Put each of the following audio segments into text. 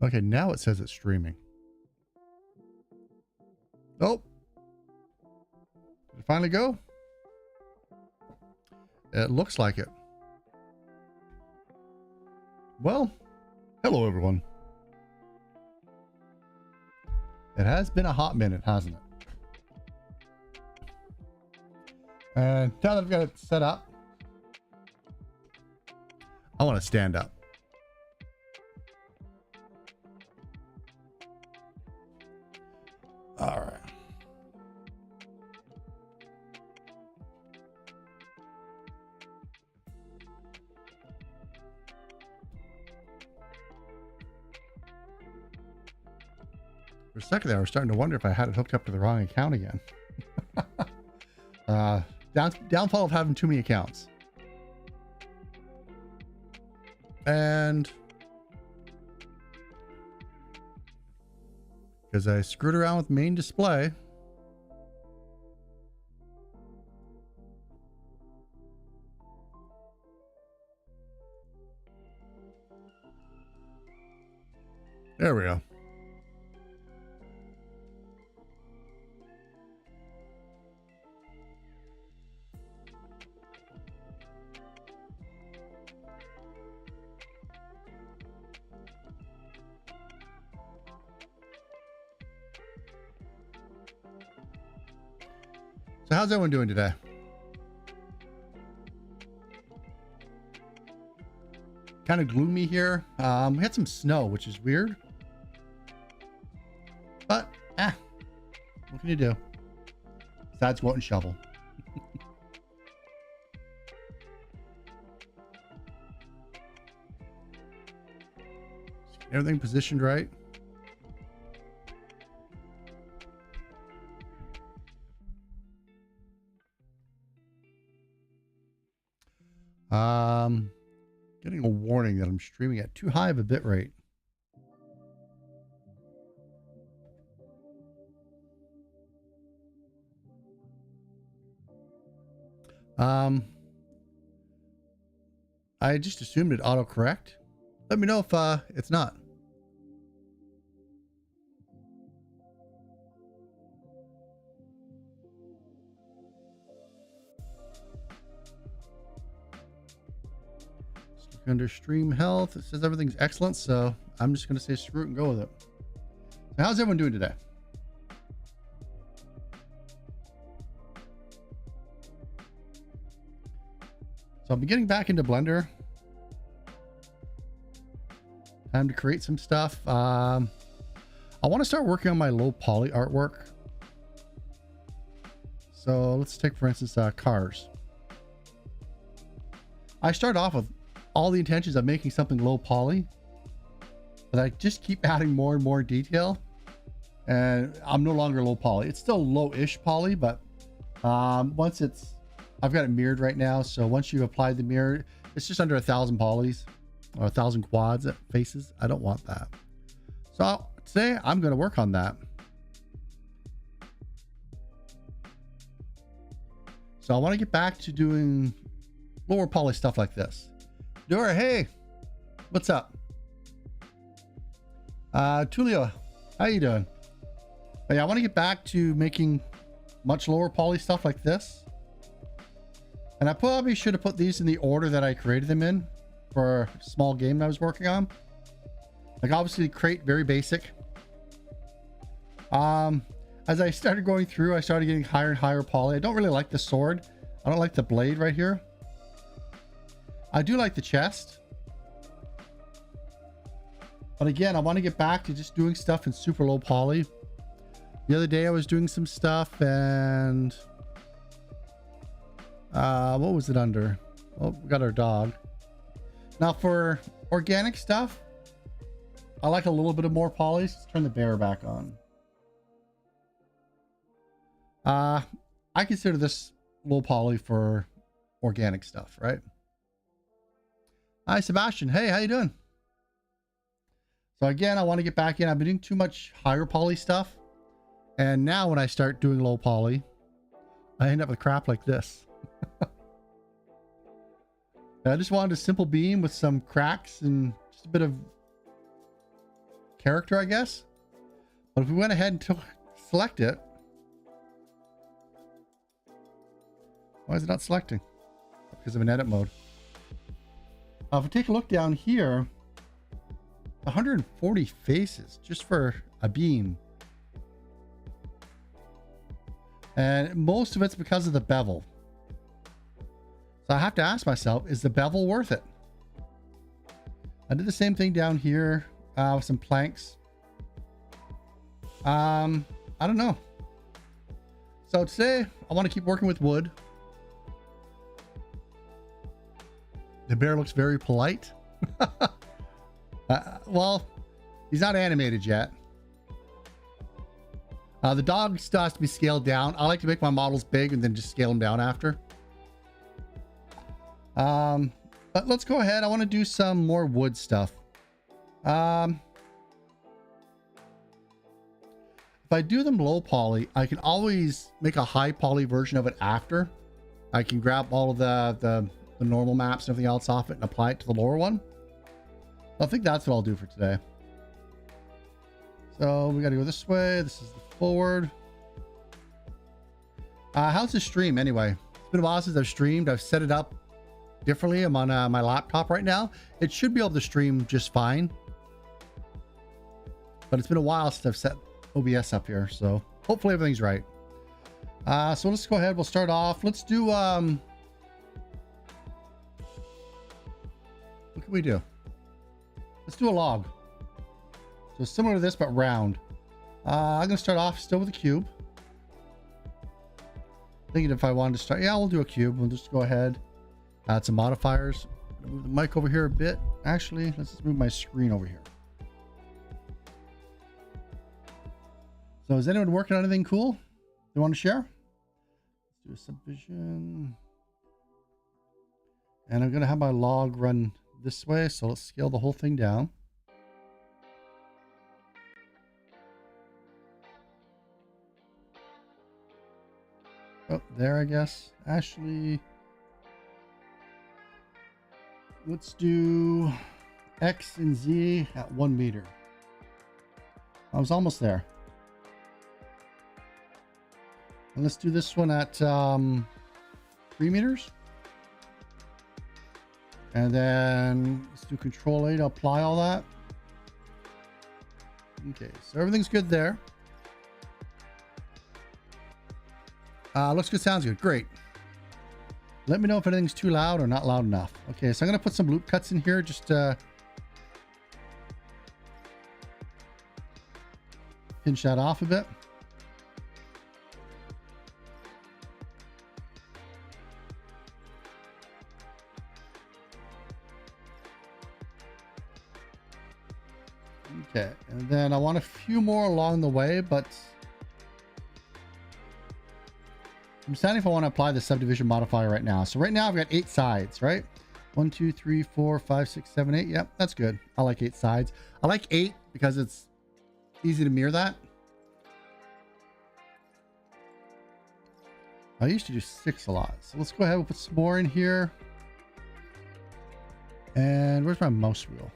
Okay, now it says it's streaming. Oh, did it finally go? It looks like it. Well, hello everyone. It has been a hot minute, hasn't it? And now that I've got it set up, I want to stand up. All right. For a second there, I was starting to wonder if I had it hooked up to the wrong account again. Downfall of having too many accounts. And because I screwed around with main display. There we go. So how's everyone doing today? Kind of gloomy here. We had some snow, which is weird. But, what can you do? Besides go out and shovel. Everything positioned right. Getting a warning that I'm streaming at too high of a bit rate. I just assumed it autocorrect. Let me know if it's not. Under stream health, it says everything's excellent, so I'm just going to say screw it and go with it. So how's everyone doing today? So I'm getting back into Blender. Time to create some stuff. I want to start working on my low poly artwork. So let's take, for instance, cars. I started off with all the intentions of making something low poly, but I just keep adding more and more detail, and I'm no longer low poly. It's still low-ish poly, but once it's, I've got it mirrored right now, so once you apply the mirror, it's just under 1,000 polys or 1,000 quads faces. I don't want that, so today I'm going to work on that. So I want to get back to doing lower poly stuff like this. Dora, hey, what's up? Tulio, how you doing? Oh, yeah, I want to get back to making much lower poly stuff like this. And I probably should have put these in the order that I created them in for a small game I was working on. Like obviously create very basic. As I started going through, I started getting higher and higher poly. I don't really like the sword. I don't like the blade right here. I do like the chest, but again, I want to get back to just doing stuff in super low poly. The other day I was doing some stuff, and what was it under? Oh, we got our dog. Now for organic stuff, I like a little bit of more poly. Let's turn the bear back on. I consider this low poly for organic stuff, right? Hi, Sebastian. Hey, how you doing? So again, I want to get back in. I've been doing too much higher poly stuff. And now when I start doing low poly, I end up with crap like this. I just wanted a simple beam with some cracks and just a bit of character, I guess. But if we went ahead and select it, why is it not selecting? Because I'm in edit mode. If we take a look down here, 140 faces just for a beam. And most of it's because of the bevel. So I have to ask myself, is the bevel worth it? I did the same thing down here with some planks. I don't know. So today I want to keep working with wood. The bear looks very polite. Well, he's not animated yet. The dog still has to be scaled down. I like to make my models big and then just scale them down after. But let's go ahead. I want to do some more wood stuff. If I do them low poly, I can always make a high poly version of it after. I can grab all of the normal maps and everything else off it and apply it to the lower one. I think that's what I'll do for today. So we got to go this way. This is the forward. How's the stream anyway? It's been a while since I've streamed. I've set it up differently. I'm on my laptop right now. It should be able to stream just fine. But it's been a while since I've set OBS up here. So hopefully everything's right. So let's go ahead. We'll start off. Let's do... what can we do? Let's do a log. So similar to this, but round. I'm going to start off still with a cube. Thinking if I wanted to start... Yeah, we'll do a cube. We'll just go ahead. Add some modifiers. Move the mic over here a bit. Actually, let's just move my screen over here. So is anyone working on anything cool they want to share? Let's do a subdivision. And I'm going to have my log run this way. So let's scale the whole thing down. Oh, there, I guess. Ashley. Let's do X and Z at 1 meter. I was almost there. And let's do this one at 3 meters. And then let's do Control A to apply all that. Okay, so everything's good there. Looks good, sounds good. Great. Let me know if anything's too loud or not loud enough. Okay, so I'm going to put some loop cuts in here just to pinch that off a bit. Okay, and then I want a few more along the way, but I'm deciding if I want to apply the subdivision modifier right now. So right now I've got 8 sides, right? 1, 2, 3, 4, 5, 6, 7, 8. Yep, that's good. I like 8 sides. I like 8 because it's easy to mirror that. I used to do 6 a lot. So let's go ahead and put some more in here. And where's my mouse wheel?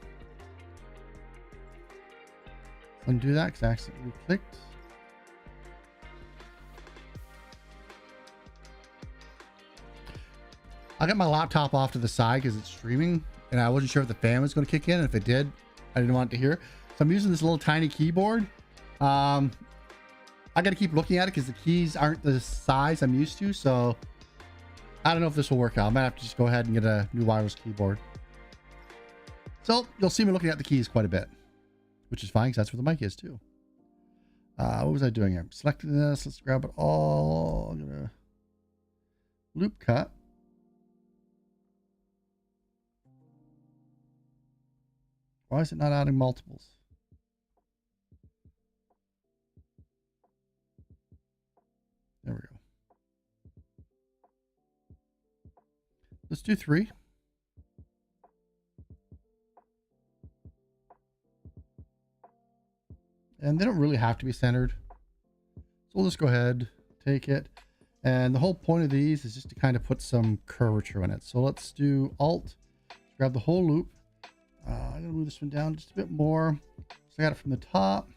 Undo that because I accidentally clicked. I got my laptop off to the side because it's streaming and I wasn't sure if the fan was going to kick in. And if it did, I didn't want it to hear. So I'm using this little tiny keyboard. I got to keep looking at it because the keys aren't the size I'm used to. So I don't know if this will work out. I might have to just go ahead and get a new wireless keyboard. So you'll see me looking at the keys quite a bit, which is fine because that's where the mic is too. What was I doing here? I'm selecting this. Let's grab it all. I'm going to loop cut. Why is it not adding multiples? There we go. Let's do 3. And they don't really have to be centered. So we'll just go ahead, take it. And the whole point of these is just to kind of put some curvature in it. So let's do Alt, grab the whole loop. I'm going to move this one down just a bit more. So I got it from the top.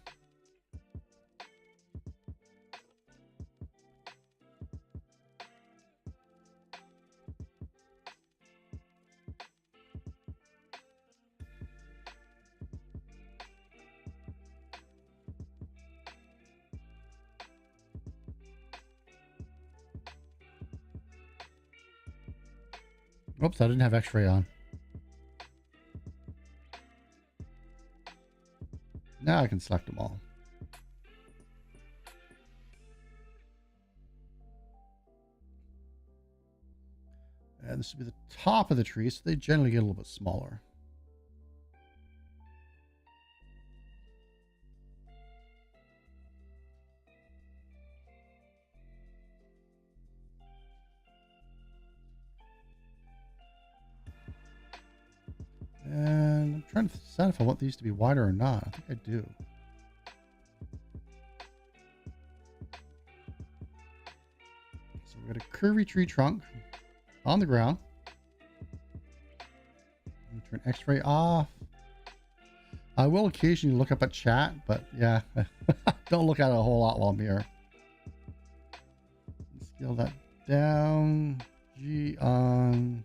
Oops, I didn't have X-ray on. Now I can select them all. And this would be the top of the tree, so they generally get a little bit smaller. And I'm trying to decide if I want these to be wider or not. I think I do. So we got a curvy tree trunk on the ground. Turn X-ray off. I will occasionally look up at chat, but yeah, don't look at it a whole lot while I'm here. Scale that down. G on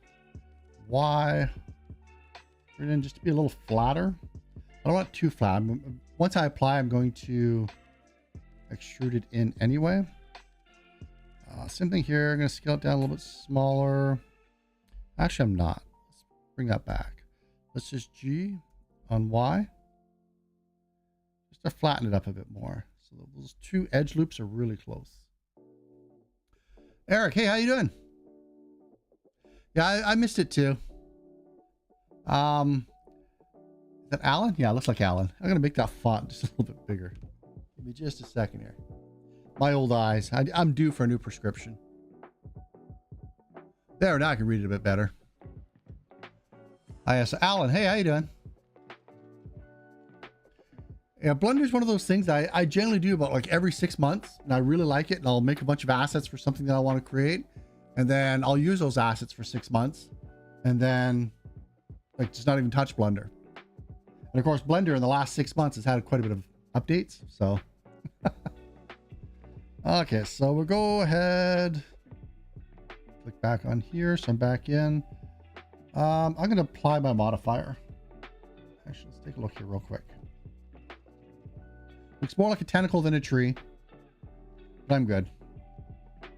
Y. Bring it in just to be a little flatter. I don't want it too flat. Once I apply, I'm going to extrude it in anyway. Same thing here. I'm going to scale it down a little bit smaller. Actually, I'm not. Let's bring that back. Let's just G on Y. Just to flatten it up a bit more. So those two edge loops are really close. Eric, hey, how you doing? Yeah, I missed it too. Is that Alan? Yeah, it looks like Alan. I'm gonna make that font just a little bit bigger. Give me just a second here. My old eyes. I'm due for a new prescription. There, now I can read it a bit better. So Alan, hey, how you doing? Yeah, Blender is one of those things I generally do about like every 6 months, and I really like it, and I'll make a bunch of assets for something that I want to create, and then I'll use those assets for 6 months, and then like just not even touch Blender. And of course, Blender in the last 6 months has had quite a bit of updates. So, okay, so we'll go ahead, click back on here. So I'm back in. I'm going to apply my modifier. Actually, let's take a look here real quick. Looks more like a tentacle than a tree, but I'm good.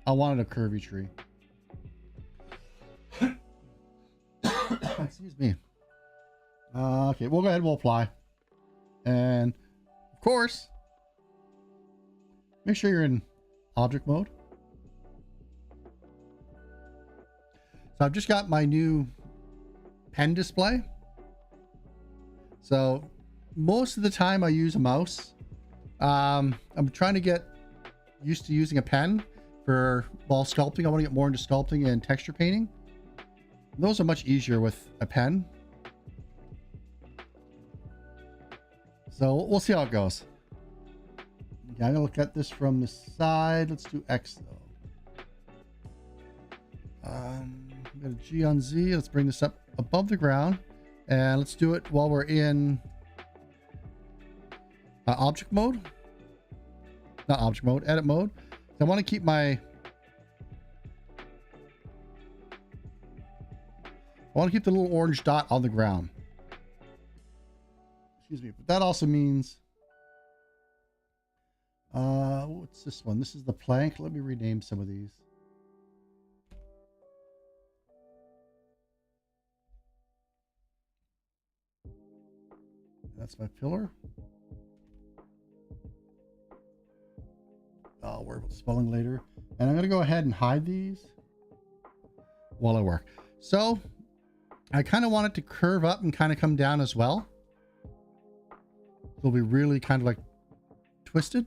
I wanted a curvy tree. Excuse me. Okay, we'll go ahead and we'll apply. And of course, make sure you're in object mode. So I've just got my new pen display. So most of the time I use a mouse. I'm trying to get used to using a pen for while sculpting. I want to get more into sculpting and texture painting. Those are much easier with a pen. So we'll see how it goes. Okay, I'm gonna look at this from the side. Let's do X though. Got a G on Z. Let's bring this up above the ground, and let's do it while we're in object mode. Not object mode, edit mode. So I want to keep my the little orange dot on the ground. Excuse me, but that also means what's this one? This is the plank. Let me rename some of these. That's my pillar. I'll worry about spelling later. And I'm going to go ahead and hide these while I work. So I kind of want it to curve up and kind of come down as well. It'll be really kind of like twisted.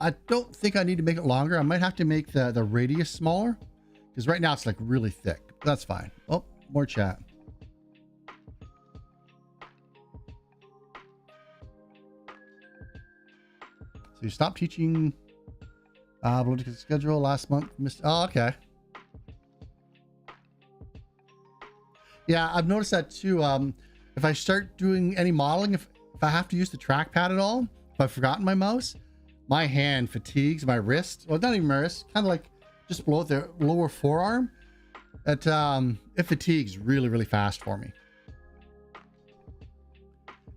I don't think I need to make it longer. I might have to make the radius smaller because right now it's like really thick. That's fine. Oh, more chat. So you stopped teaching political schedule last month. Oh, okay. Yeah, I've noticed that too. If I start doing any modeling, if if I have to use the trackpad at all, if I've forgotten my mouse, my hand fatigues my wrist. Well, not even my wrist, kind of like just below the lower forearm. It fatigues really, really fast for me.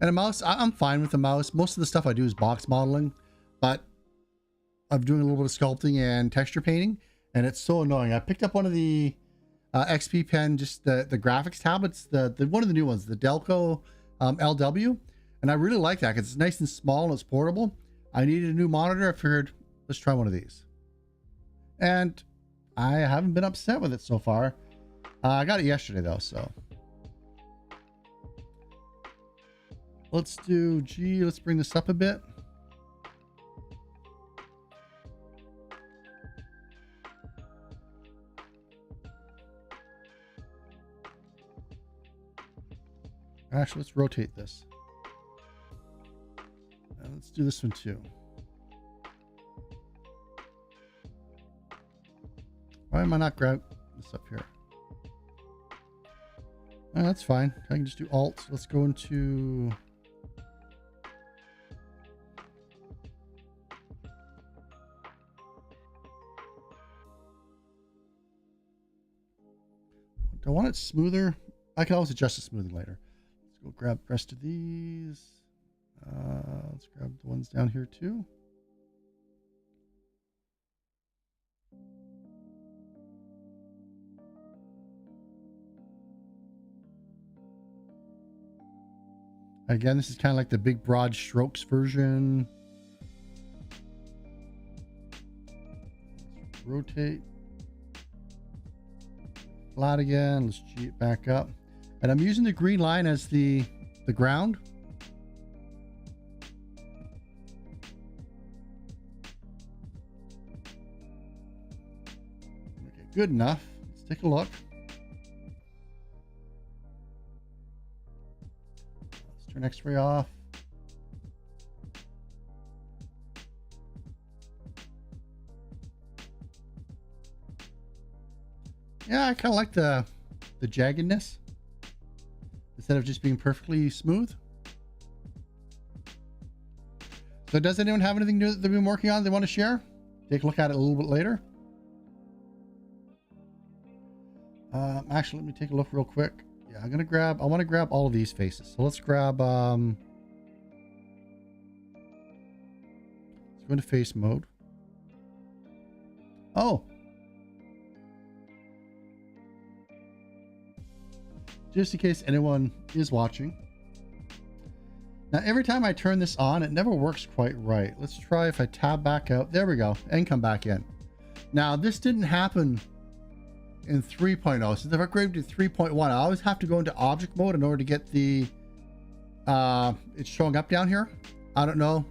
And a mouse, I'm fine with the mouse. Most of the stuff I do is box modeling, but I'm doing a little bit of sculpting and texture painting, and it's so annoying. I picked up one of the XP Pen, just the graphics tablets, the one of the new ones, the Delco LW, and I really like that because it's nice and small and it's portable. I needed a new monitor. I figured, let's try one of these. And I haven't been upset with it so far. I got it yesterday though, so. Let's bring this up a bit. Actually, let's rotate this. And let's do this one too. Why am I not grab this up here? That's fine. I can just do Alt. Let's go into... Do I want it smoother? I can always adjust the smoothing later. Let's go grab the rest of these. Let's grab the ones down here too. Again, this is kind of like the big broad strokes version. Let's rotate. Flat again. Let's G it back up. And I'm using the green line as the ground. Okay, good enough. Let's take a look. Let's turn X-ray off. Yeah, I kind of like the jaggedness instead of just being perfectly smooth. So does anyone have anything new that they've been working on they want to share? Take a look at it a little bit later. Actually, let me take a look real quick. Yeah, I want to grab all of these faces. So let's grab, let's go into face mode. Oh. Just in case anyone is watching. Now, every time I turn this on, it never works quite right. Let's try if I tab back out. There we go. And come back in. Now, this didn't happen in 3.0. Since I've upgraded to 3.1, I always have to go into object mode in order to get the... it's showing up down here. I don't know.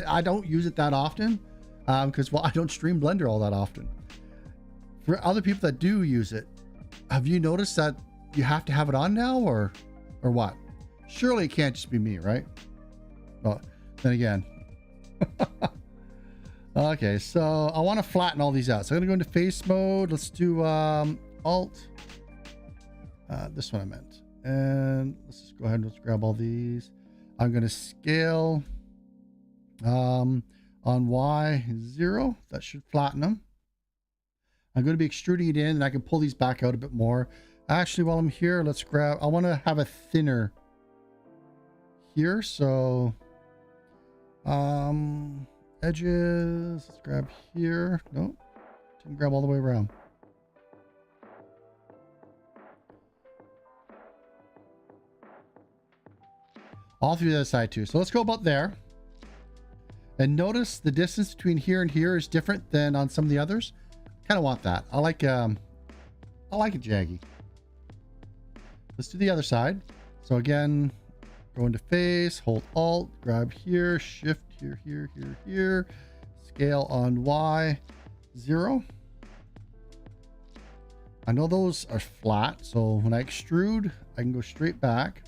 I don't use it that often. Because, well, I don't stream Blender all that often. For other people that do use it, have you noticed that you have to have it on now, or what? Surely it can't just be me, right? Well, then again. Okay, so I want to flatten all these out. So I'm going to go into face mode. Let's do Alt. This one I meant. And let's just go ahead and let's grab all these. I'm going to scale on Y0. That should flatten them. I'm going to be extruding it in, and I can pull these back out a bit more. Actually, while I'm here, let's grab... I want to have a thinner here, so... edges... Let's grab here. Nope. Didn't grab all the way around. All through the other side, too. So let's go about there. And notice the distance between here and here is different than on some of the others. Kind of want that. I like it jaggy. Let's do the other side. So again, go into face, hold Alt, grab here, shift here, here, here, here, scale on Y0. I know those are flat, so when I extrude, I can go straight back.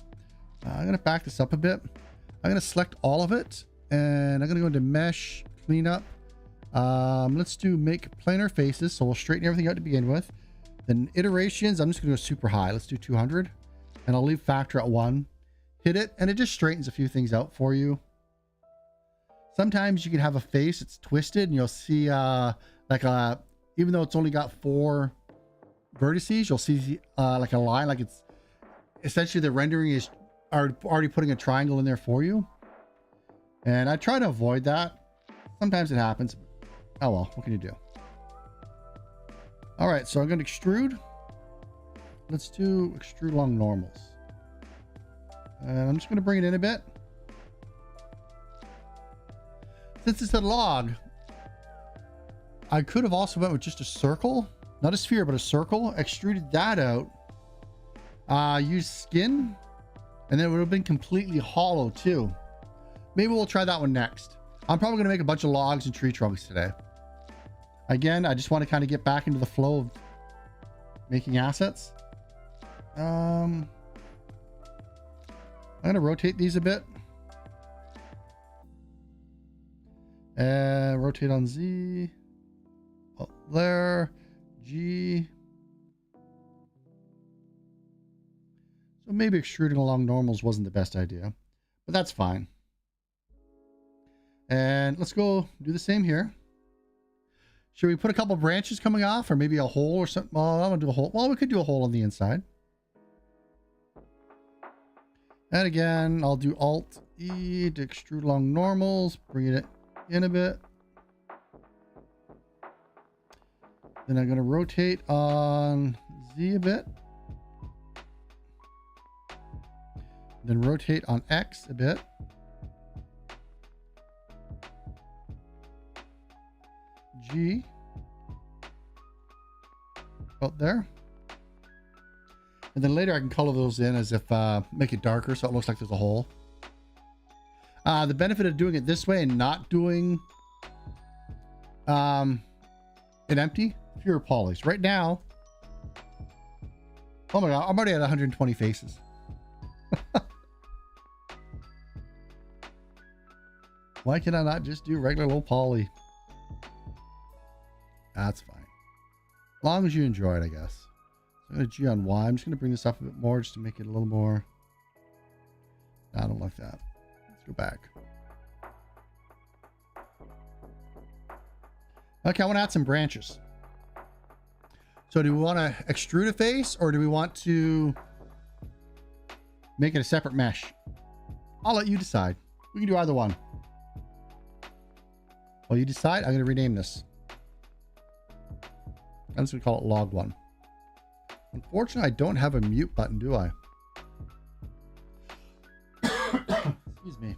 I'm going to back this up a bit. I'm going to select all of it, and I'm going to go into mesh, cleanup. Let's do make planar faces, so we'll straighten everything out to begin with. Then iterations, I'm just going to go super high. Let's do 200. And I'll leave factor at 1. hit it, and it just straightens a few things out for you. Sometimes you can have a face that's twisted, and you'll see like a, even though it's only got 4 vertices, you'll see like a line, like it's essentially the rendering is already putting a triangle in there for you. And I try to avoid that. Sometimes it happens. Oh well, what can you do? All right, so I'm going to extrude. Let's do extrude along normals. And I'm just going to bring it in a bit. Since it's a log, I could have also went with just a circle, not a sphere, but a circle, extruded that out, used skin, and then it would have been completely hollow too. Maybe we'll try that one next. I'm probably going to make a bunch of logs and tree trunks today. Again, I just want to kind of get back into the flow of making assets. I'm going to rotate these a bit. And rotate on Z. Oh, there. G. So maybe extruding along normals wasn't the best idea, but that's fine. And let's go do the same here. Should we put a couple branches coming off, or maybe a hole or something? Well, I'm gonna do a hole. Well, we could do a hole on the inside. And again, I'll do Alt E to extrude along normals, bring it in a bit. Then I'm going to rotate on Z a bit. Then rotate on X a bit. G. Out there. And then later I can color those in as if, make it darker so it looks like there's a hole. The benefit of doing it this way and not doing it empty, fewer polys. Right now, oh my god, I'm already at 120 faces. Why can I not just do regular low poly? That's fine. As long as you enjoy it, I guess. So I'm going to G on Y. I'm just going to bring this up a bit more just to make it a little more. I don't like that. Let's go back. Okay, I want to add some branches. So do we want to extrude a face, or do we want to make it a separate mesh? I'll let you decide. We can do either one. Well, you decide. I'm going to rename this. I'm just going to call it log 1. Unfortunately, I don't have a mute button, do I? Excuse me.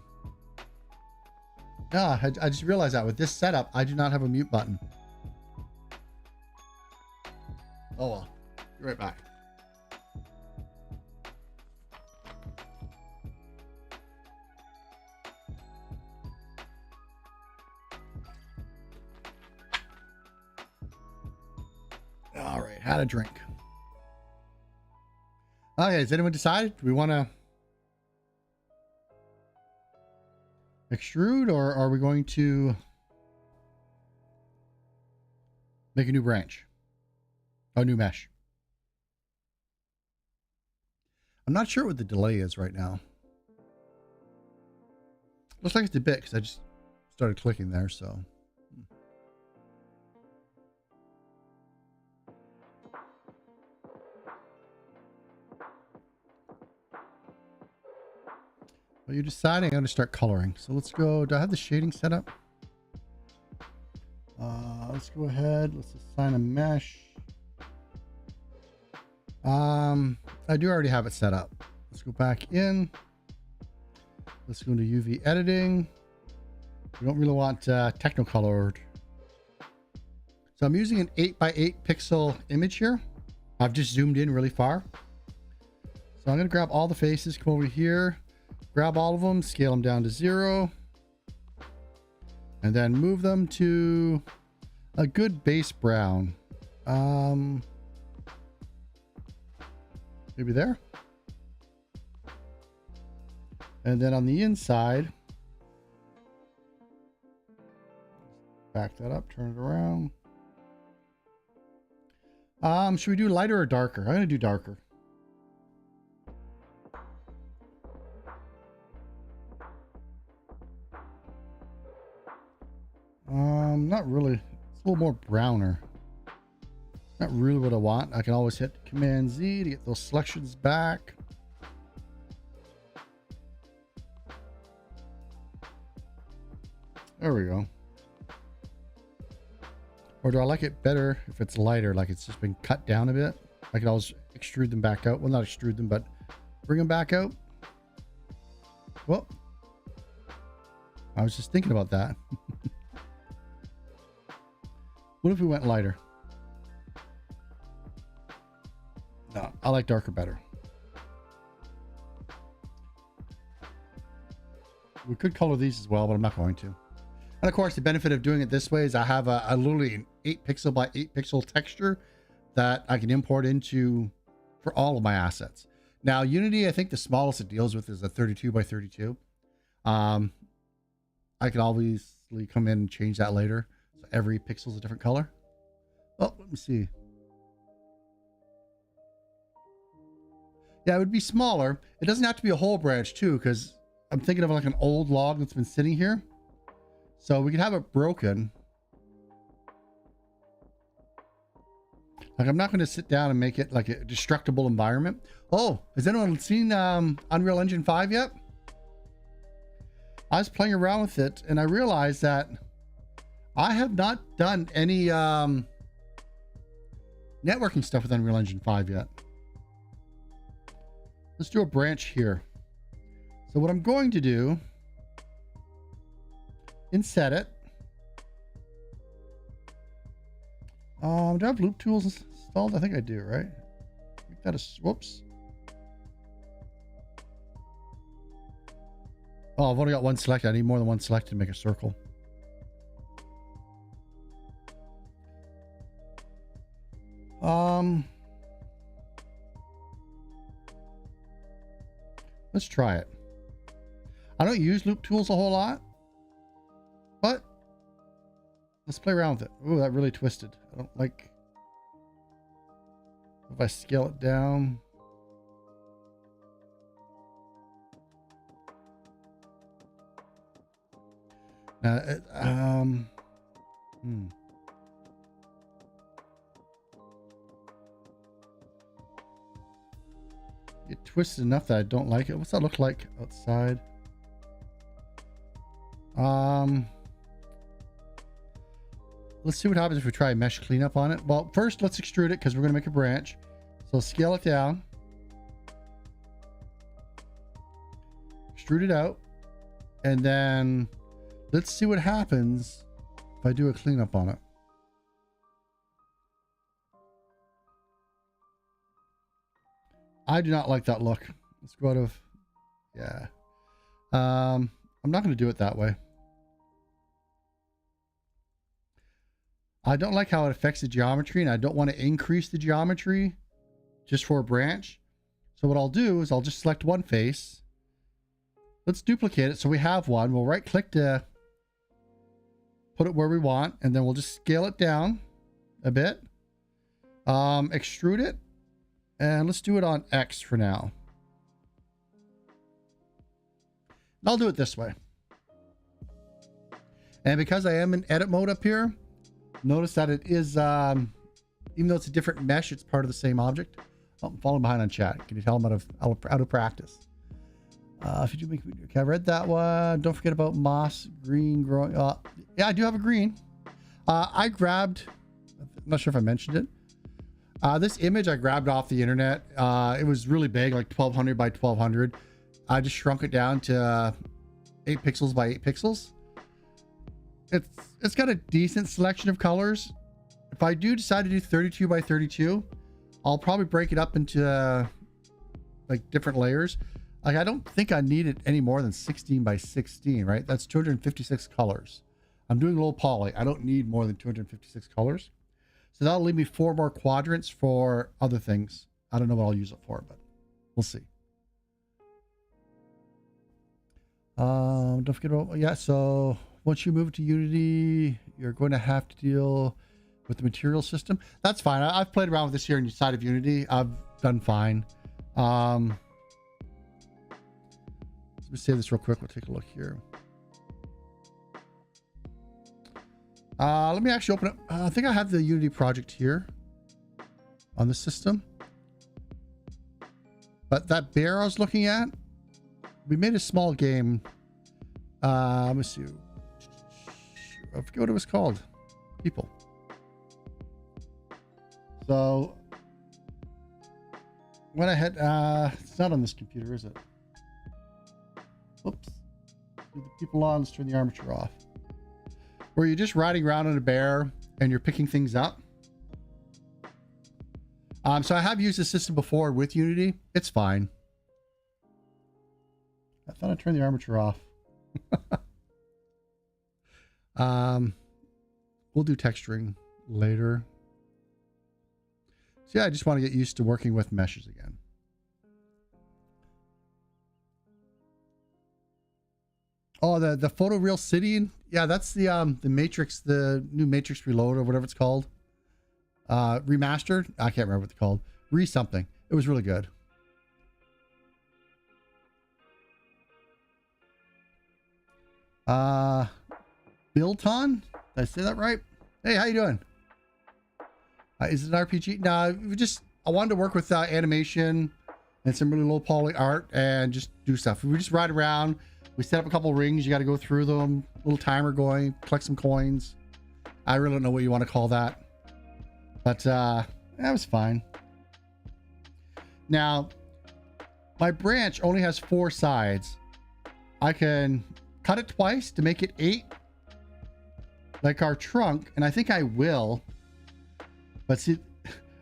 Yeah, I just realized that with this setup, I do not have a mute button. Oh well. Be right back. All right, had a drink. Okay, has anyone decided? Do we want to extrude, or are we going to make a new branch? A new mesh. I'm not sure what the delay is right now. Looks like it's a bit because I just started clicking there, so. Well, you're deciding I'm going to start coloring. So let's go. Do I have the shading set up? Let's go ahead. Let's assign a mesh. I do already have it set up. Let's go back in. Let's go into UV editing. We don't really want Technicolored. So I'm using an 8x8 pixel image here. I've just zoomed in really far. So I'm going to grab all the faces, come over here, grab all of them, scale them down to 0, and then move them to a good base brown. Maybe there. And then on the inside, back that up, turn it around. Should we do lighter or darker? I'm going to do darker. Not really. It's a little more browner. Not really what I want. I can always hit Command Z to get those selections back. There we go. Or do I like it better if it's lighter, like it's just been cut down a bit? I can always extrude them back out. Well, not extrude them, but bring them back out. Well, I was just thinking about that. What if we went lighter? No, I like darker better. We could color these as well, but I'm not going to. And of course, the benefit of doing it this way is I have a literally an 8 pixel by 8 pixel texture that I can import into for all of my assets. Now, Unity, I think the smallest it deals with is a 32 by 32. I can obviously come in and change that later. So every pixel is a different color. Oh, let me see. Yeah, it would be smaller. It doesn't have to be a whole branch too, because I'm thinking of like an old log that's been sitting here. So we could have it broken. Like, I'm not going to sit down and make it like a destructible environment. Oh, has anyone seen Unreal Engine 5 yet? I was playing around with it and I realized that I have not done any networking stuff with Unreal Engine 5 yet. Let's do a branch here. So what I'm going to do, inset it. Do I have loop tools installed? I think I do, right? Make that a, whoops. Oh, I've only got one selected. I need more than one selected to make a circle. Let's try it. I don't use loop tools a whole lot, but let's play around with it. Ooh, that really twisted. I don't like. If I scale it down. It twisted enough that I don't like it. What's that look like outside? Let's see what happens if we try a mesh cleanup on it. Well, first let's extrude it because we're going to make a branch. So scale it down. Extrude it out. And then let's see what happens if I do a cleanup on it. I do not like that look. Let's go out of, yeah. I'm not going to do it that way. I don't like how it affects the geometry, and I don't want to increase the geometry just for a branch. So what I'll do is I'll just select one face. Let's duplicate it so we have one. We'll right click to put it where we want, and then we'll just scale it down a bit. Extrude it. And let's do it on X for now. I'll do it this way. And because I am in edit mode up here, notice that it is, even though it's a different mesh, it's part of the same object. Oh, I'm falling behind on chat. Can you tell I'm out of practice? If you do make, okay, I read that one. Don't forget about moss green growing. Yeah, I do have a green. I grabbed, I'm not sure if I mentioned it. This image I grabbed off the internet. It was really big, like 1200 by 1200. I just shrunk it down to 8 pixels by 8 pixels. It's got a decent selection of colors. If I do decide to do 32 by 32, I'll probably break it up into like different layers. Like, I don't think I need it any more than 16 by 16, right? That's 256 colors. I'm doing low poly. I don't need more than 256 colors. So that'll leave me 4 more quadrants for other things. I don't know what I'll use it for, but we'll see. Don't forget about, yeah, so once you move to Unity, you're going to have to deal with the material system. That's fine. I've played around with this here inside of Unity. I've done fine. Let me save this real quick. We'll take a look here. Let me actually open up. I think I have the Unity project here on the system. But that bear I was looking at, we made a small game. Let me see. I forget what it was called. People. So went ahead. It's not on this computer, is it? Oops. Leave the people on. Let's turn the armature off. Where you're just riding around on a bear and you're picking things up. So I have used this system before with Unity. It's fine. I thought I turned the armature off. We'll do texturing later. So yeah, I just want to get used to working with meshes again. Oh, the photoreal city. Yeah, that's the Matrix, the new Matrix Reload or whatever it's called. Remastered. I can't remember what it's called. Something. It was really good. Bilton? Did I say that right? Hey, how you doing? Is it an RPG? No, I wanted to work with animation and some really low poly art and just do stuff. We just ride around. We set up a couple rings. You got to go through them. Little timer going. Collect some coins. I really don't know what you want to call that. But that was fine. Now, my branch only has 4 sides. I can cut it twice to make it 8. Like our trunk. And I think I will. But see,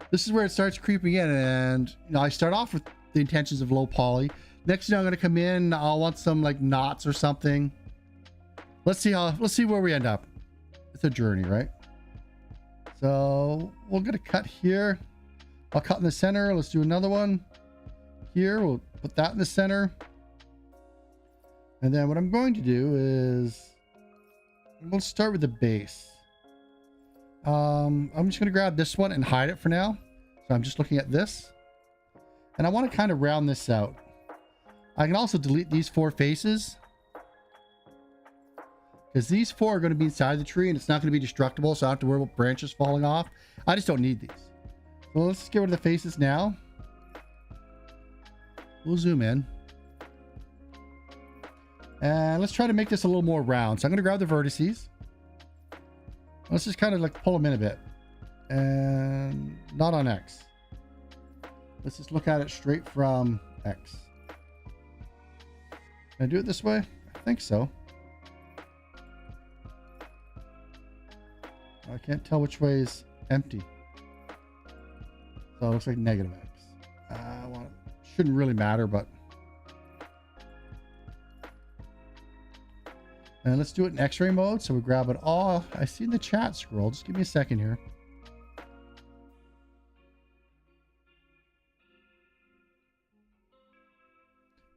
this is where it starts creeping in. And, you know, I start off with the intentions of low poly. Next thing I'm going to come in, I'll want some like knots or something. Let's see where we end up. It's a journey, right? So we'll get a cut here. I'll cut in the center. Let's do another one here. We'll put that in the center. And then what I'm going to do is we'll start with the base. I'm just going to grab this one and hide it for now. So I'm just looking at this. And I want to kind of round this out. I can also delete these 4 faces. Because these 4 are going to be inside the tree and it's not going to be destructible. So I don't have to worry about branches falling off. I just don't need these. So let's just get rid of the faces now. We'll zoom in. And let's try to make this a little more round. So I'm going to grab the vertices. Let's just kind of like pull them in a bit. And not on X. Let's just look at it straight from X. Can I do it this way? I think so. I can't tell which way is empty. So it looks like negative X. Shouldn't really matter, but. And let's do it in X-ray mode. So we grab it all. I see in the chat scroll. Just give me a second here.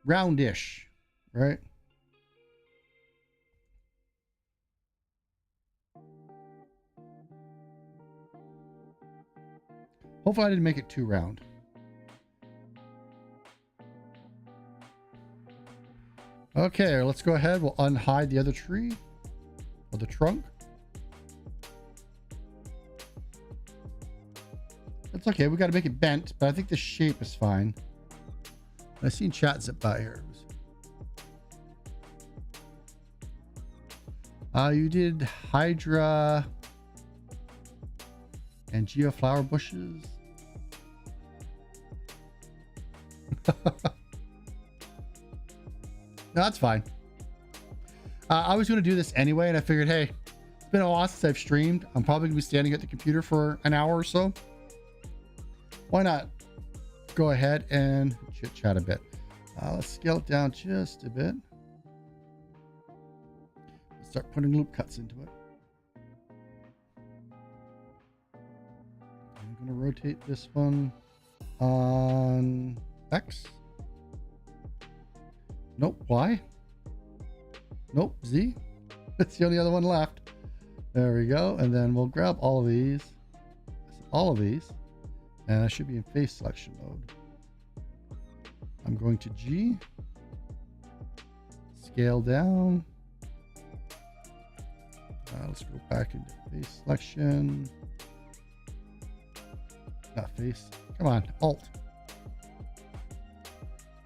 Roundish, right? Hopefully I didn't make it too round. Okay, let's go ahead. We'll unhide the other tree or the trunk. That's okay. We got to make it bent, but I think the shape is fine. I've seen chat zip by here. You did Hydra and geoflower bushes. No, that's fine. I was going to do this anyway, and I figured, hey, it's been a while since I've streamed. I'm probably going to be standing at the computer for an hour or so. Why not go ahead and chit chat a bit? Let's scale it down just a bit. Let's start putting loop cuts into it. I'm going to rotate this one on X. Nope. Y. Nope. Z. That's the only other one left. There we go. And then we'll grab all of these. And I should be in face selection mode. I'm going to G. Scale down. let's go back into face selection. Not face. Come on, Alt.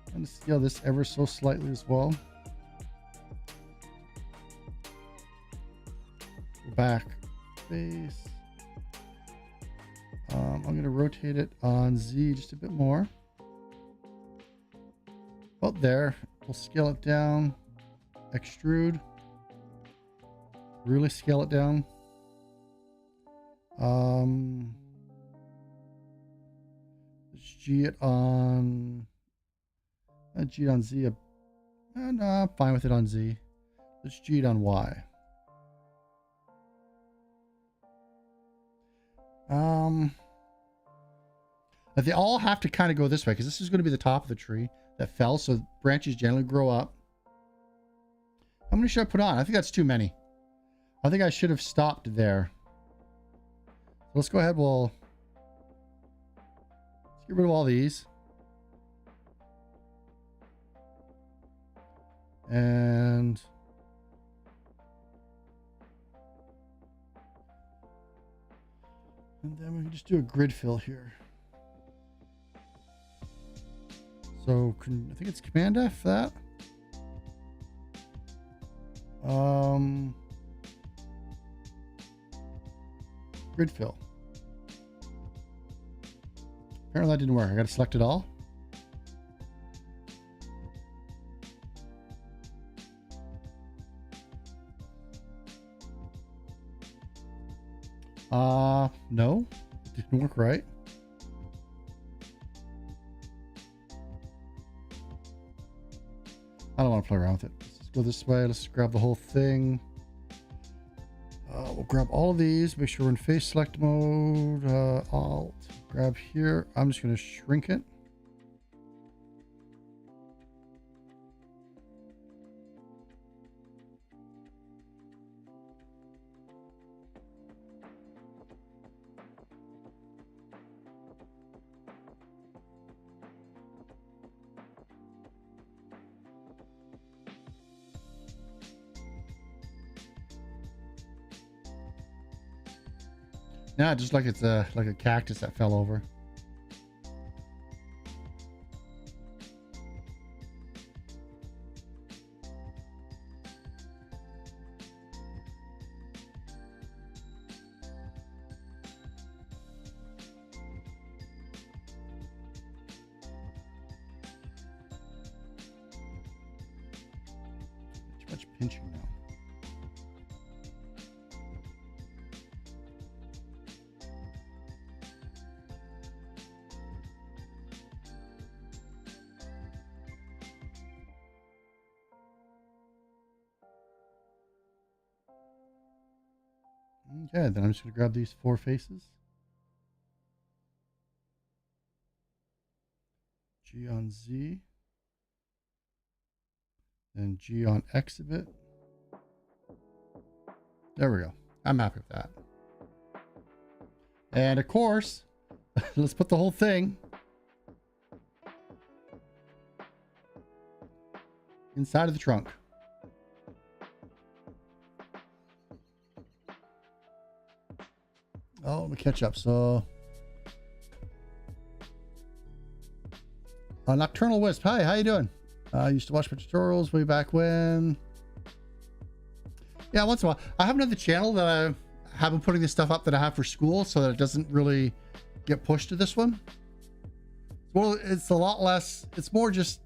I'm going to scale this ever so slightly as well. Go back, face. I'm going to rotate it on Z just a bit more. About there. We'll scale it down. Extrude. Really scale it down. Let's G it on. G it on Z. No, I'm fine with it on Z. Let's G it on Y. They all have to kind of go this way because this is going to be the top of the tree that fell. So branches generally grow up. How many should I put on? I think that's too many. I think I should have stopped there. Let's go ahead. Let's get rid of all these. And then we can just do a grid fill here. So I think it's Command F that. Grid fill. Apparently that didn't work. I got to select it all. No, it didn't work right. I don't want to play around with it. Let's just go this way. Let's grab the whole thing. We'll grab all of these. Make sure we're in face select mode. Alt. Grab here. I'm just going to shrink it. Yeah, just like it's like a cactus that fell over. Too much pinching now. Okay, then I'm just going to grab these 4 faces. G on Z. Then G on exhibit. There we go. I'm happy with that. And of course, let's put the whole thing inside of the trunk. Oh, let me catch up. So, Nocturnal Wisp. Hi, how you doing? I used to watch my tutorials way back when. Yeah, once in a while. I have another channel that I have been putting this stuff up that I have for school so that it doesn't really get pushed to this one. Well, it's a lot less. It's more just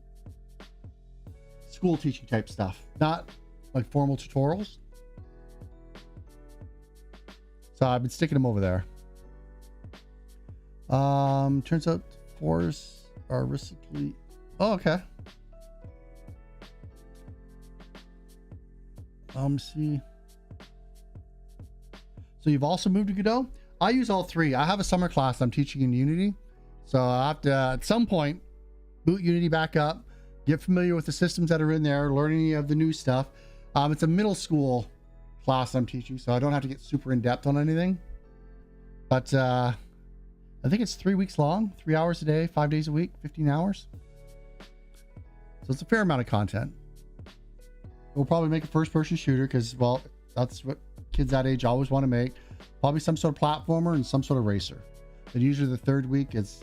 school teaching type stuff, not like formal tutorials. So I've been sticking them over there. Turns out forests are reciprocally. Oh, okay. See. So you've also moved to Godot? I use all 3. I have a summer class I'm teaching in Unity. So I have to, at some point, boot Unity back up, get familiar with the systems that are in there, learn any of the new stuff. It's a middle school class I'm teaching, so I don't have to get super in depth on anything. But I think it's 3 weeks long, 3 hours a day, 5 days a week, 15 hours. So it's a fair amount of content. We'll probably make a first-person shooter because, well, That's what kids that age always want to make. Probably some sort of platformer and some sort of racer. And usually the third week is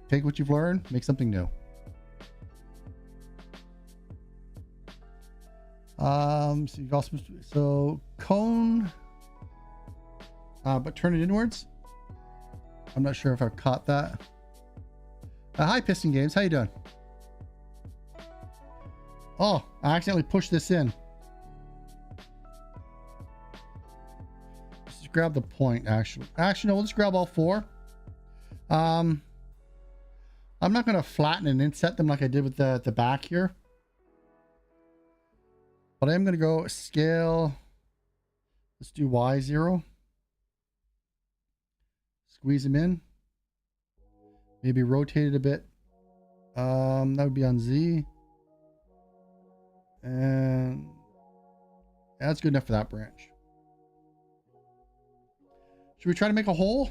take what you've learned, make something new. So you've also, so cone, but turn it inwards. I'm not sure if I caught that. Hi Piston Games, how you doing? Oh, I accidentally pushed this in. Let's just grab the point, actually. Actually, no, we'll just grab all four. I'm not going to flatten and inset them like I did with the back here. But I am going to go scale. Let's do Y0. Squeeze them in. Maybe rotate it a bit. That would be on Z. And that's good enough for that branch. Should we try to make a hole?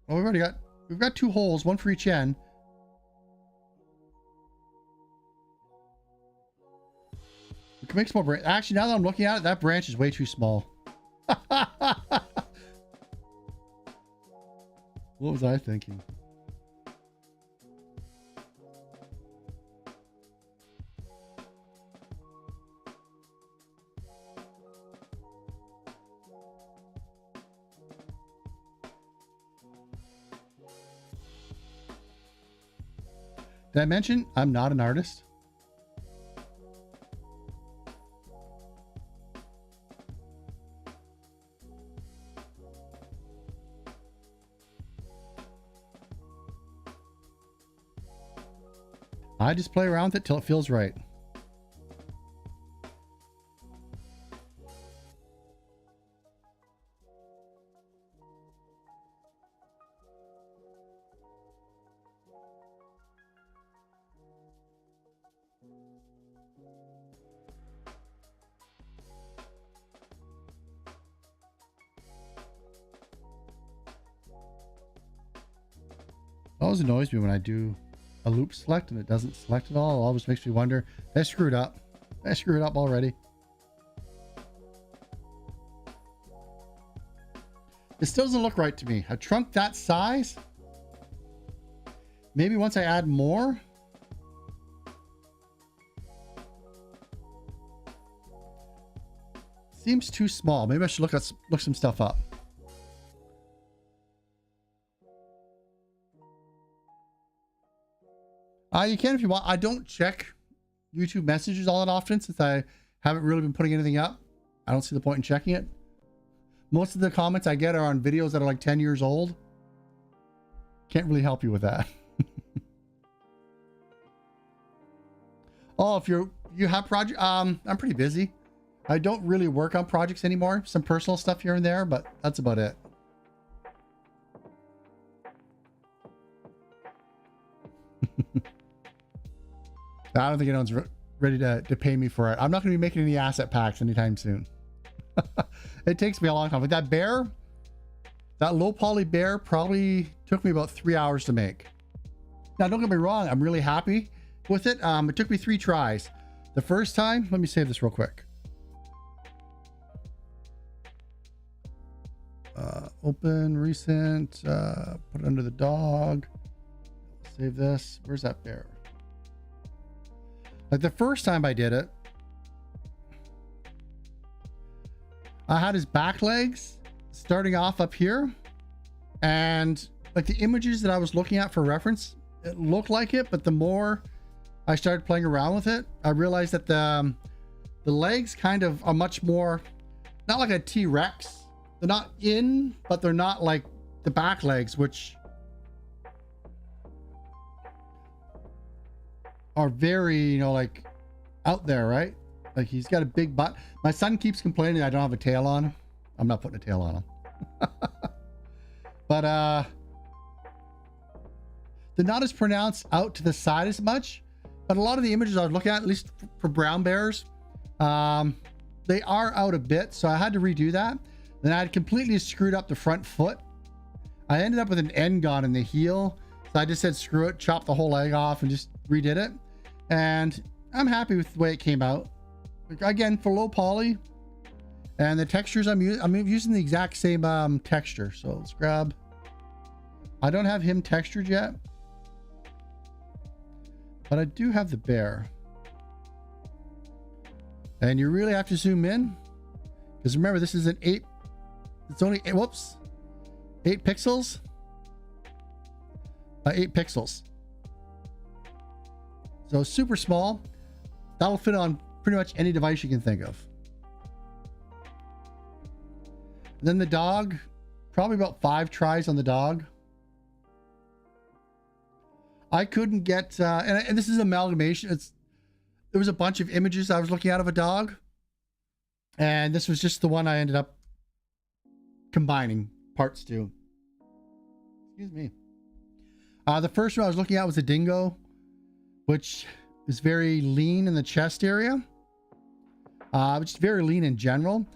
Well, we've got two holes, one for each end. We can make some more branch. Actually, now that I'm looking at it, that branch is way too small. What was I thinking? Did I mention I'm not an artist? I just play around with it till it feels right. It always annoys me when I do a loop select and it doesn't select at all. It always makes me wonder, did I screw it up? Did I screw it up already? It still doesn't look right to me. A trunk that size? Maybe once I add more? Seems too small. Maybe I should look some stuff up. You can if you want. I don't check YouTube messages all that often since I haven't really been putting anything up. I don't see the point in checking it. Most of the comments I get are on videos that are like 10 years old. Can't really help you with that. Oh, if you have project, I'm pretty busy. I don't really work on projects anymore. Some personal stuff here and there, but that's about it. I don't think anyone's ready to pay me for it. I'm not going to be making any asset packs anytime soon. It takes me a long time. But that bear, that low poly bear probably took me about 3 hours to make. Now, don't get me wrong. I'm really happy with it. It took me 3 tries. The first time, let me save this real quick. Open, recent, put it under the dog. Save this. Where's that bear? Like the first time I did it, I had his back legs starting off up here, and like the images that I was looking at for reference, it looked like it, but the more I started playing around with it, I realized that the legs kind of are much more, not like a T-Rex. They're not in, but they're not like the back legs, which are very, you know, like out there, right? Like he's got a big butt. My son keeps complaining I don't have a tail on him. I'm not putting a tail on him. But they're not as pronounced out to the side as much. But a lot of the images I was looking at least for brown bears, they are out a bit. So I had to redo that. Then I had completely screwed up the front foot. I ended up with an end gone in the heel. So I just said, screw it, chop the whole leg off and just redid it. And I'm happy with the way it came out. again, for low poly. And the textures I'm using the exact same texture. So let's grab. I don't have him textured yet, but I do have the bear. And you really have to zoom in, because remember, this is an 8. It's only 8, whoops, 8 pixels. 8 pixels. So super small. That'll fit on pretty much any device you can think of. Then the dog, probably about 5 tries on the dog. I couldn't get, and this is amalgamation. There was a bunch of images I was looking at of a dog, and this was just the one I ended up combining parts to. Excuse me. The first one I was looking at was a dingo, which is very lean in the chest area. Which is very lean in general.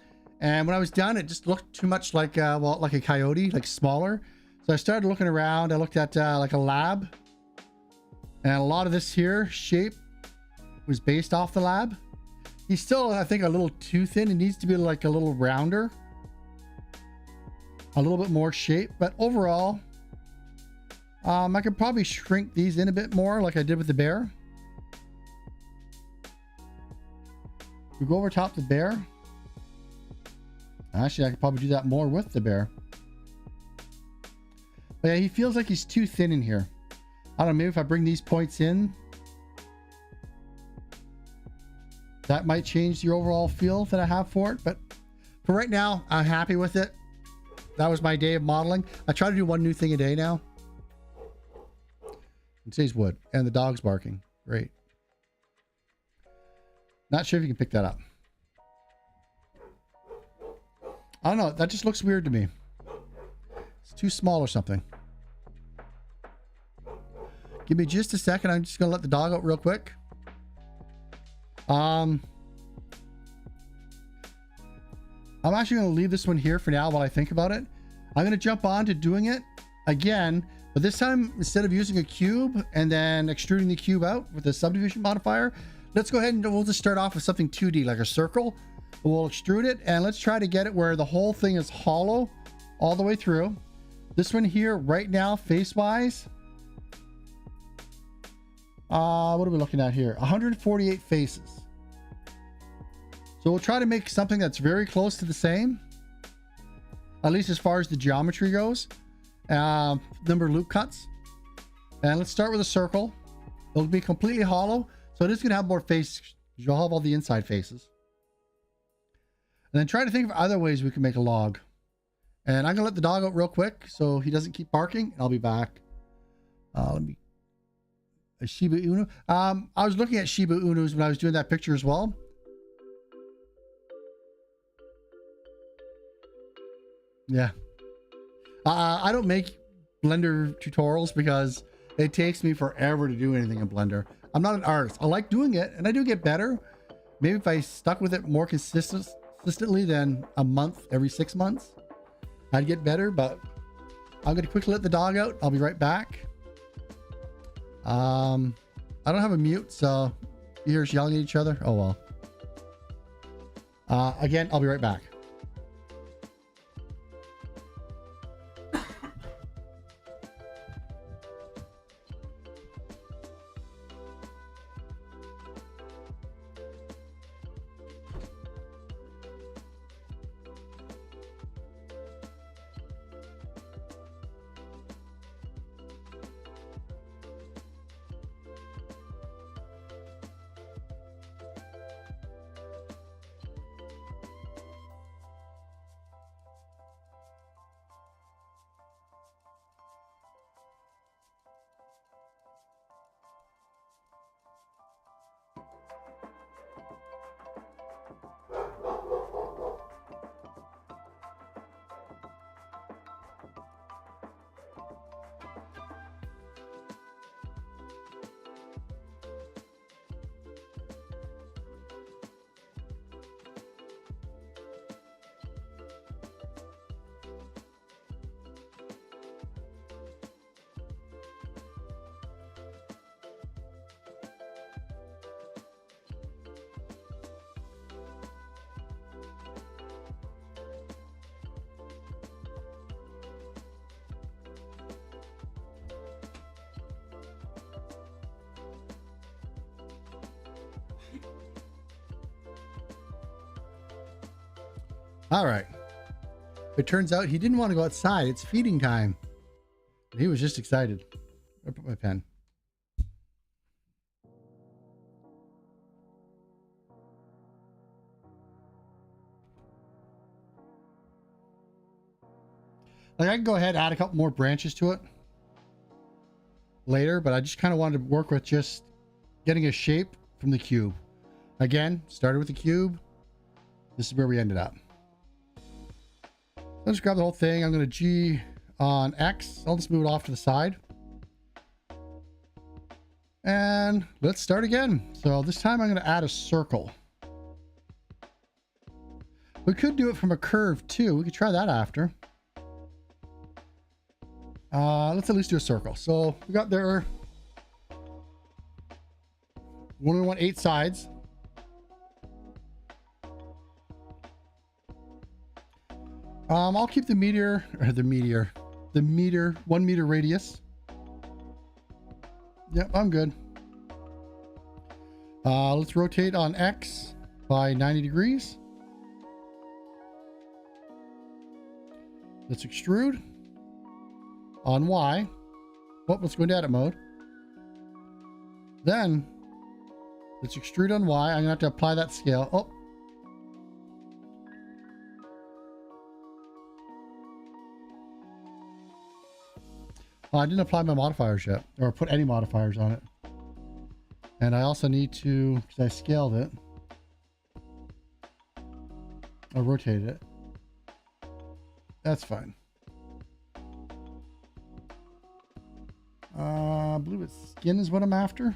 And when I was done, it just looked too much like, well, like a coyote, like smaller. So I started looking around. I looked at like a lab. And a lot of this here shape was based off the lab. He's still, I think, a little too thin. It needs to be like a little rounder. A little bit more shape. But overall, I could probably shrink these in a bit more like I did with the bear. We go over top the bear. Actually, I could probably do that more with the bear. But yeah, he feels like he's too thin in here. I don't know, maybe if I bring these points in, that might change the overall feel that I have for it. But for right now, I'm happy with it. That was my day of modeling. I try to do one new thing a day now. It says wood, and the dog's barking. Great. Not sure if you can pick that up. I don't know. That just looks weird to me. It's too small or something. Give me just a second. I'm just going to let the dog out real quick. I'm actually going to leave this one here for now while I think about it. I'm going to jump on to doing it again, but this time, instead of using a cube and then extruding the cube out with the subdivision modifier, let's go ahead and we'll just start off with something 2D, like a circle. We'll extrude it, and let's try to get it where the whole thing is hollow all the way through. This one here right now, face-wise, what are we looking at here? 148 faces. So we'll try to make something that's very close to the same, at least as far as the geometry goes. Number of loop cuts. And let's start with a circle. It'll be completely hollow, so it is going to have more faces. You'll have all the inside faces. And then try to think of other ways we can make a log. And I'm going to let the dog out real quick so he doesn't keep barking. I'll be back. Let me... A Shiba Inu. I was looking at Shiba Inus when I was doing that picture as well. Yeah. I don't make Blender tutorials because it takes me forever to do anything in Blender. I'm not an artist. I like doing it, and I do get better. Maybe if I stuck with it more consistently than a month every 6 months, I'd get better. But I'm going to quickly let the dog out. I'll be right back. I don't have a mute, so you hear us yelling at each other. Oh well. Again, I'll be right back. All right. It turns out he didn't want to go outside. It's feeding time. He was just excited. I put my pen. Like I can go ahead and add a couple more branches to it later, but I just kind of wanted to work with just getting a shape from the cube. Again, started with the cube. This is where we ended up. Let's grab the whole thing. I'm going to G on X. I'll just move it off to the side. And let's start again. So this time I'm going to add a circle. We could do it from a curve too. We could try that after. Let's at least do a circle. So we got there. We want 8 sides. I'll keep the meter, or the meter, 1 meter radius. Yep, I'm good. Let's rotate on X by 90 degrees. Let's extrude on Y. Oh, let's go into edit mode. Then let's extrude on Y. I'm gonna have to apply that scale. Oh. I didn't apply my modifiers yet, or put any modifiers on it. And I also need to, because I scaled it, I rotated it. That's fine. I believe it's skin is what I'm after.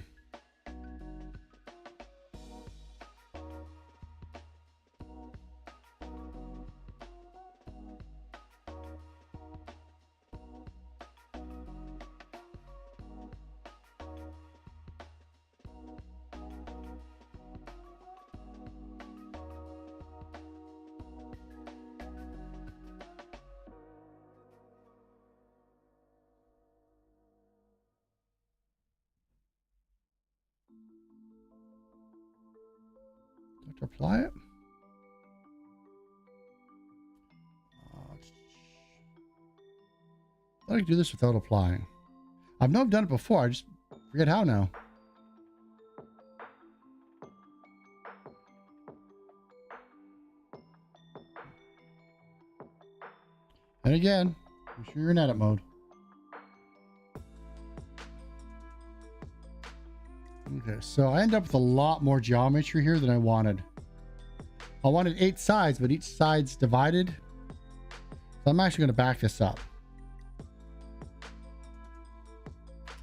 To apply it. I thought I could do this without applying. I've done it before. I just forget how now. And again, make sure you're in edit mode. Okay, so I end up with a lot more geometry here than I wanted. I wanted 8 sides, but each side's divided. So I'm actually going to back this up.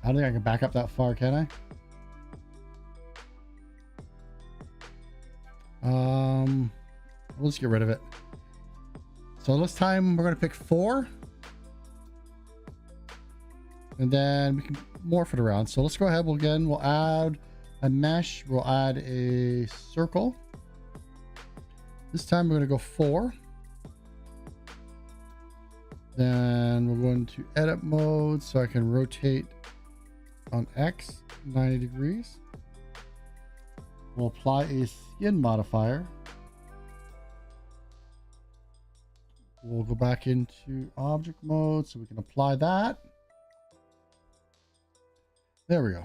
I don't think I can back up that far, can I? Let's get rid of it. So this time we're going to pick 4. And then we can morph it around. So let's go ahead. We'll add a mesh. We'll add a circle. This time we're going to go 4. Then we're going to edit mode so I can rotate on X 90 degrees. We'll apply a skin modifier. We'll go back into object mode so we can apply that. There we go.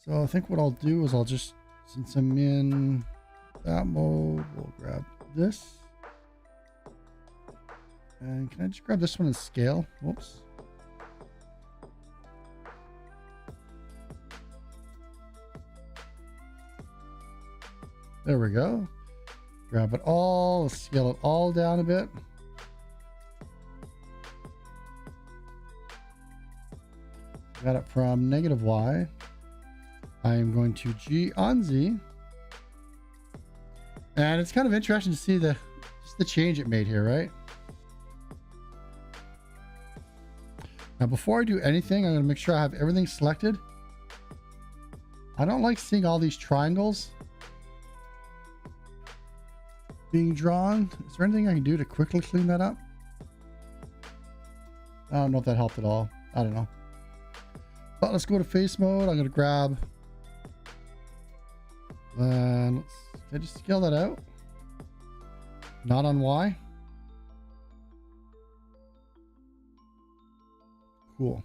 So I think what I'll do is I'll just, since I'm in that mode, we'll grab this. And can I just grab this one and scale? Whoops. There we go. Grab it all, scale it all down a bit. Got it from -Y. I am going to G on Z. And it's kind of interesting to see just the change it made here, right? Now, before I do anything, I'm going to make sure I have everything selected. I don't like seeing all these triangles being drawn. Is there anything I can do to quickly clean that up? I don't know if that helped at all. I don't know. But let's go to face mode. I'm going to grab, let's I just scale that out? Not on Y? Cool.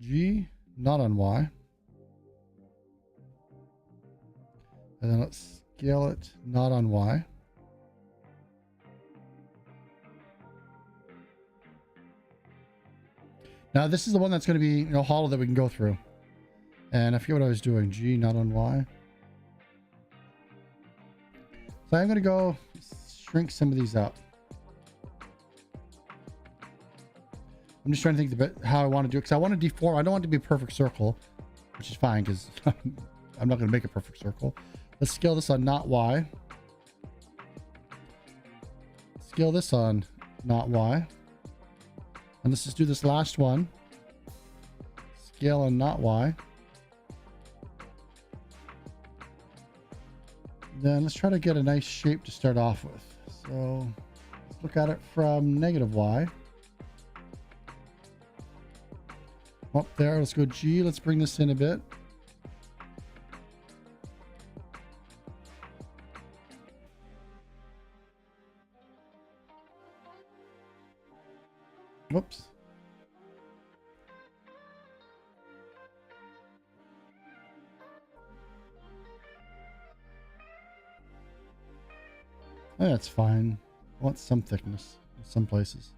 G, not on Y. And then let's scale it not on Y. Now this is the one that's going to be, hollow that we can go through. And I forget what I was doing. G, not on Y. So I'm going to go shrink some of these up. I'm just trying to think about how I want to do it, because I want to deform. I don't want it to be a perfect circle, which is fine because I'm not going to make a perfect circle. Let's scale this on not Y. Scale this on not Y. And let's just do this last one. Scale on not Y. Then let's try to get a nice shape to start off with. So let's look at it from negative Y. Up there, let's go G. Let's bring this in a bit. Whoops. That's fine. I want some thickness in some places.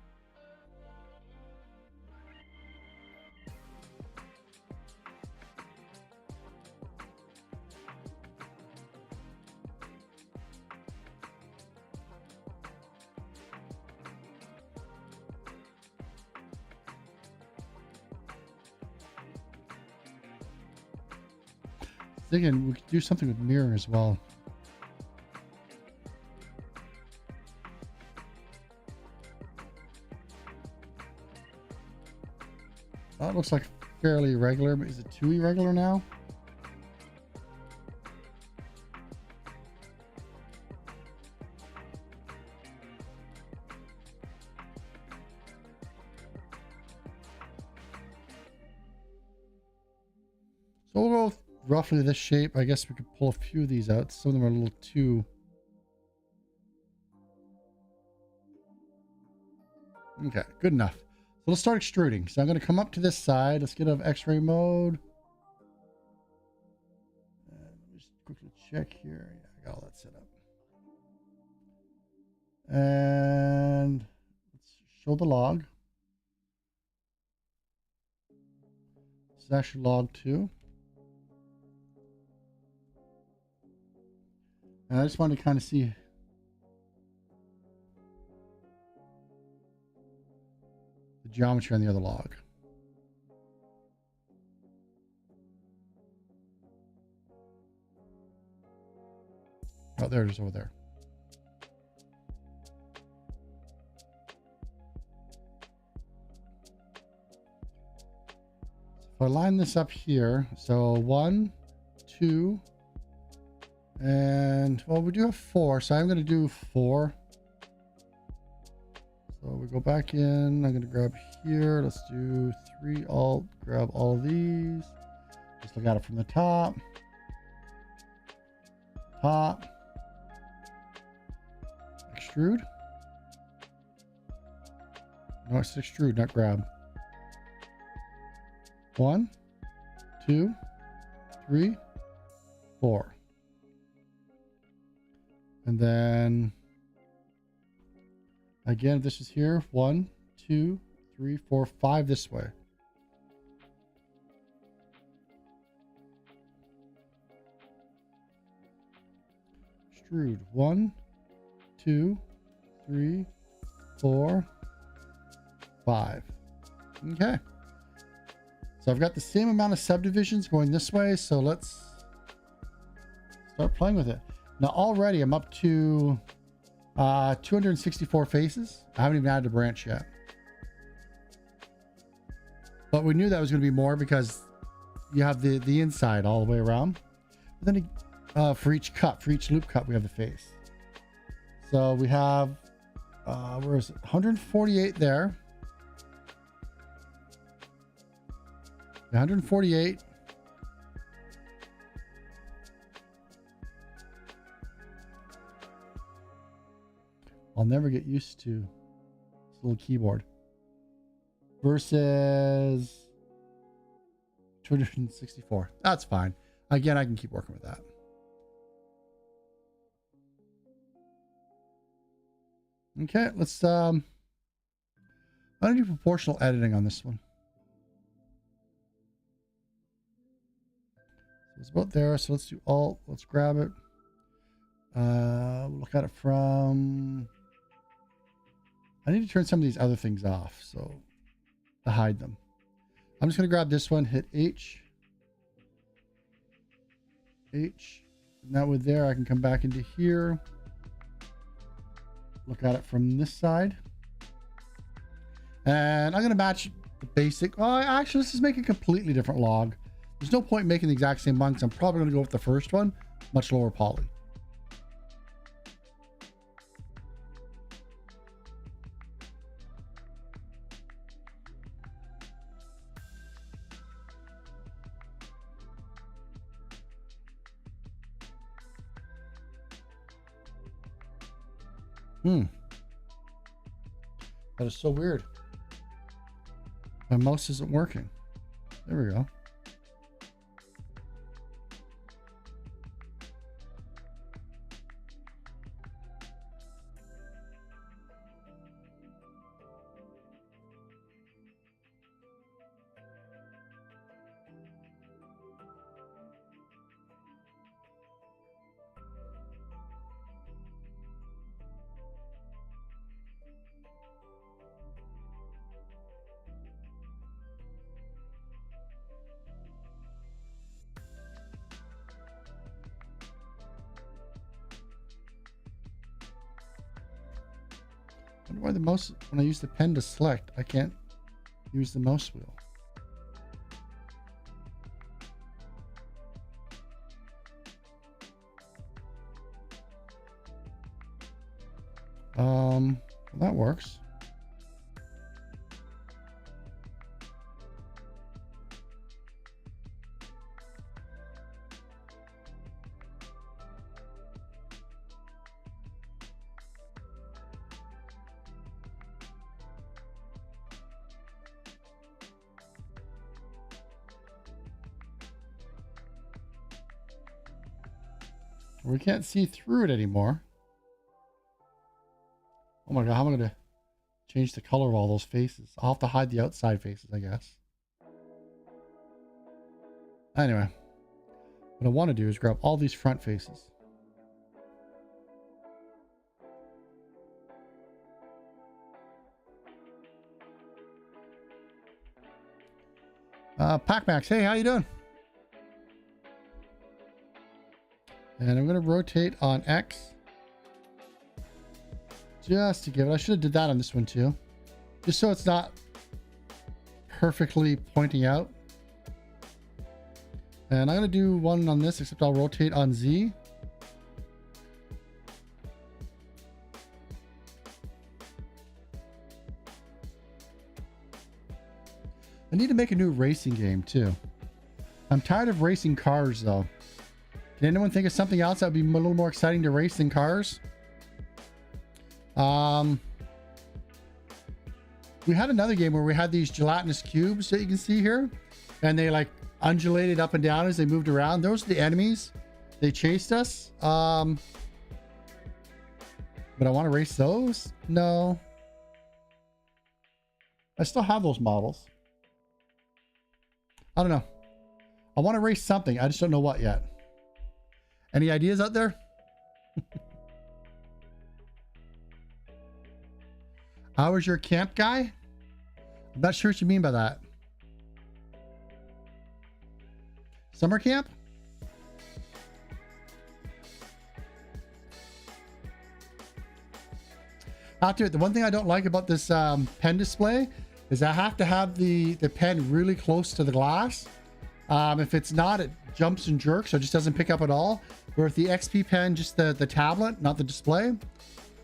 Thinking we could do something with mirror as well. That looks like fairly irregular, but is it too irregular now? So we'll go roughly this shape. I guess we could pull a few of these out. Some of them are a little too... Okay, good enough. So let's start extruding. So I'm going to come up to this side. Let's get out of X-ray mode. Let me just quickly check here. Yeah, I got all that set up. And let's show the log. This is actually log 2. And I just wanted to kind of see the geometry on the other log. Oh, there it is over there. If I line this up here, so 1, 2, and well, we do have 4, so I'm going to do 4. So we go back in. I'm going to grab here. Let's do 3 alt. Grab all of these. Just look at it from the top. Top. Extrude. No, it's extrude, not grab. 1, 2, 3, 4. And then again, this is here. 1, 2, 3, 4, 5 this way. Extrude. 1, 2, 3, 4, 5. Okay. So I've got the same amount of subdivisions going this way. So let's start playing with it. Now already I'm up to 264 faces. I haven't even added a branch yet. But we knew that was going to be more because you have the inside all the way around. But then for each cut, for each loop cut, we have the face. So we have, where is it? 148 there. 148. I'll never get used to this little keyboard. Versus 264. That's fine. Again, I can keep working with that. Okay, let's I'm gonna do proportional editing on this one. So it's about there, so let's do Alt, let's grab it. Look at it from, I need to turn some of these other things off, so to hide them. I'm just gonna grab this one, hit H. Now with there, I can come back into here. Look at it from this side. And I'm going to match the basic. Oh, actually, let's just make a completely different log. There's no point in making the exact same one, because I'm probably going to go with the first one. Much lower poly. That is so weird. My mouse isn't working. There we go. I wonder why the mouse, when I use the pen to select, I can't use the mouse wheel. Well, that works. We can't see through it anymore. Oh my god, how am I going to change the color of all those faces? I'll have to hide the outside faces, I guess. Anyway, what I want to do is grab all these front faces. Pac-Max, hey, how you doing? And I'm going to rotate on X. Just to give it, I should have did that on this one too. Just so it's not perfectly pointing out. And I'm going to do one on this, except I'll rotate on Z. I need to make a new racing game too. I'm tired of racing cars though. Can anyone think of something else that would be a little more exciting to race than cars? We had another game where we had these gelatinous cubes that you can see here, and they like undulated up and down as they moved around. Those are the enemies. They chased us. But I want to race those? No. I still have those models. I don't know. I want to race something. I just don't know what yet. Any ideas out there? How was your camp, guy? I'm not sure what you mean by that. Summer camp? After it, the one thing I don't like about this pen display is I have to have the pen really close to the glass. If it's not, it jumps and jerks, so it just doesn't pick up at all. Where with the XP pen, just the tablet, not the display,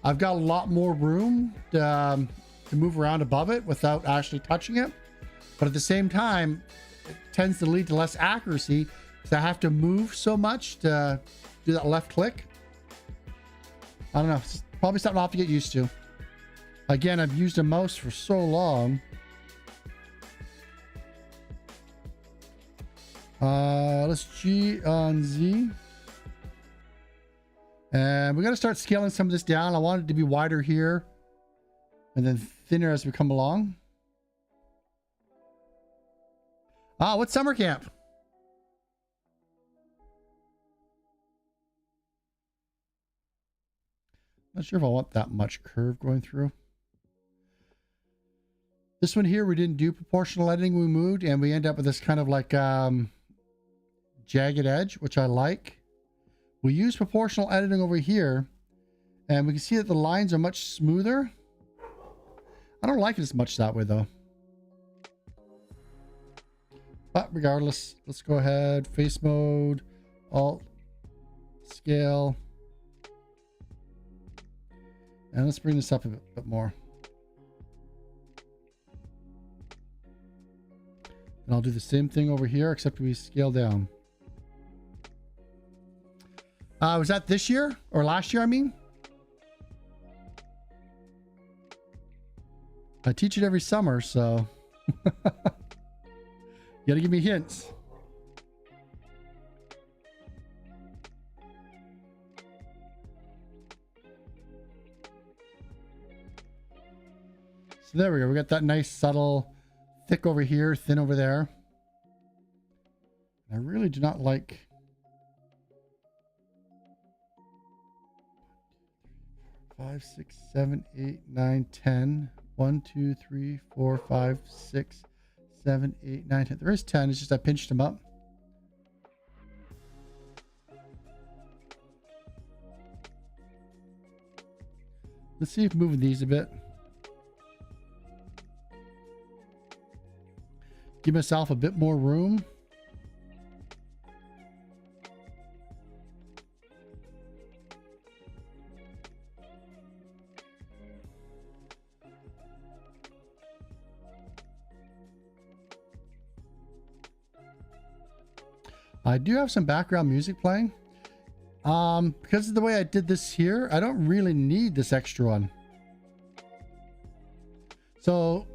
I've got a lot more room to move around above it without actually touching it. But at the same time, it tends to lead to less accuracy because I have to move so much to do that left click. I don't know. Probably something I'll have to get used to. Again, I've used a mouse for so long. Let's G on Z. And we got to start scaling some of this down. I want it to be wider here and then thinner as we come along. Ah, what's summer camp? Not sure if I want that much curve going through. This one here, we didn't do proportional editing. We moved and we end up with this kind of like jagged edge, which I like. We use proportional editing over here and we can see that the lines are much smoother. I don't like it as much that way though. But regardless, let's go ahead, face mode, alt, scale. And let's bring this up a bit more. And I'll do the same thing over here, except we scale down. Was that this year or last year? I mean, I teach it every summer, so you gotta give me hints. So there we go. We got that nice subtle thick over here, thin over there. I really do not like five, 6, 7, 8, 9, 10. 1, 2, 3, 4, 5, 6, 7, 8, 9, 10. There is 10. It's just I pinched them up. Let's see if moving these a bit. Give myself a bit more room. I do have some background music playing. Because of the way I did this here, I don't really need this extra one. So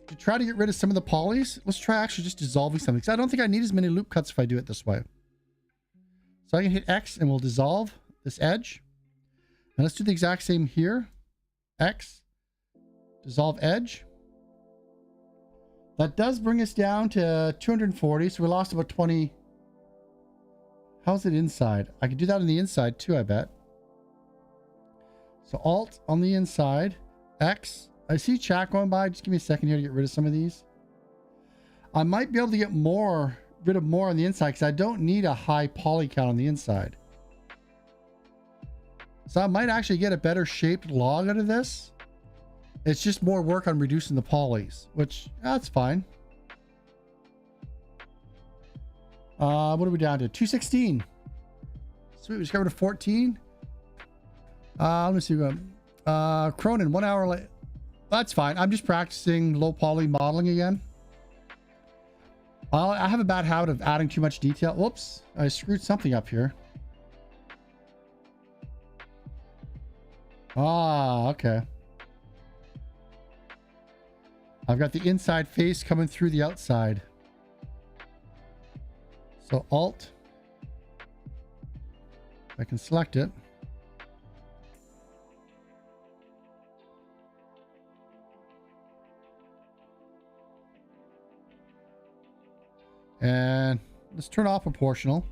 to try to get rid of some of the polys, let's try actually just dissolving something, because I don't think I need as many loop cuts if I do it this way. So I can hit X and we'll dissolve this edge. And let's do the exact same here. X, dissolve edge. That does bring us down to 240, so we lost about 20. How's it inside? I can do that on the inside too, I bet. So Alt on the inside, X. I see chat going by. Just give me a second here to get rid of some of these. I might be able to get rid of more on the inside because I don't need a high poly count on the inside. So I might actually get a better shaped log out of this. It's just more work on reducing the polys, which that's fine. What are we down to? 216. Sweet, we just got rid of 14. Let me see. Cronin, 1 hour late. That's fine. I'm just practicing low poly modeling again. I have a bad habit of adding too much detail. Whoops, I screwed something up here. Ah, okay. I've got the inside face coming through the outside. So Alt, I can select it. And let's turn off proportional.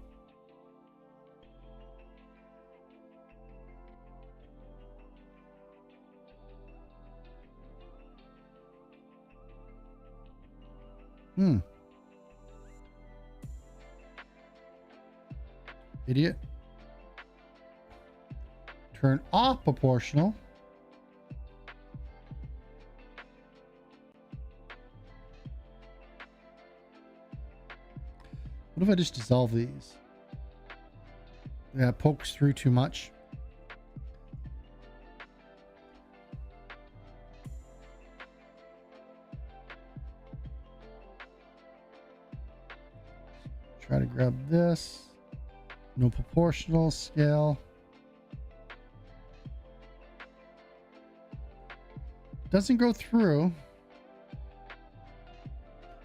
Idiot. Turn off proportional. What if I just dissolve these? Yeah, it pokes through too much. Try to grab this. No proportional scale. Doesn't go through.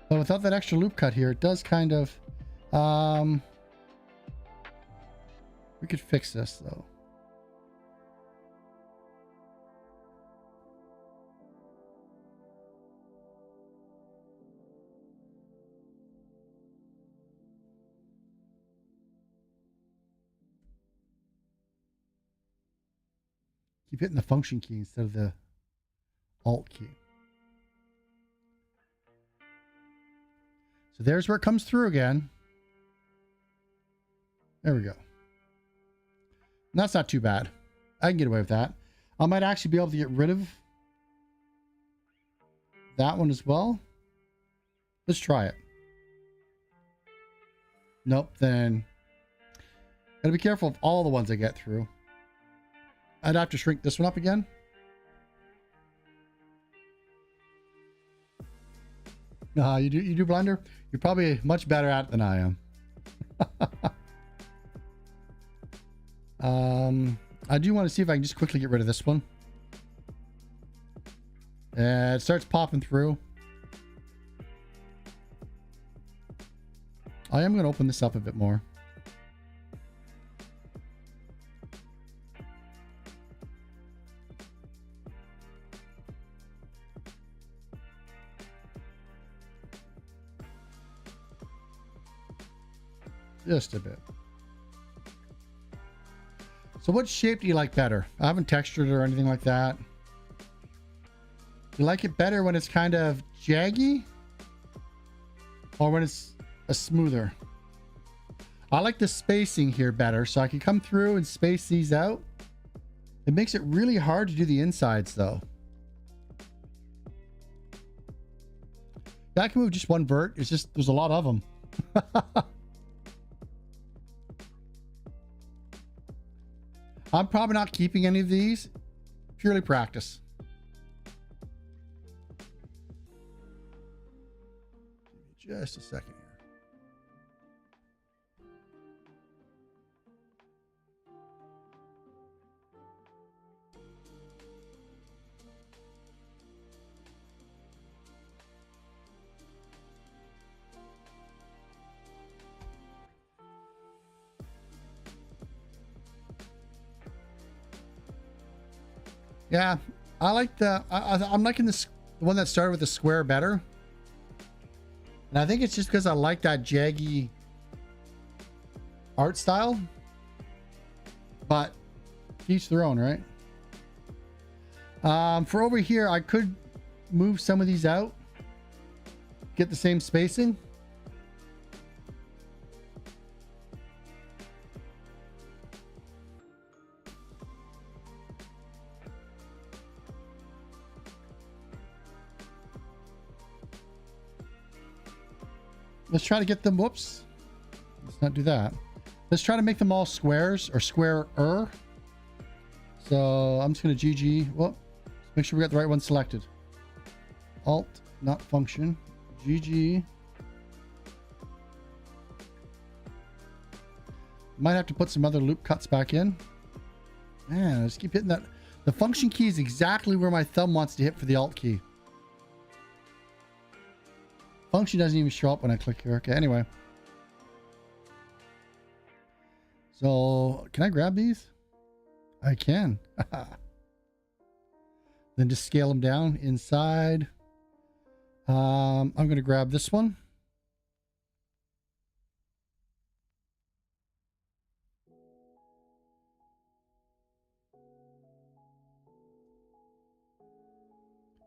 But without that extra loop cut here, it does kind of... we could fix this, though. Keep hitting the function key instead of the alt key. So there's where it comes through again. There we go. And that's not too bad. I can get away with that. I might actually be able to get rid of that one as well. Let's try it. Nope, then gotta be careful of all the ones I get through. I'd have to shrink this one up again. You do Blender? You're probably much better at it than I am. I do want to see if I can just quickly get rid of this one. It starts popping through. I am going to open this up a bit more. Just a bit. So what shape do you like better? I haven't textured it or anything like that. You like it better when it's kind of jaggy? Or when it's a smoother? I like the spacing here better, so I can come through and space these out. It makes it really hard to do the insides though. Yeah, I can move just one vert. It's just, there's a lot of them. I'm probably not keeping any of these. Purely practice. Just a second here. Yeah, I like the... I'm liking the one that started with the square better. And I think it's just because I like that jaggy art style. But each their own, right? For over here, I could move some of these out. Get the same spacing. Let's try to get them, whoops. Let's not do that. Let's try to make them all squares or square-er. So I'm just going to GG. Well, make sure we got the right one selected. Alt, not function. GG. Might have to put some other loop cuts back in. Man, I just keep hitting that. The function key is exactly where my thumb wants to hit for the alt key. Function doesn't even show up when I click here. Okay, anyway. So, can I grab these? I can. Then just scale them down inside. I'm going to grab this one.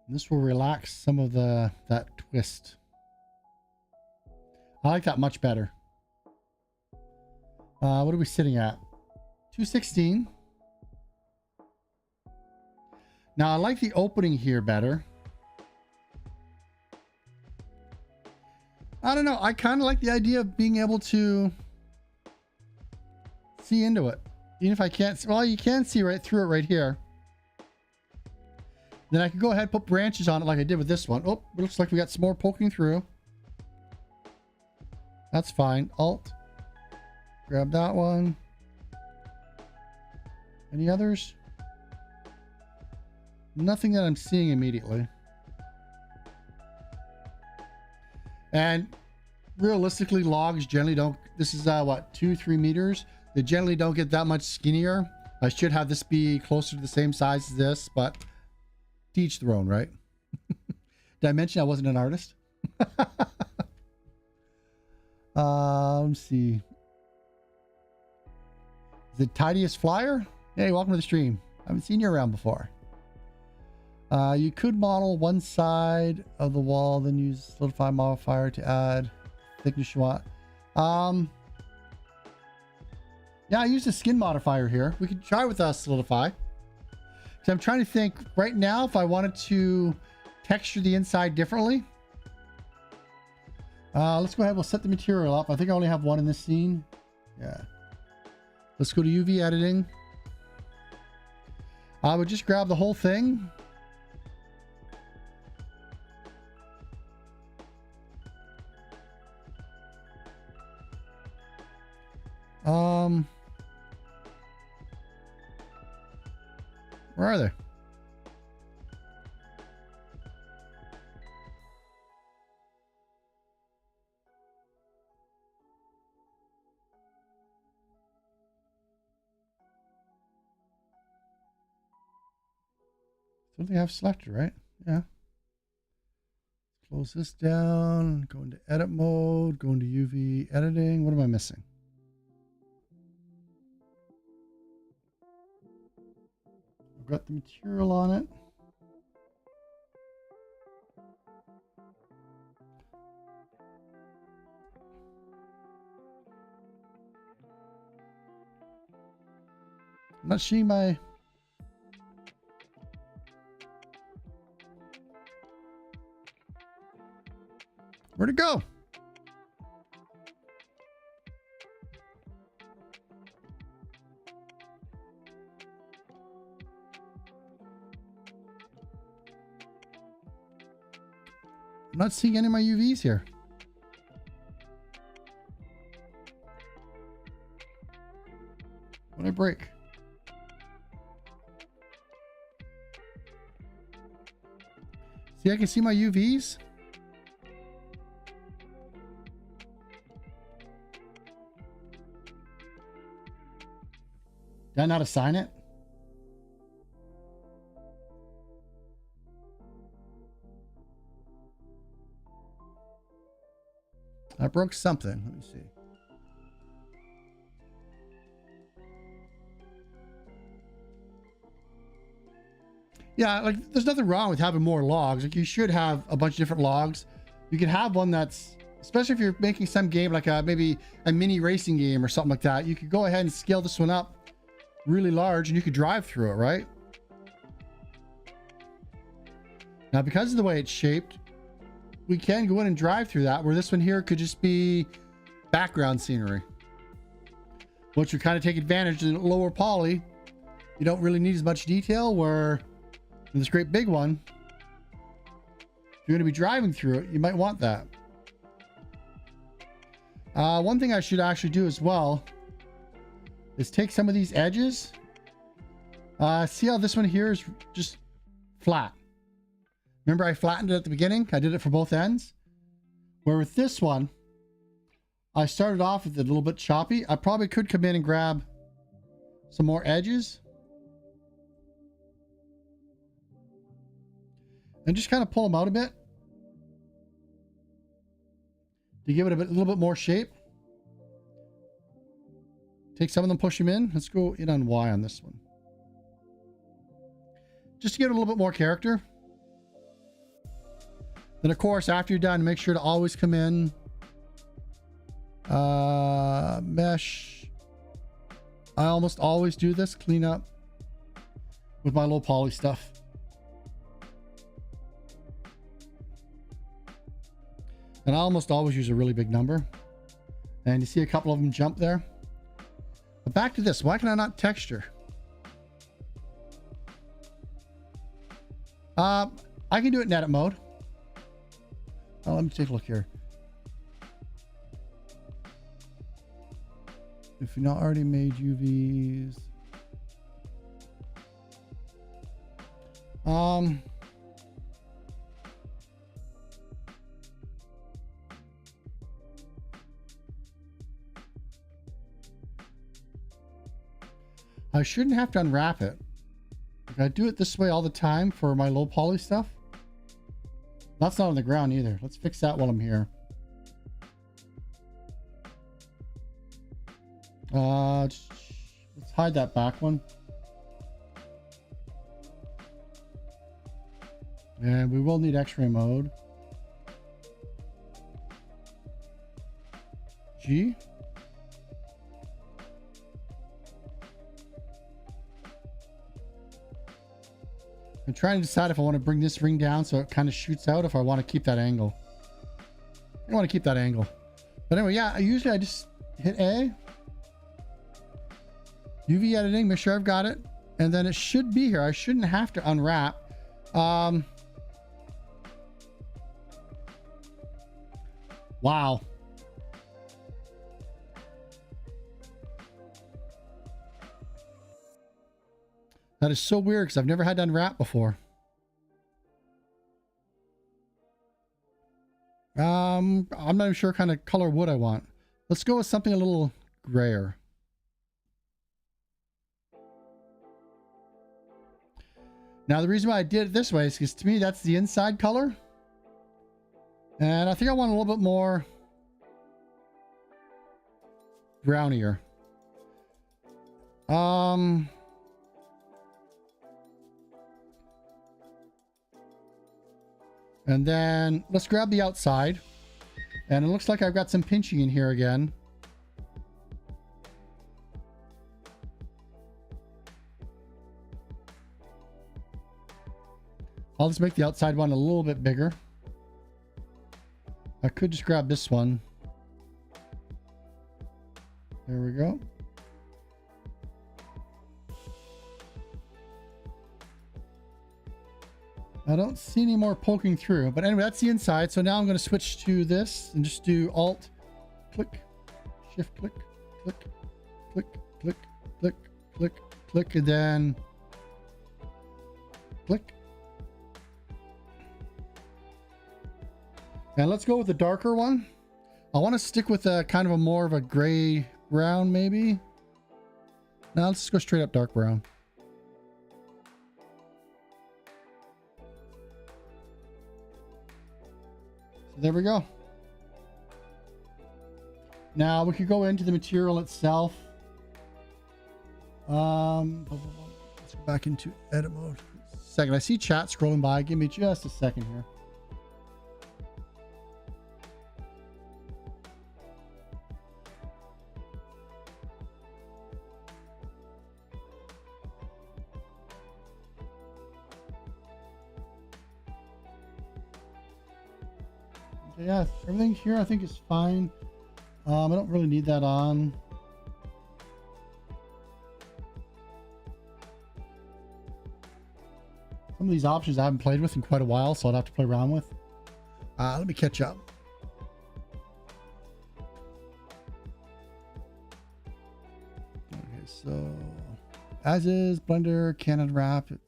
This will relax some of that twist. I like that much better. What are we sitting at? 216. Now I like the opening here better. I don't know. I kind of like the idea of being able to see into it. Even if I can't, well, you can see right through it right here. Then I can go ahead and put branches on it like I did with this one. Oh, it looks like we got some more poking through. That's fine. Alt. Grab that one. Any others? Nothing that I'm seeing immediately. And realistically, logs generally don't, this is what, 2-3 meters. They generally don't get that much skinnier. I should have this be closer to the same size as this, but to each their own, right? Did I mention I wasn't an artist? Let's see. The Tidiest Flyer? Hey, welcome to the stream. I haven't seen you around before. You could model one side of the wall, then use solidify modifier to add thickness you want. Yeah, I used a skin modifier here. We could try with solidify. So I'm trying to think right now if I wanted to texture the inside differently. Let's go ahead. We'll set the material up. I think I only have one in this scene. Yeah. Let's go to UV editing. I would just grab the whole thing. Where are they? Something I've selected, right? Yeah. Close this down, go into edit mode, go into UV editing. What am I missing? I've got the material on it. I'm not seeing my... Where'd it go? I'm not seeing any of my UVs here. What did I break? See, I can see my UVs. Did I not assign it? I broke something. Let me see. Yeah, like there's nothing wrong with having more logs. Like you should have a bunch of different logs. You can have one that's, especially if you're making some game like maybe a mini racing game or something like that, you could go ahead and scale this one up really large and you could drive through it, right? Now, because of the way it's shaped, we can go in and drive through that, where this one here could just be background scenery, which would kind of take advantage of the lower poly. You don't really need as much detail, where in this great big one, if you're going to be driving through it, you might want that. One thing I should actually do as well is take some of these edges. See how this one here is just flat? Remember I flattened it at the beginning? I did it for both ends. Where with this one, I started off with it a little bit choppy. I probably could come in and grab some more edges and just kind of pull them out a bit to give it a little bit more shape. Take some of them, push them in. Let's go in on Y on this one, just to give it a little bit more character. Then of course, after you're done, make sure to always come in mesh. I almost always do this, clean up with my low poly stuff. And I almost always use a really big number. And you see a couple of them jump there. But back to this, why can I not texture? I can do it in edit mode. Oh, let me take a look here. If you're not already made UVs. Um, I shouldn't have to unwrap it. Like, I do it this way all the time for my low poly stuff. That's not on the ground either. Let's fix that while I'm here. Let's hide that back one. And we will need X-ray mode. G. I'm trying to decide if I want to bring this ring down so it kind of shoots out, if I want to keep that angle. I want to keep that angle. But anyway, yeah, usually I just hit A. UV editing, make sure I've got it. And then it should be here. I shouldn't have to unwrap. Wow. That is so weird because I've never had to unwrap before. I'm not even sure what kind of color wood I want. Let's go with something a little grayer. Now, the reason why I did it this way is because to me, that's the inside color. And I think I want a little bit more brownier. And then let's grab the outside. And it looks like I've got some pinching in here again. I'll just make the outside one a little bit bigger. I could just grab this one. There we go. I don't see any more poking through, but anyway, that's the inside. So now I'm going to switch to this and just do Alt, click, Shift, click, click, click, click, click, click, click, and then click. And let's go with the darker one. I want to stick with a kind of a more of a gray brown, maybe. Now let's just go straight up dark brown. So there we go. Now we could go into the material itself. Let's go back into edit mode. Second, I see chat scrolling by. Give me just a second here. Yeah, everything here I think is fine. I don't really need that on. Some of these options I haven't played with in quite a while, so I'll have to play around with. Let me catch up. Okay, so as is, Blender can unwrap it.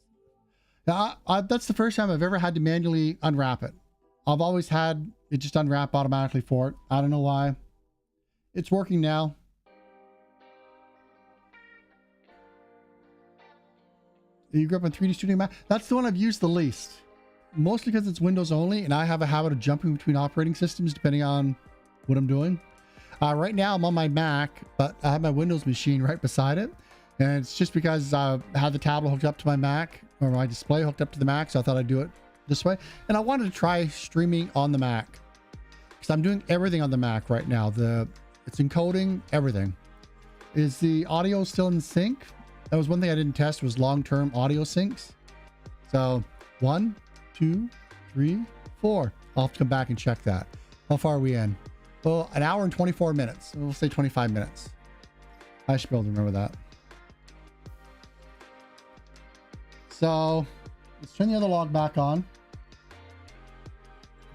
Now, that's the first time I've ever had to manually unwrap it. I've always had it just unwrap automatically for it. I don't know why. It's working now. You grew up in 3D Studio Mac? That's the one I've used the least. Mostly because it's Windows only, and I have a habit of jumping between operating systems depending on what I'm doing. Right now I'm on my Mac, but I have my Windows machine right beside it. And it's just because I had the tablet hooked up to my Mac, or my display hooked up to the Mac, so I thought I'd do it this way. And I wanted to try streaming on the Mac because I'm doing everything on the Mac right now. It's encoding everything. Is the audio still in sync? That was one thing I didn't test, was long-term audio syncs. So 1, 2, 3, 4. I'll have to come back and check that. How far are we in? Well, 1 hour and 24 minutes. We'll say 25 minutes. I should be able to remember that. So let's turn the other log back on.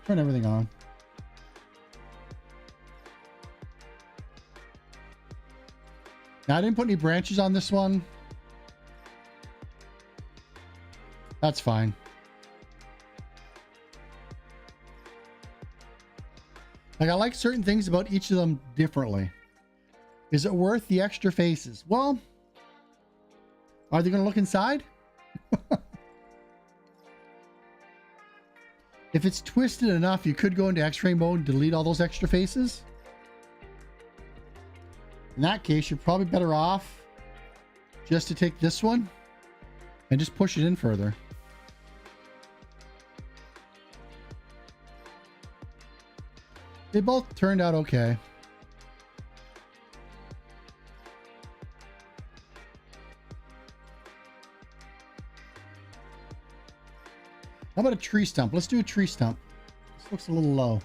Turn everything on. Now I didn't put any branches on this one. That's fine. Like, I like certain things about each of them differently. Is it worth the extra faces? Well, are they going to look inside? If it's twisted enough, you could go into X-ray mode and delete all those extra faces. In that case, you're probably better off just to take this one and just push it in further. They both turned out okay. How about a tree stump? Let's do a tree stump. This looks a little low.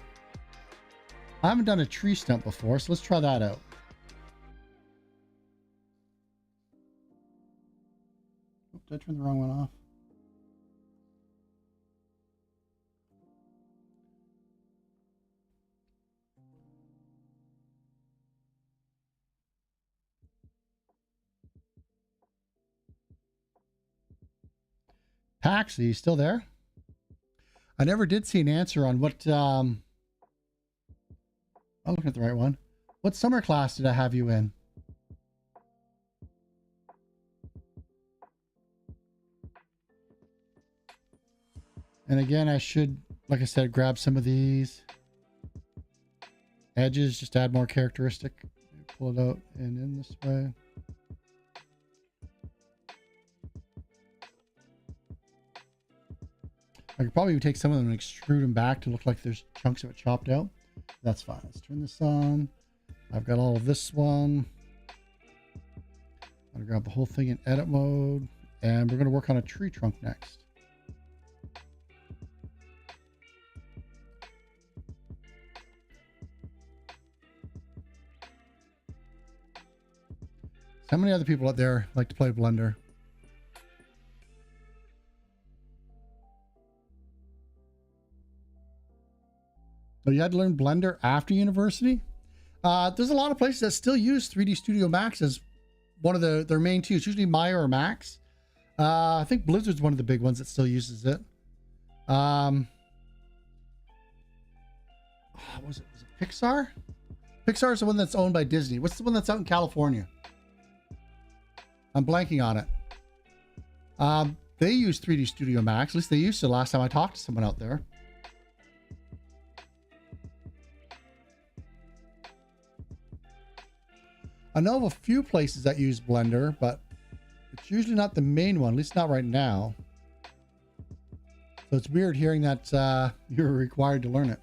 I haven't done a tree stump before, so let's try that out. Oops, did I turn the wrong one off? Paxi, you still there? I never did see an answer on what, I'm looking at the right one. What summer class did I have you in? And again, I should, like I said, grab some of these edges, just add more characteristic. Pull it out and in this way. I could probably take some of them and extrude them back to look like there's chunks of it chopped out. That's fine. Let's turn this on. I've got all of this one. I'm gonna grab the whole thing in edit mode, and we're gonna work on a tree trunk next. How many other people out there like to play Blender? So you had to learn Blender after university? There's a lot of places that still use 3D Studio Max as one of their main tools. Usually Maya or Max. I think Blizzard's one of the big ones that still uses it. Was it Pixar? Pixar is the one that's owned by Disney. What's the one that's out in California? I'm blanking on it. They use 3D Studio Max. At least they used to last time I talked to someone out there. I know of a few places that use Blender, but it's usually not the main one, at least not right now. So it's weird hearing that you're required to learn it.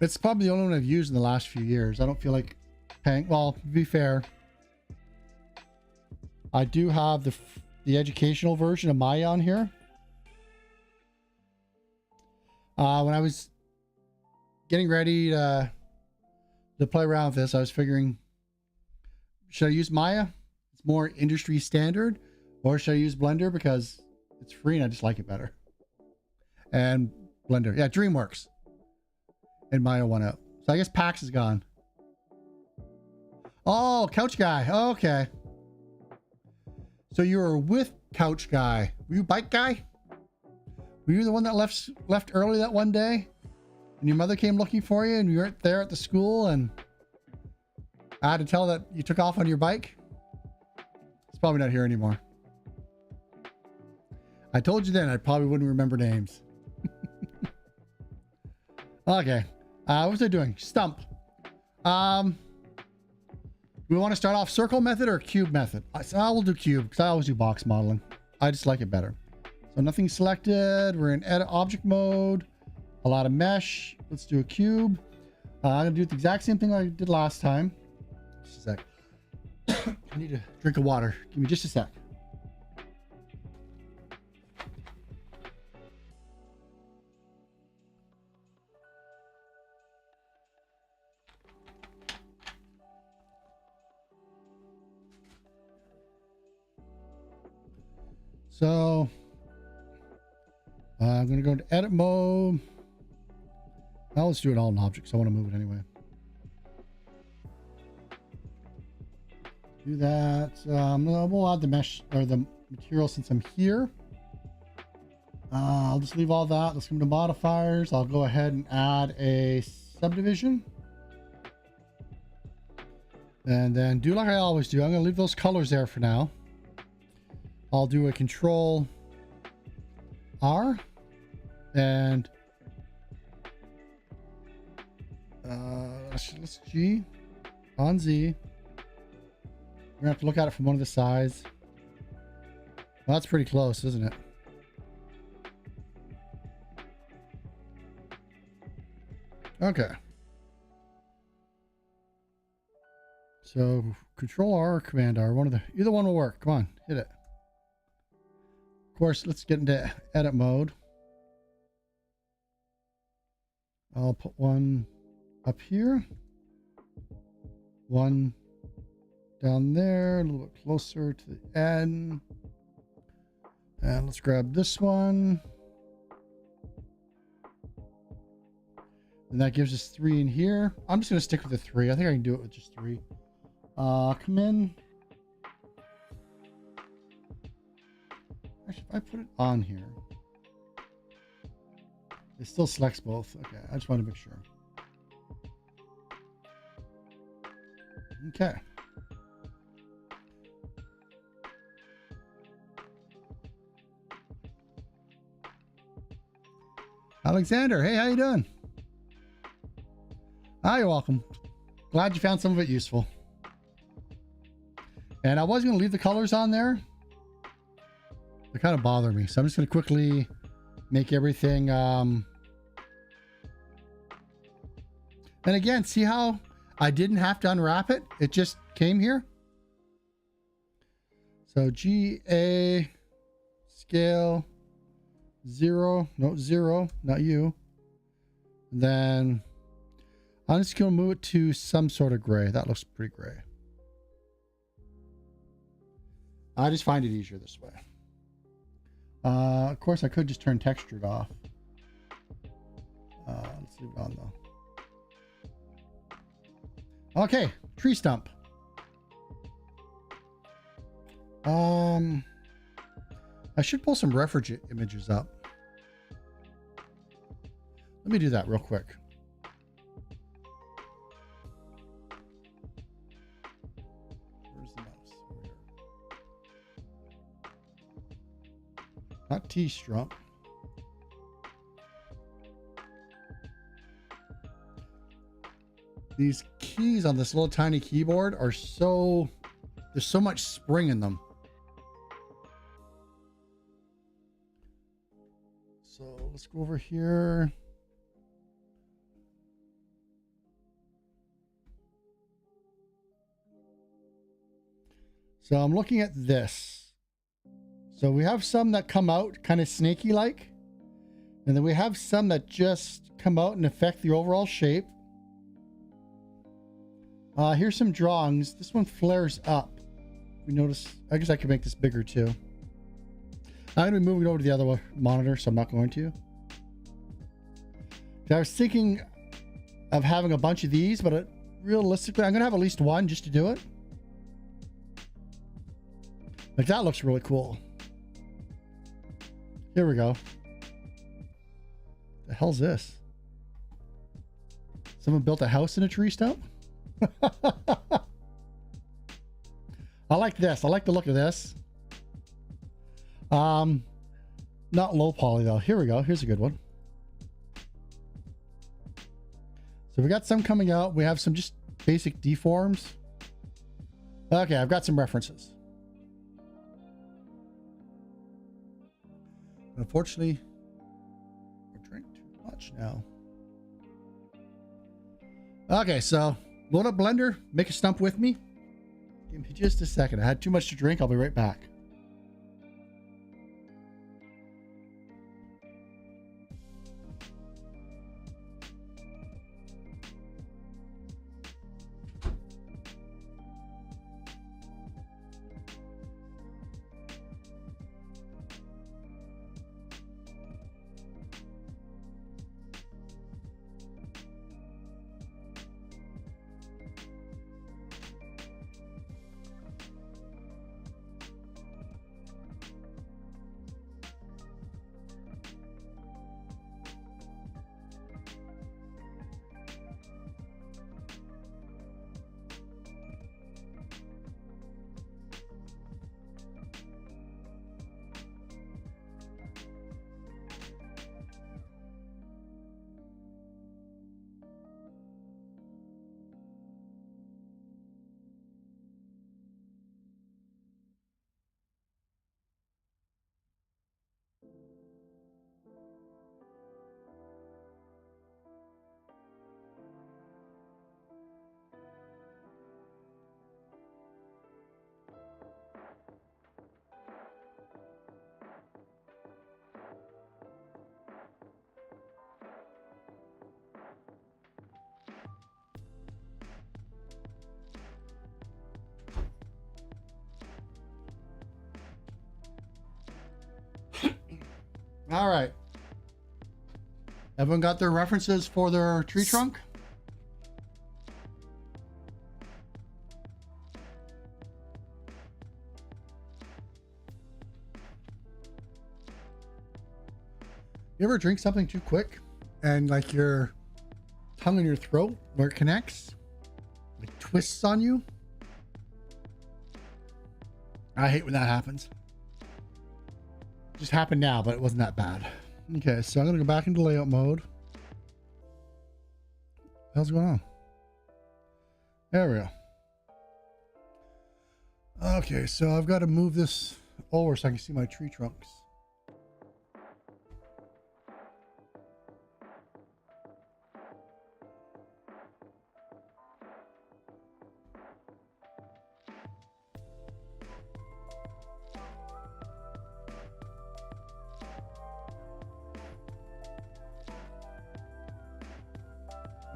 It's probably the only one I've used in the last few years. I don't feel like paying. Well, to be fair, I do have the educational version of Maya on here. When I was getting ready to play around with this, I was figuring, should I use Maya? It's more industry standard, or should I use Blender because it's free and I just like it better? And Blender, yeah, DreamWorks, and Maya won out. So I guess PAX is gone. Oh, Couch Guy. Oh, okay. So you were with Couch Guy. Were you Bike Guy? Were you the one that left early that one day? And your mother came looking for you and you weren't there at the school and I had to tell that you took off on your bike? It's probably not here anymore. I told you then I probably wouldn't remember names. Okay. What was I doing? Stump. We want to start off circle method or cube method? I will do cube because I always do box modeling. I just like it better. So nothing selected. We're in edit object mode. A lot of mesh. Let's do a cube. I'm going to do the exact same thing like I did last time. Just a sec. I need a drink of water. Give me just a sec. So I'm going to go into edit mode. Now let's do it all in objects. I want to move it anyway. do that. We'll add the mesh or the material since I'm here. I'll just leave all that. Let's come to modifiers. I'll go ahead and add a subdivision. And then do like I always do. I'm going to leave those colors there for now. I'll do a Control R and let's G on Z. We're gonna have to look at it from one of the sides. Well, that's pretty close, isn't it? Okay. So Control R or Command R, either one will work. Come on, hit it. Of course, let's get into edit mode. I'll put one up here, one down there, a little bit closer to the end. And let's grab this one. And that gives us 3 in here. I'm just going to stick with the 3. I think I can do it with just 3. Come in. Actually, if I put it on here, it still selects both. Okay, I just want to make sure. Okay. Alexander, hey, how you doing? Ah, you're welcome. Glad you found some of it useful. And I was going to leave the colors on there. They kind of bother me. So I'm just going to quickly make everything. And again, see how I didn't have to unwrap it? It just came here. So GA scale 0, no 0, not you. And then I'm just going to move it to some sort of gray. That looks pretty gray. I just find it easier this way. Of course, I could just turn textured off. Let's leave it on though. Okay, tree stump. I should pull some reference images up. Let me do that real quick. Where's the mouse? Over here. Not T-Strump. These keys on this little tiny keyboard are there's so much spring in them. So let's go over here. So I'm looking at this. So we have some that come out kind of snaky like, and then we have some that just come out and affect the overall shape. Here's some drawings. This one flares up. We notice, I guess I could make this bigger too. I'm going to be moving over to the other monitor, so I'm not going to. I was thinking of having a bunch of these, but realistically, I'm going to have at least one just to do it. Like, that looks really cool. Here we go. The hell's this? Someone built a house in a tree stump? I like this. I like the look of this. Not low poly though. Here we go. Here's a good one. So we got some coming out. We have some just basic deforms. Okay, I've got some references. Unfortunately, I drink too much now. Okay, so load up Blender, make a stump with me. Give me just a second. I had too much to drink. I'll be right back. All right. Everyone got their references for their tree trunk? You ever drink something too quick and like your tongue in your throat where it connects, like twists on you? I hate when that happens. It just happened now, but it wasn't that bad. Okay, so I'm gonna go back into layout mode. What's going on? There we go. Okay, so I've got to move this over so I can see my tree trunks.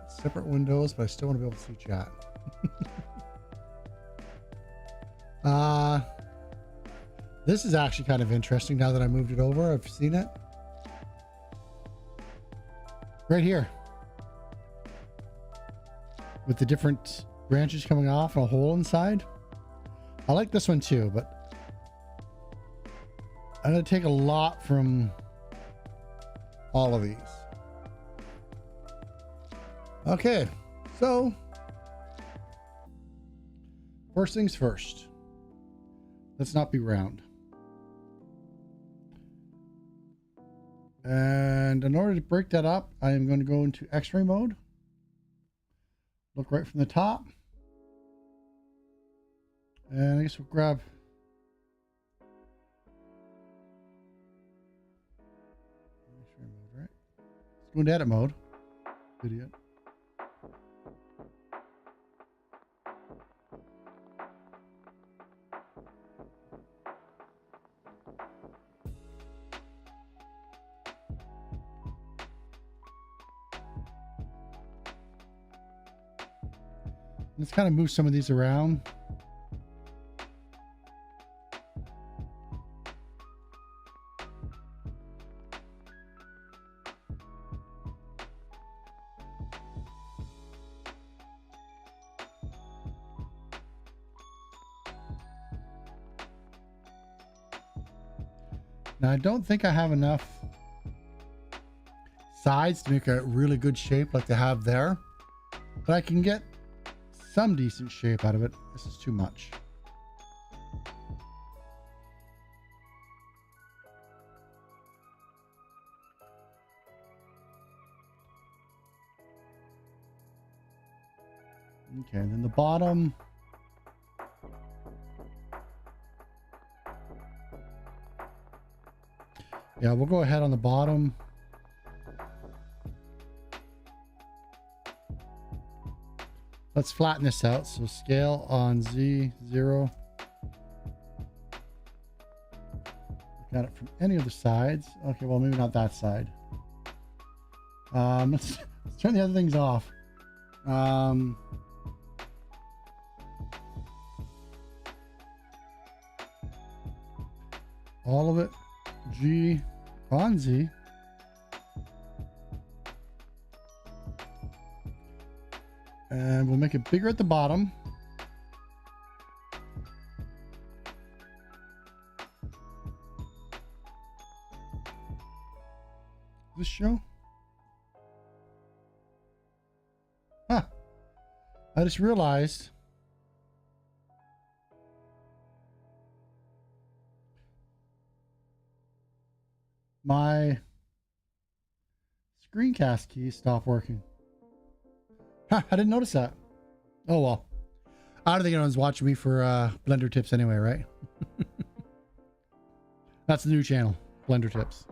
Separate windows, but I still want to be able to see chat. This is actually kind of interesting now that I moved it over. I've seen it. Right here. With the different branches coming off and a hole inside. I like this one too, but I'm going to take a lot from all of these. Okay, so first things first. Let's not be round. And in order to break that up, I am going to go into X-ray mode. Look right from the top. And I guess we'll grab X-ray mode, right? Let's go into edit mode. Video. Let's kind of move some of these around. Now, I don't think I have enough sides to make a really good shape like they have there, but I can get some decent shape out of it. This is too much. Okay, and then the bottom. Yeah, we'll go ahead on the bottom. Let's flatten this out. So scale on Z0. Got it from any of the sides. Okay, well, maybe not that side. Let's turn the other things off. All of it. G on Z. And we'll make it bigger at the bottom. This show? Huh. I just realized my screencast key stopped working. Huh, I didn't notice that. Oh well. I don't think anyone's watching me for Blender tips anyway, right? That's the new channel, Blender tips.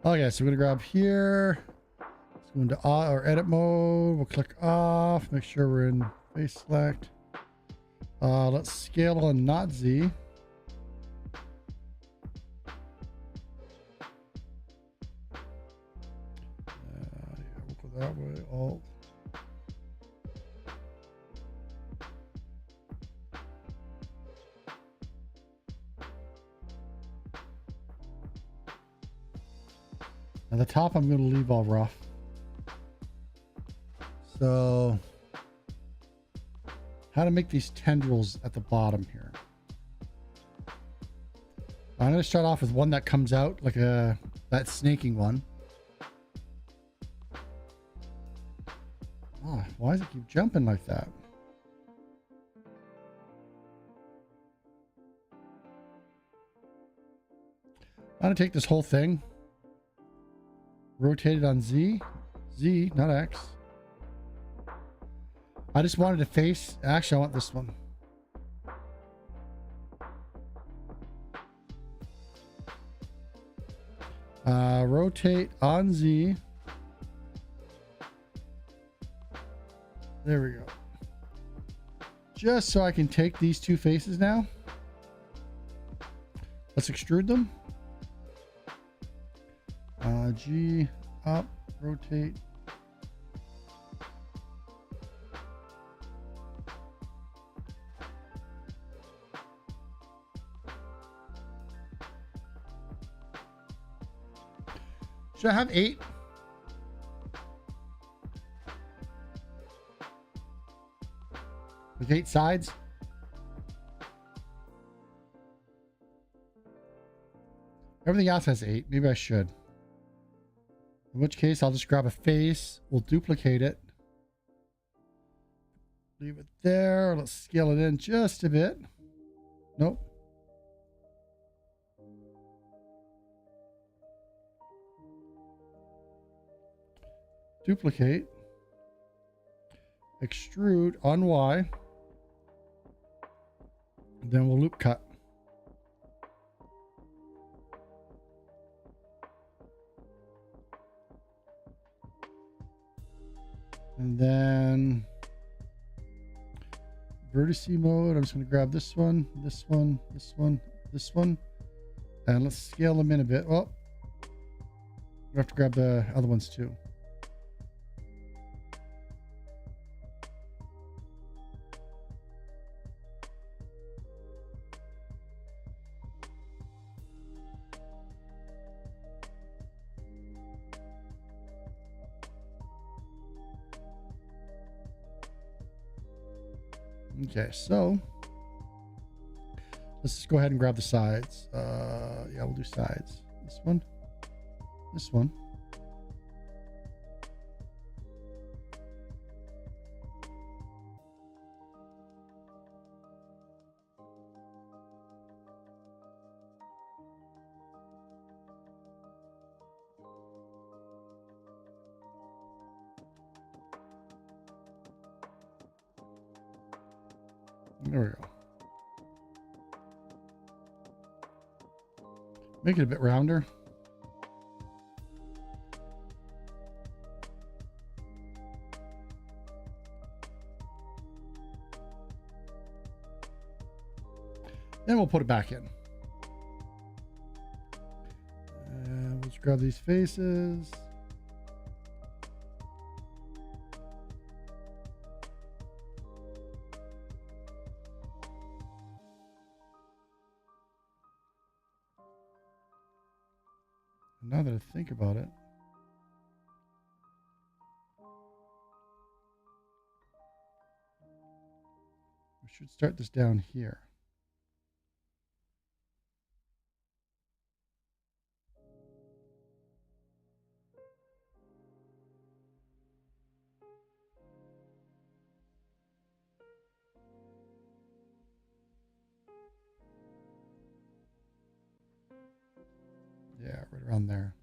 Okay, so we're gonna grab here. Let's go into or edit mode. We'll click off. Make sure we're in face select. Let's scale on not Z. Yeah, we'll go that way. Alt. top I'm going to leave all rough. So how to make these tendrils at the bottom here. I'm going to start off with one that comes out like that snaking one. Oh, why does it keep jumping like that? I'm going to take this whole thing, rotate it on Z, not X. I just wanted to face, actually I want this one. Rotate on Z. There we go. Just so I can take these two faces now. Let's extrude them. G up, rotate. Should I have 8? With 8 sides? Everything else has 8. Maybe I should. In which case, I'll just grab a face. We'll duplicate it. Leave it there. Let's scale it in just a bit. Nope. Duplicate. Extrude on Y. Then we'll loop cut. And then vertex mode. I'm just going to grab this one, this one, this one, this one. And let's scale them in a bit. Well, we have to grab the other ones too. Okay, so let's just go ahead and grab the sides. Yeah, we'll do sides. This one, this one. There we go. Make it a bit rounder. Then we'll put it back in. And let's grab these faces. Now that I think about it, we should start this down here. Yeah, right around there.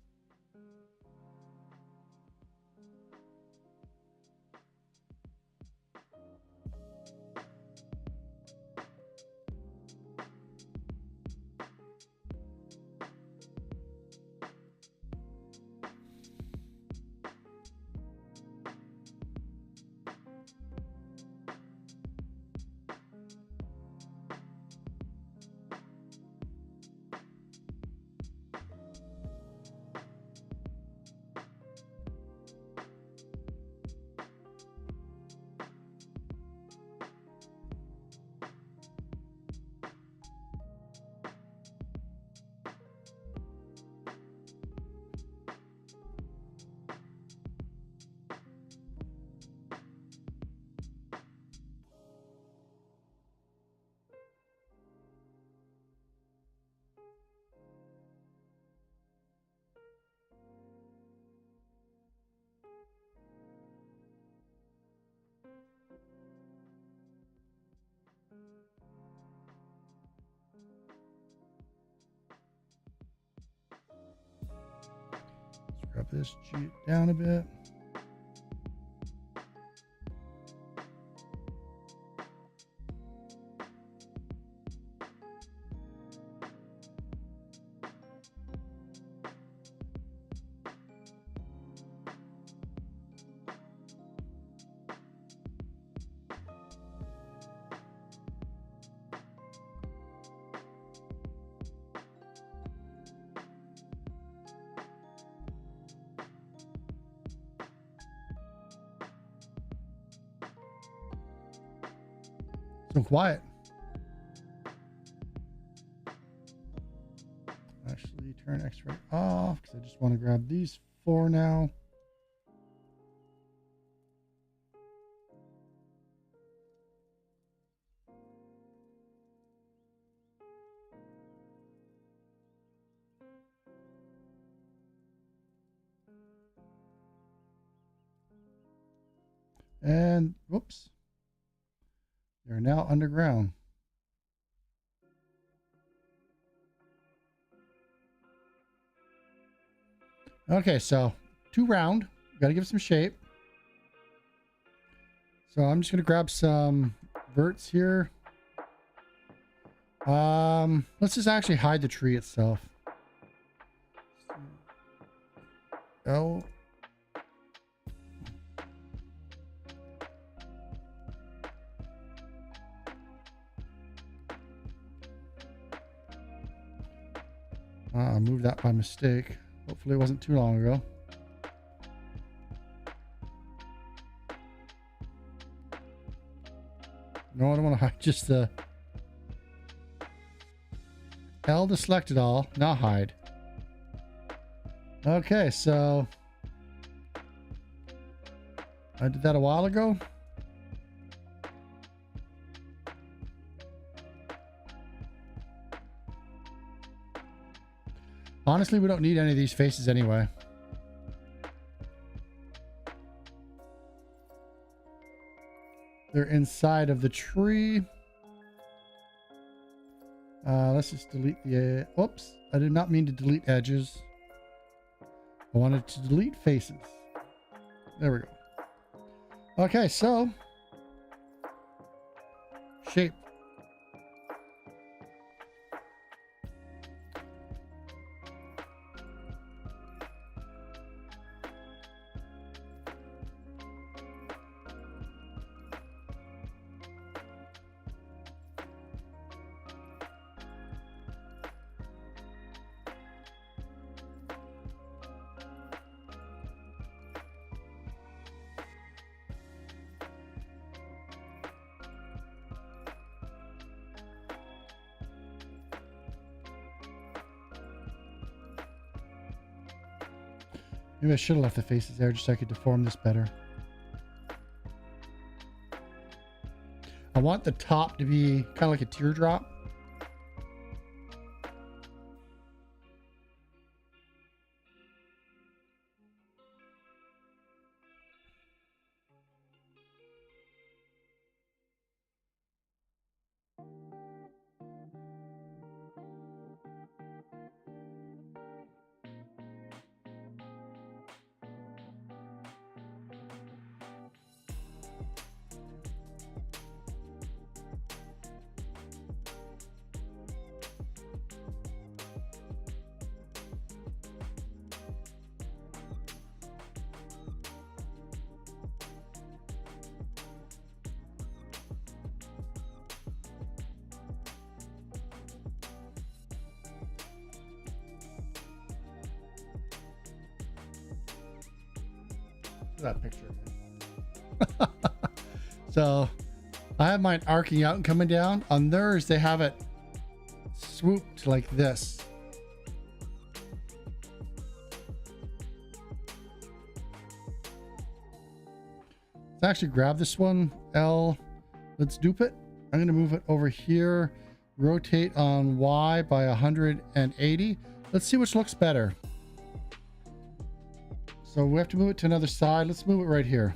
this G it down a bit. So quiet. Actually, turn X-ray off because I just want to grab these 4 now. And whoops, they're now underground. Okay, so 2 round, got to give it some shape. So I'm just going to grab some verts here. Let's just actually hide the tree itself. Oh. I moved that by mistake. Hopefully it wasn't too long ago. No, I don't want to hide just the L to select it all, not hide. Okay, so I did that a while ago. Honestly, we don't need any of these faces anyway. They're inside of the tree. Let's just delete the... Oops, I did not mean to delete edges. I wanted to delete faces. There we go. Okay, so... shape. Maybe I should have left the faces there just so I could deform this better. I want the top to be kind of like a teardrop. That picture. So I have mine arcing out and coming down. On theirs, they have it swooped like this. Let's actually grab this one, L. Let's dupe it. I'm going to move it over here, rotate on Y by 180. Let's see which looks better. So we have to move it to another side. Let's move it right here.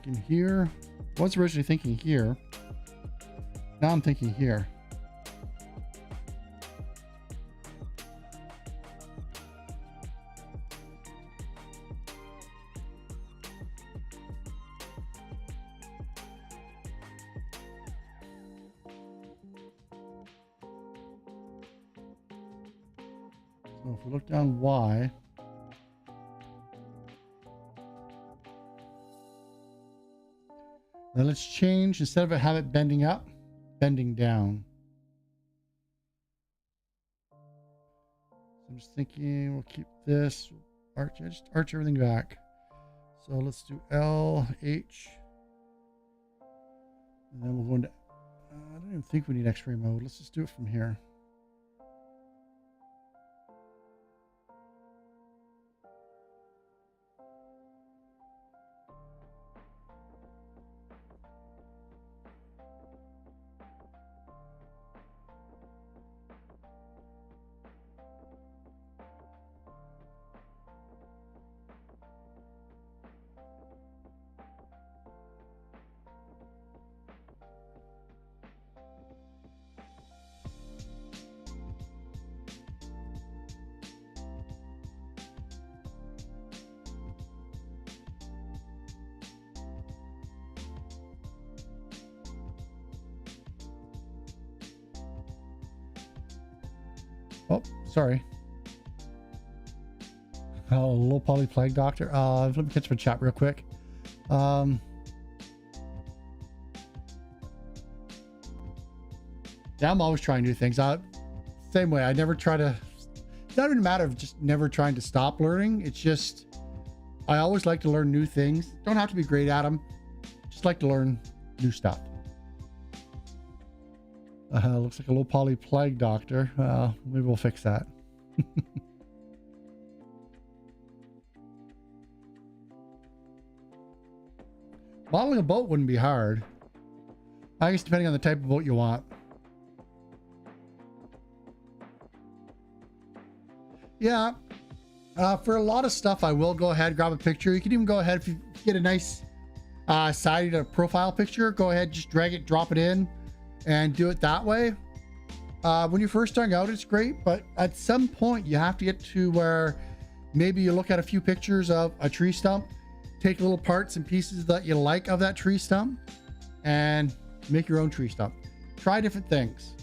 thinking here. I was originally thinking here. Now I'm thinking here. So if we look down Y, now let's change, instead of it have it bending up, bending down. So I'm just thinking we'll keep this, just arch everything back. So let's do L, H, and then we'll go into, I don't even think we need X-ray mode. Let's just do it from here. Oh, sorry. Oh, low poly plague doctor. Let me catch my chat real quick. Yeah, I'm always trying new things. Same way. I never try to. It's not even a matter of just never trying to stop learning. It's just I always like to learn new things. Don't have to be great at them. Just like to learn new stuff. Looks like a low poly plague doctor. Maybe we'll fix that. Modeling a boat wouldn't be hard. I guess depending on the type of boat you want. Yeah. For a lot of stuff, I will go ahead, grab a picture. You can even go ahead if you get a nice side profile picture. Go ahead, just drag it, drop it in, and do it that way. When you're first starting out, it's great, but at some point you have to get to where maybe you look at a few pictures of a tree stump, take little parts and pieces that you like of that tree stump, and make your own tree stump. Try different things.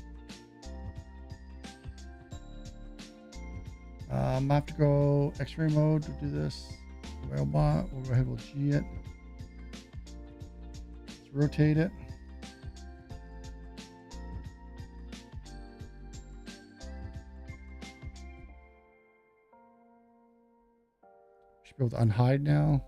I have to go X-ray mode to do this. Whalebot, we'll go ahead, we'll G it. Let's rotate it. Should be able to unhide now.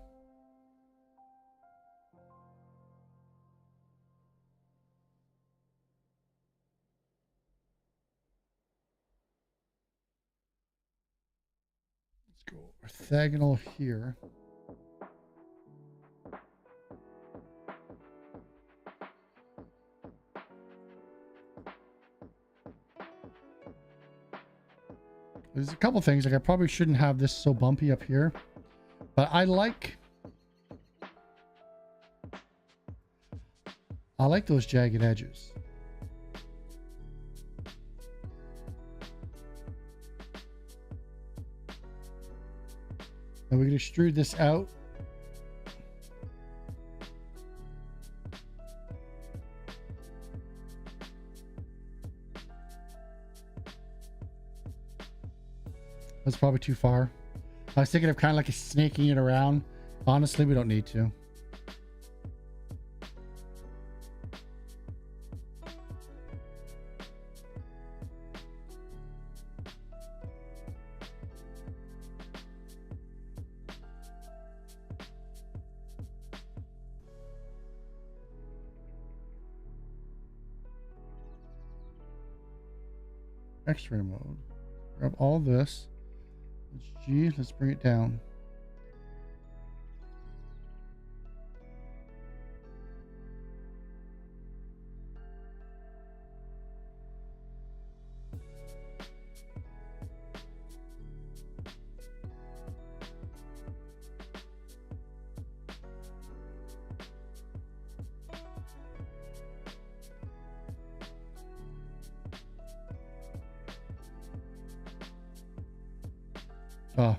Let's go orthogonal here. There's a couple things, like I probably shouldn't have this so bumpy up here, but I like those jagged edges. And we can extrude this out. That's probably too far. I was thinking of kind of like snaking it around. Honestly, we don't need to. X-ray mode. Grab all this. Let's G. Let's bring it down. Oh.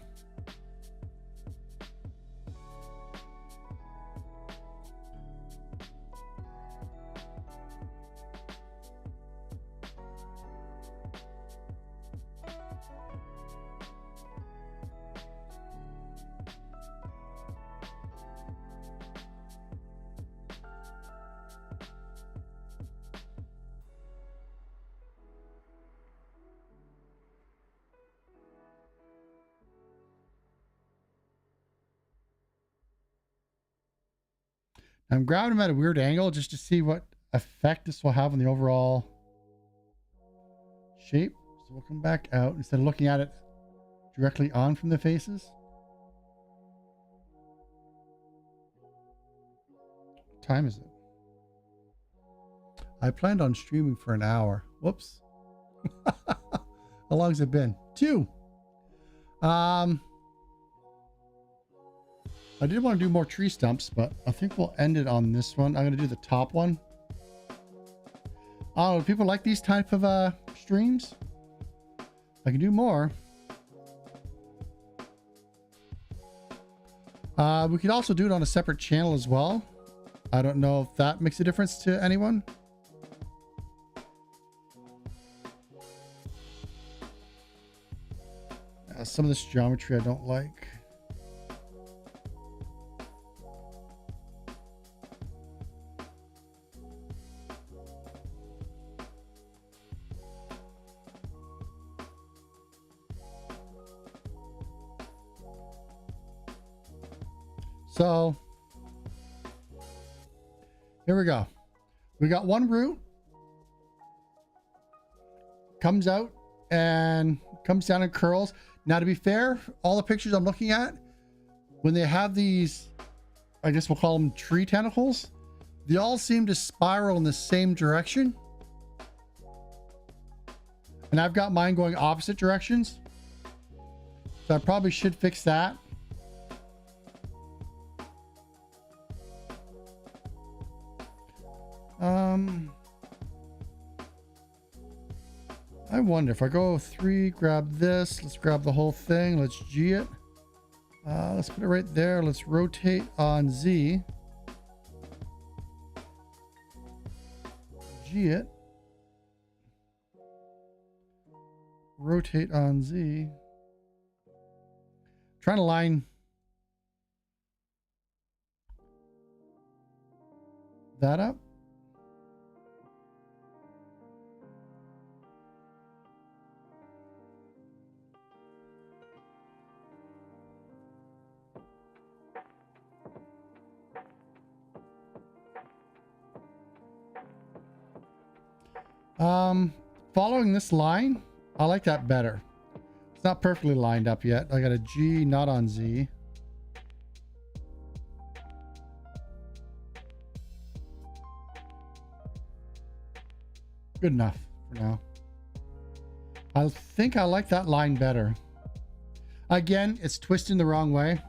I'm grabbing them at a weird angle just to see what effect this will have on the overall shape. So we'll come back out instead of looking at it directly on from the faces. What time is it? I planned on streaming for an hour. Whoops. How long has it been? 2. I did want to do more tree stumps, but I think we'll end it on this one. I'm going to do the top one. Oh, do people like these type of streams? I can do more. We could also do it on a separate channel as well. I don't know if that makes a difference to anyone. Some of this geometry I don't like. So here we go. We got one root, comes out and comes down and curls. Now, to be fair, all the pictures I'm looking at, when they have these, I guess we'll call them tree tentacles, they all seem to spiral in the same direction. And I've got mine going opposite directions. So I probably should fix that. I wonder if I go 3, grab this, let's grab the whole thing, let's G it. Let's put it right there. Let's rotate on Z. G it. Rotate on Z. Trying to line that up. Following this line, I like that better. It's not perfectly lined up yet. I got a G, not on Z. Good enough for now. I think I like that line better. Again, it's twisting the wrong way.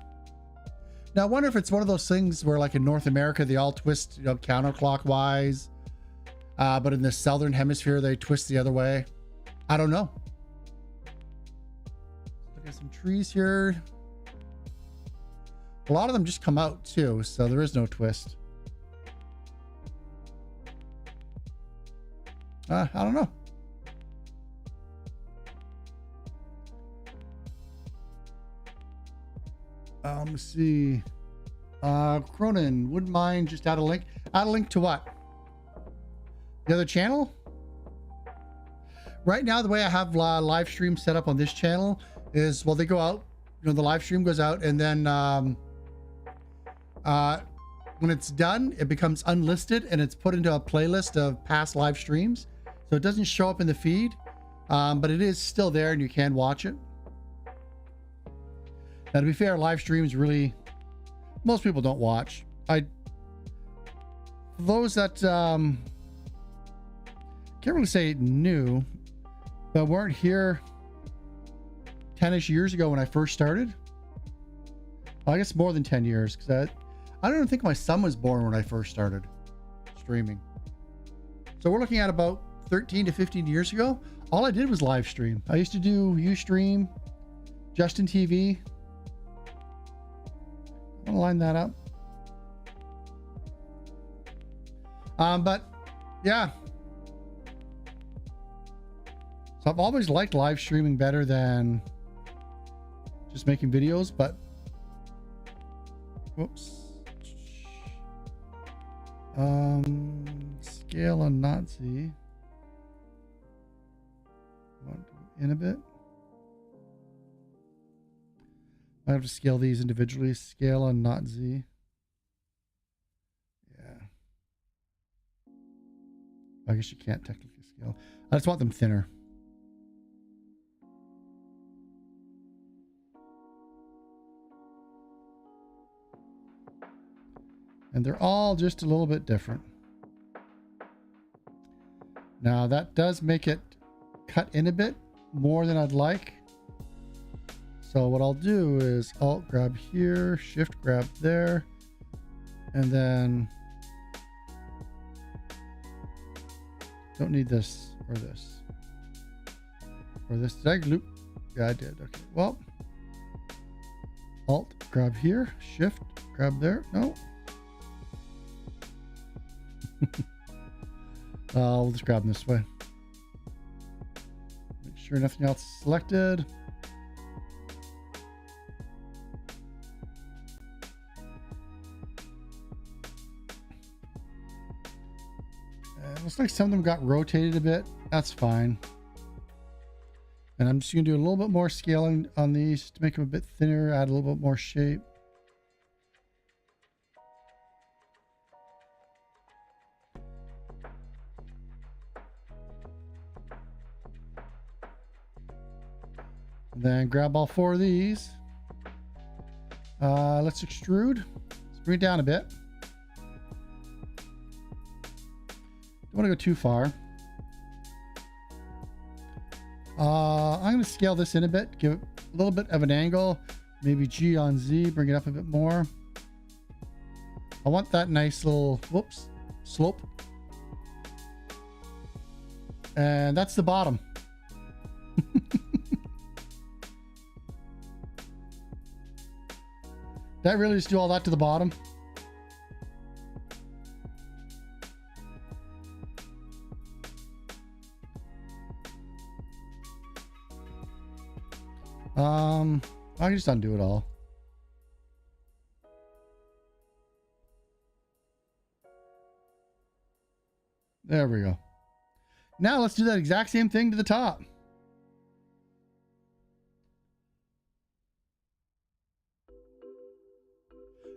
Now I wonder if it's one of those things where, like in North America, they all twist, you know, counterclockwise. But in the southern hemisphere, they twist the other way. I don't know. Look at some trees here. A lot of them just come out too, so there is no twist. I don't know. Let's see. Cronin, wouldn't mind just add a link. Add a link to what? The other channel? Right now, the way I have live stream set up on this channel is, well, they go out, you know, the live stream goes out, and then when it's done, it becomes unlisted and it's put into a playlist of past live streams. So it doesn't show up in the feed, but it is still there and you can watch it. Now, to be fair, live streams really, most people don't watch. Those that can't really say new, but weren't here 10-ish years ago when I first started. Well, I guess more than 10 years, because I don't even think my son was born when I first started streaming. So we're looking at about 13 to 15 years ago. All I did was live stream. I used to do Ustream, Justin TV. I'll line that up. But yeah. So I've always liked live streaming better than just making videos, but whoops. Scale on Nazi. In a bit. I have to scale these individually. Scale on not Z. Yeah. I guess you can't technically scale. I just want them thinner. And they're all just a little bit different. Now that does make it cut in a bit more than I'd like. So what I'll do is Alt grab here, Shift grab there, and then don't need this or this. Or this. Did I loop? Yeah, I did. Okay. Well, Alt grab here, Shift grab there. No. We'll just grab them this way. Make sure nothing else is selected. Looks like some of them got rotated a bit. That's fine. And I'm just going to do a little bit more scaling on these to make them a bit thinner, add a little bit more shape. Then grab all four of these. Let's extrude. Let's bring it down a bit. Don't want to go too far. I'm going to scale this in a bit, give it a little bit of an angle, maybe G on Z, bring it up a bit more. I want that nice little, whoops, slope. And that's the bottom. That really just do all that to the bottom. I can just undo it all. There we go. Now let's do that exact same thing to the top.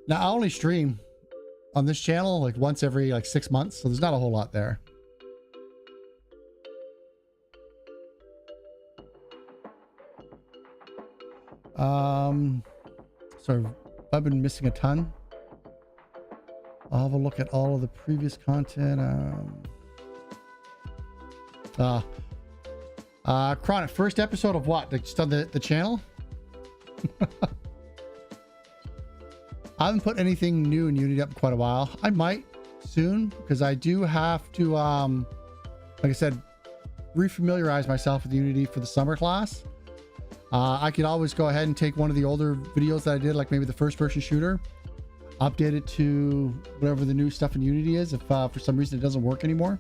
Now I only stream on this channel like once every like 6 months, so there's not a whole lot there. So I've been missing a ton. I'll have a look at all of the previous content. Chronic, first episode of what? Like just on the channel? I haven't put anything new in Unity up in quite a while. I might soon because I do have to, like I said, refamiliarize myself with Unity for the summer class. I could always go ahead and take one of the older videos that I did, like maybe the first person shooter, update it to whatever the new stuff in Unity is if for some reason it doesn't work anymore.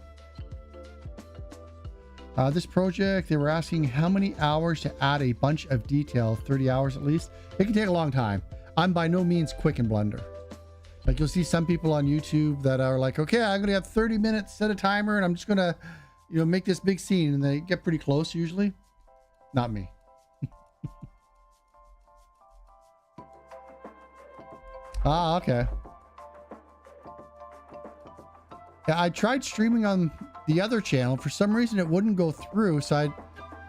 This project, they were asking how many hours to add a bunch of detail, 30 hours at least. It can take a long time. I'm by no means quick in Blender. Like you'll see some people on YouTube that are like, okay, I'm gonna have 30 minutes, set a timer, and I'm just gonna, you know, make this big scene, and they get pretty close usually. Not me. Ah, okay. Yeah, I tried streaming on the other channel. For some reason, it wouldn't go through, so I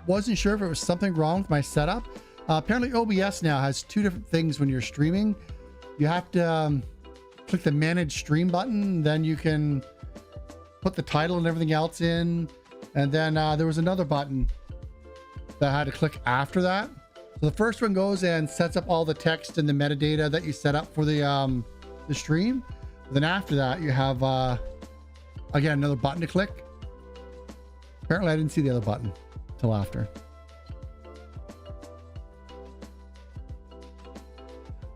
wasn't sure if it was something wrong with my setup. Apparently, OBS now has two different things when you're streaming. You have to click the Manage Stream button, then you can put the title and everything else in. And then there was another button that I had to click after that. So the first one goes and sets up all the text and the metadata that you set up for the stream. Then after that, you have again another button to click. Apparently, I didn't see the other button till after.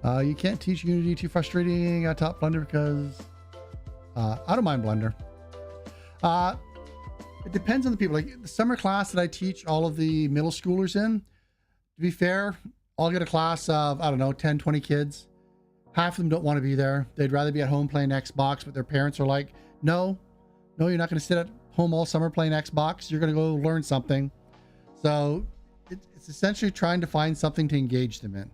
You can't teach Unity, too frustrating. I taught Blender because I don't mind Blender. It depends on the people. Like the summer class that I teach all of the middle schoolers in, to be fair, I'll get a class of, I don't know, 10, 20 kids. Half of them don't want to be there. They'd rather be at home playing Xbox, but their parents are like, no, you're not going to sit at home all summer playing Xbox. You're going to go learn something. So it's essentially trying to find something to engage them in.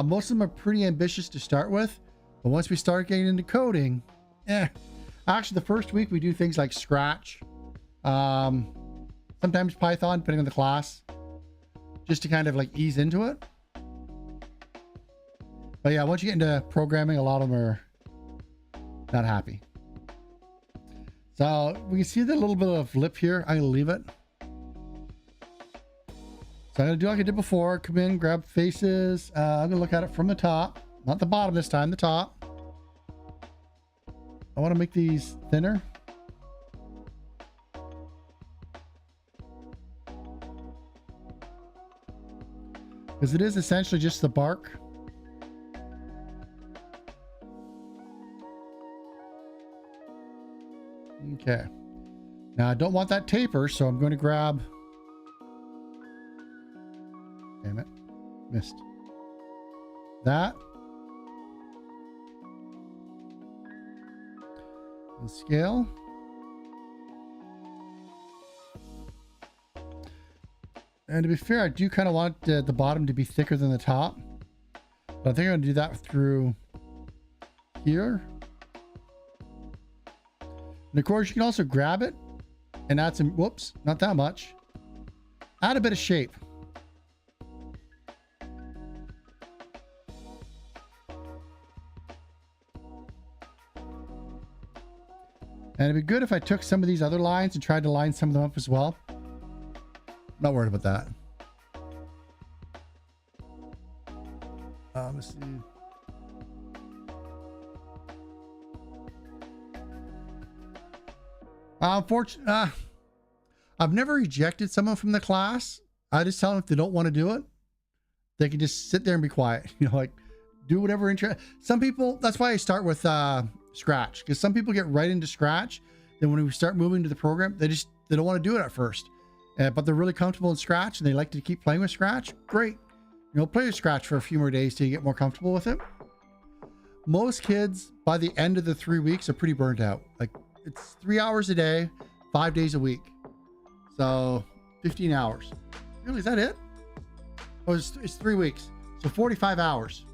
Most of them are pretty ambitious to start with, but once we start getting into coding, actually the first week we do things like Scratch, sometimes Python, depending on the class, just to kind of like ease into it. But yeah, once you get into programming, a lot of them are not happy. So we can see the little bit of lip here. I'm gonna leave it. So I'm gonna do like I did before. Come in, grab faces. I'm gonna look at it from the top, not the bottom this time, the top. I want to make these thinner. Because it is essentially just the bark. Okay. Now I don't want that taper, so I'm going to grab... Damn it. Missed. That. And scale. And to be fair, I do kind of want the bottom to be thicker than the top. But I think I'm going to do that through here. And of course, you can also grab it and add some, whoops, not that much. Add a bit of shape. And it'd be good if I took some of these other lines and tried to line some of them up as well. Not worried about that. Let's see. Unfortunately, I've never rejected someone from the class. I just tell them if they don't want to do it, they can just sit there and be quiet. You know, like do whatever interest. Some people, that's why I start with Scratch, because some people get right into Scratch. Then when we start moving to the program, they don't want to do it at first. But they're really comfortable in Scratch and they like to keep playing with Scratch. Great. You know, play with Scratch for a few more days till you get more comfortable with it. Most kids by the end of the 3 weeks are pretty burnt out. Like it's 3 hours a day, 5 days a week. So 15 hours. Really, is that it? Oh, it's 3 weeks. So 45 hours.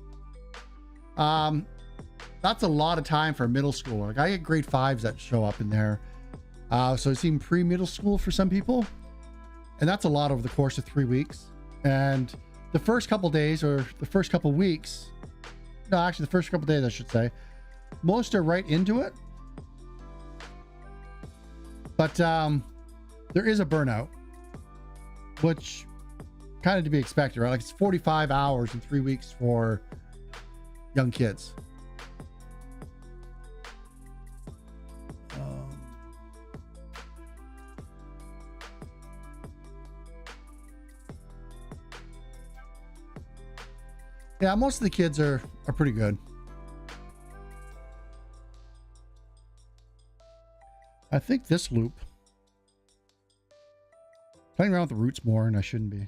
That's a lot of time for a middle schooler. Like I get grade 5s that show up in there. So it's even pre-middle school for some people. And that's a lot over the course of 3 weeks. And the first couple days or the first couple weeks, no, actually the first couple days, I should say, most are right into it. But there is a burnout, which kind of to be expected, right? Like it's 45 hours in 3 weeks for young kids. Yeah, most of the kids are pretty good. I think this loop, playing around with the roots more, and I shouldn't be.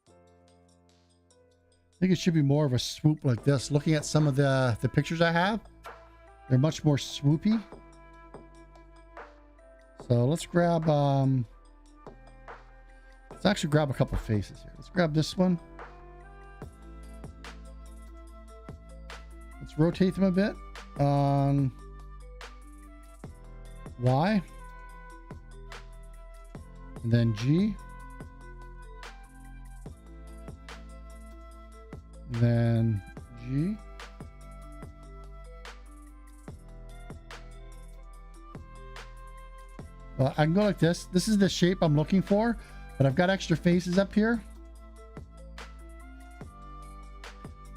I think it should be more of a swoop like this. Looking at some of the pictures I have, they're much more swoopy. So let's grab, let's actually grab a couple faces here. Let's grab this one. Let's rotate them a bit on Y, and then G, and then G, well, I can go like this. This is the shape I'm looking for, but I've got extra faces up here.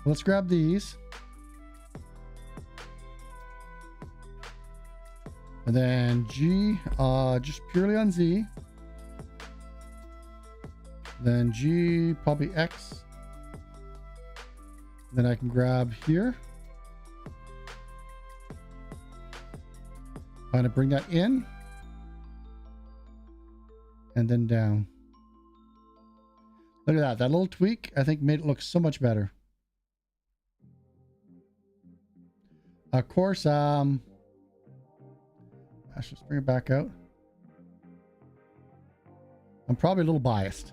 Let's grab these. And then G, just purely on Z. Then G, probably X. Then I can grab here. Kind of bring that in. And then down. Look at that. That little tweak, I think, made it look so much better. Of course, let's just bring it back out. I'm probably a little biased.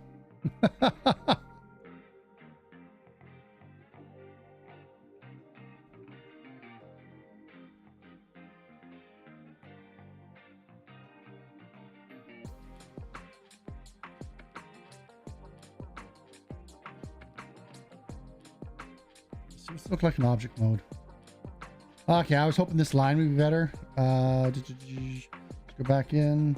This looks like an object mode. Okay, I was hoping this line would be better. Let's go back in.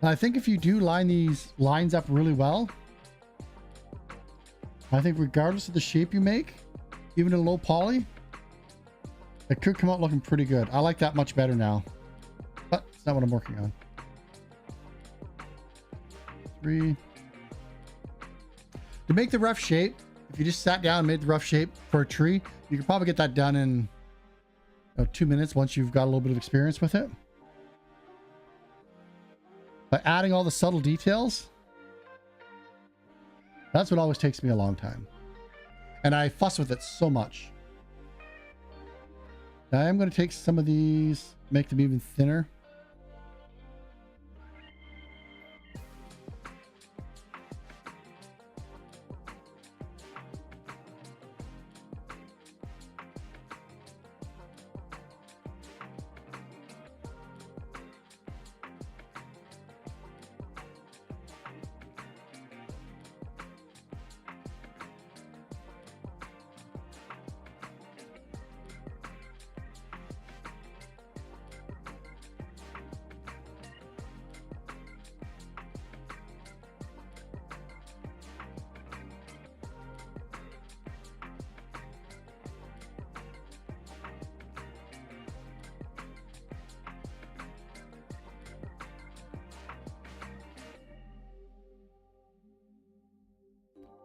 I think if you do line these lines up really well, I think regardless of the shape you make, even in low poly, it could come out looking pretty good. I like that much better now, but it's not what I'm working on. 3. To make the rough shape, if you just sat down and made the rough shape for a tree, you could probably get that done in 2 minutes once you've got a little bit of experience with it. But adding all the subtle details, that's what always takes me a long time. And I fuss with it so much. Now I am going to take some of these, make them even thinner.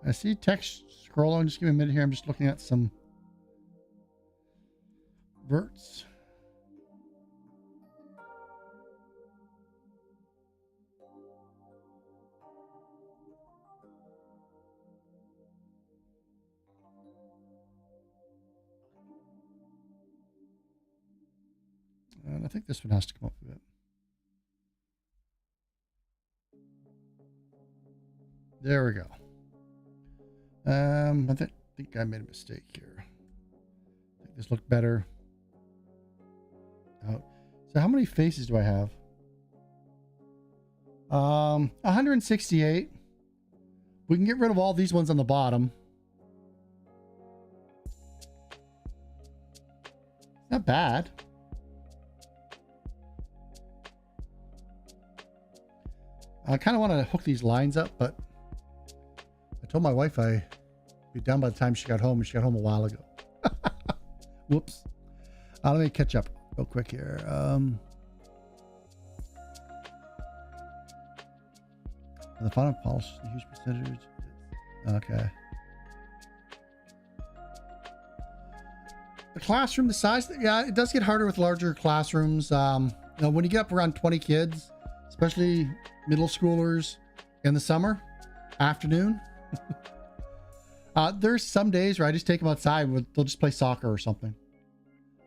I see text scrolling. Just give me a minute here. I'm just looking at some verts. And I think this one has to come up a bit. There we go. I think I made a mistake here. I think this looked better. Out. So how many faces do I have? 168. We can get rid of all these ones on the bottom. Not bad. I kind of want to hook these lines up, but I told my wife I'd be done by the time she got home, and she got home a while ago. Whoops. Let me catch up real quick here. The final polish, the huge percentage. Okay. The classroom, the size, yeah, it does get harder with larger classrooms. When you get up around 20 kids, especially middle schoolers in the summer afternoon, there's some days where I just take them outside. They'll just play soccer or something.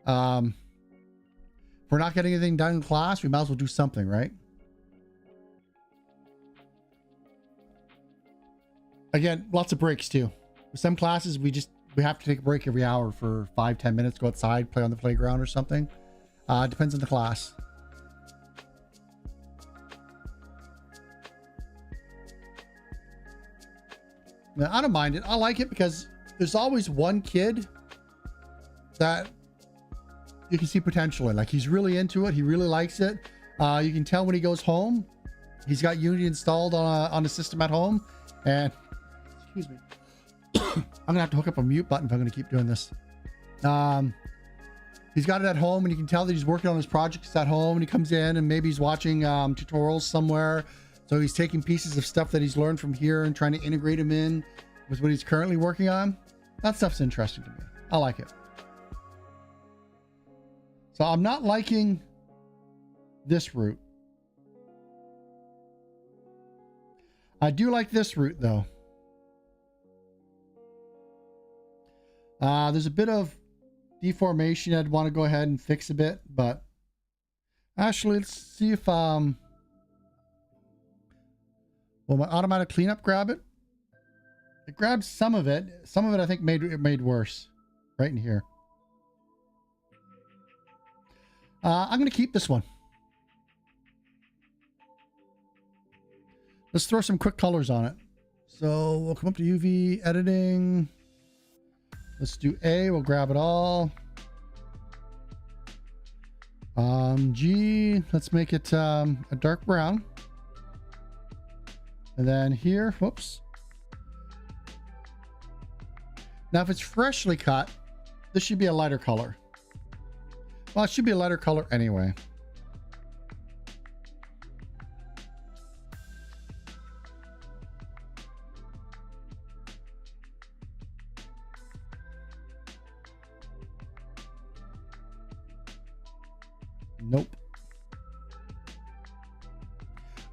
If we're not getting anything done in class, we might as well do something, right? Again, lots of breaks too. With some classes, we have to take a break every hour for 5-10 minutes, go outside, play on the playground or something. Depends on the class. Now, I don't mind it. I like it because there's always one kid that you can see potential in. Like, he's really into it. He really likes it. You can tell when he goes home. He's got Unity installed on a system at home. And, excuse me, I'm going to have to hook up a mute button if I'm going to keep doing this. He's got it at home, and you can tell that he's working on his projects at home, and he comes in and maybe he's watching tutorials somewhere. So he's taking pieces of stuff that he's learned from here and trying to integrate them in with what he's currently working on. That stuff's interesting to me. I like it. So I'm not liking this route. I do like this route though. There's a bit of deformation I'd want to go ahead and fix a bit, but actually let's see if will my automatic cleanup grab it? It grabs some of it. Some of it I think made worse right in here. I'm going to keep this one. Let's throw some quick colors on it. So we'll come up to UV editing. Let's do A. We'll grab it all. G. Let's make it a dark brown. And then here, whoops. Now, if it's freshly cut, this should be a lighter color. Well, it should be a lighter color anyway. Nope.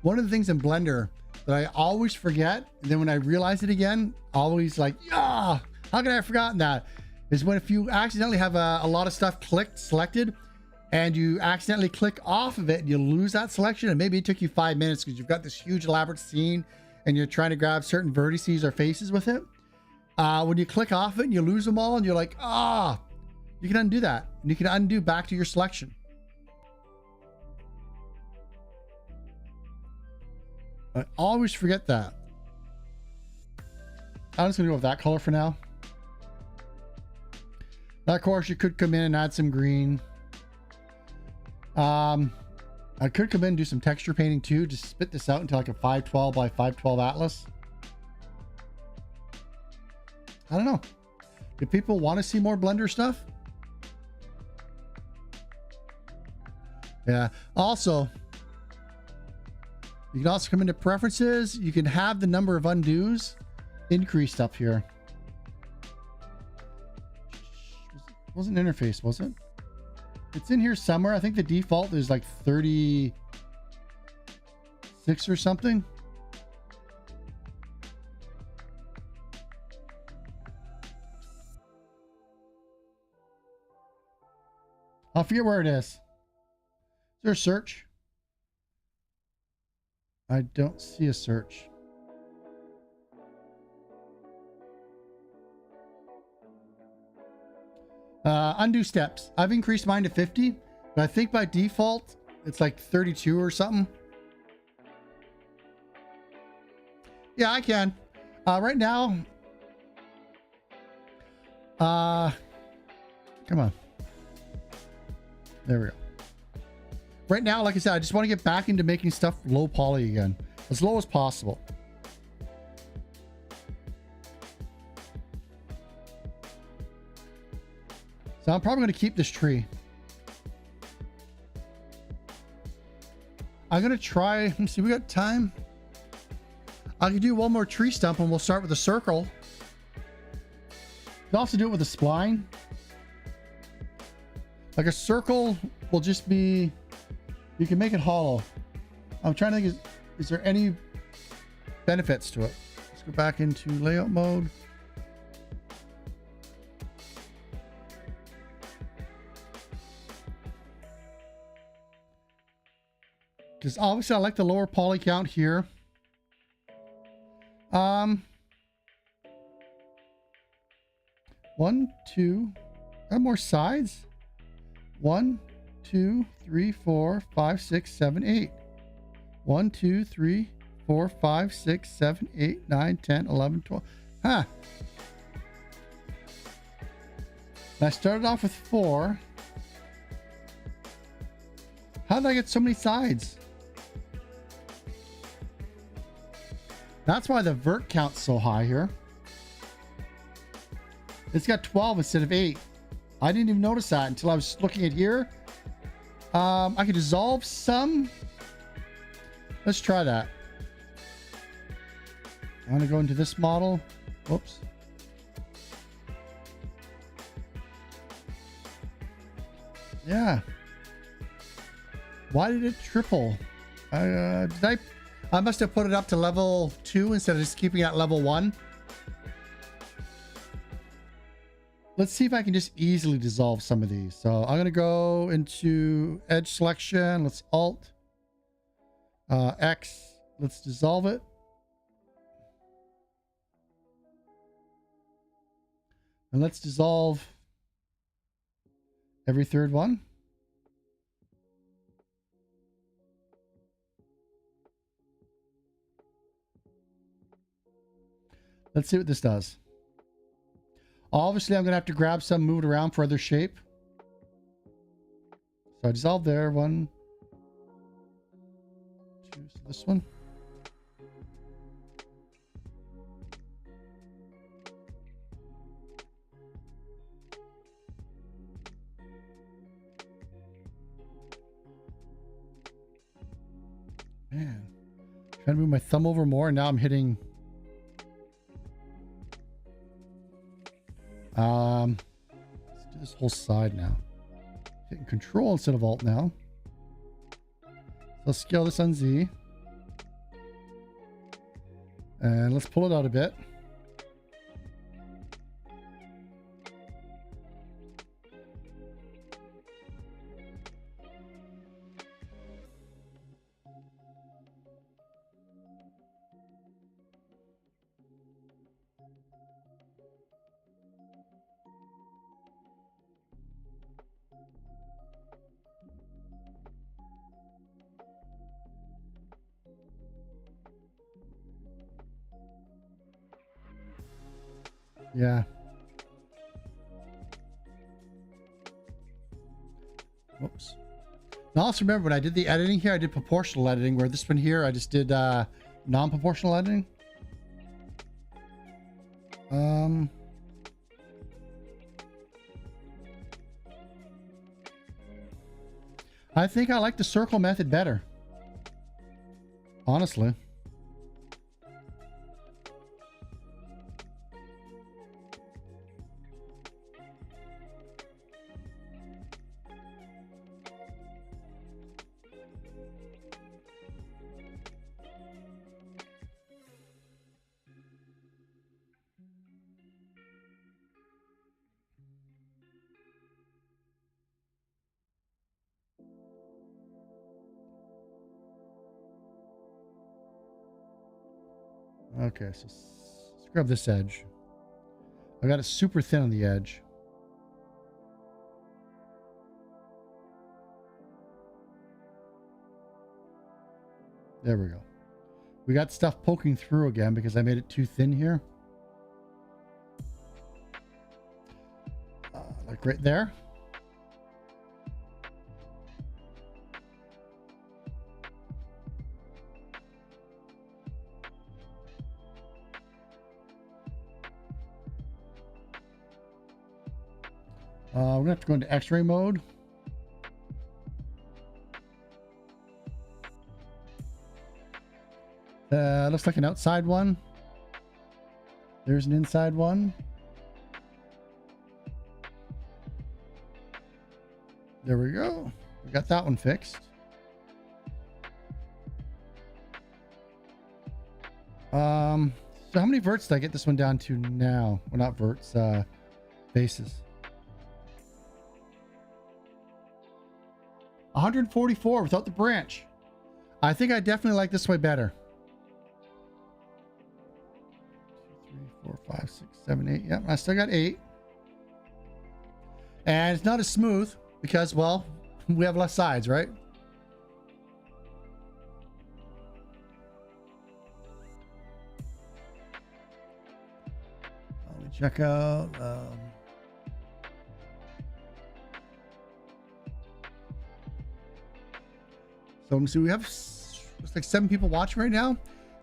One of the things in Blender that I always forget, and then when I realize it again, always like, yeah, how could I have forgotten that? Is when if you accidentally have a lot of stuff selected, and you accidentally click off of it and you lose that selection, and maybe it took you 5 minutes because you've got this huge elaborate scene and you're trying to grab certain vertices or faces with it. When you click off it and you lose them all and you're like, you can undo that. And you can undo back to your selection. I always forget that. I'm just gonna go with that color for now. Now, of course, you could come in and add some green. I could come in and do some texture painting too. Just spit this out into like a 512 by 512 atlas. I don't know. Do people want to see more Blender stuff? Yeah. Also, you can also come into preferences. You can have the number of undos increased up here. It wasn't interface, was it? It's in here somewhere. I think the default is like 36 or something. I'll forget where it is. Is there a search? I don't see a search. Undo steps. I've increased mine to 50, but I think by default it's like 32 or something. Yeah, I can. Right now. Come on. There we go. Right now, like I said, I just want to get back into making stuff low poly again, as low as possible. So I'm probably going to keep this tree. I'm going to try, let me see, we got time. I can do one more tree stump and we'll start with a circle. You can also do it with a spline. Like a circle will just be, you can make it hollow. I'm trying to think, is there any benefits to it? Let's go back into layout mode. Because obviously I like the lower poly count here. One, two, add more sides. 1, 2, 3, 4, 5, 6, 7, 8. 1, 2, 3, 4, 5, 6, 7, 8, 9, 10, 11, 12. Huh. I started off with 4. How did I get so many sides? That's why the vert count's so high here. It's got 12 instead of 8. I didn't even notice that until I was looking at here. I could dissolve some. Let's try that. I'm gonna go into this model. Whoops. Yeah. Why did it triple? I must have put it up to level 2 instead of just keeping it at level 1. Let's see if I can just easily dissolve some of these. So I'm gonna go into edge selection. Let's Alt X. Let's dissolve it. And let's dissolve every third one. Let's see what this does. Obviously, I'm going to have to grab some, move it around for other shape. So I dissolve there. 1, 2, so this one. Man, trying to move my thumb over more, and now I'm hitting. Let's do this whole side now. Hitting Control instead of Alt now. So let's scale this on Z, and let's pull it out a bit. Yeah. Whoops. Now also remember when I did the editing here, I did proportional editing, where this one here, I just did non-proportional editing. I think I like the circle method better. Honestly. Okay, so let's grab this edge. I got it super thin on the edge. There we go. We got stuff poking through again because I made it too thin here. Like right there. We're gonna have to go into X-ray mode. Looks like an outside one. There's an inside one. There we go. We got that one fixed. So how many verts did I get this one down to now? Well, not verts, bases. 144 without the branch. I think I definitely like this way better. 2, 3, 4, 5, 6, 7, 8. Yep, I still got 8. And it's not as smooth because, well, we have less sides, right? Let me check out. So let me see, we have looks like 7 people watching right now.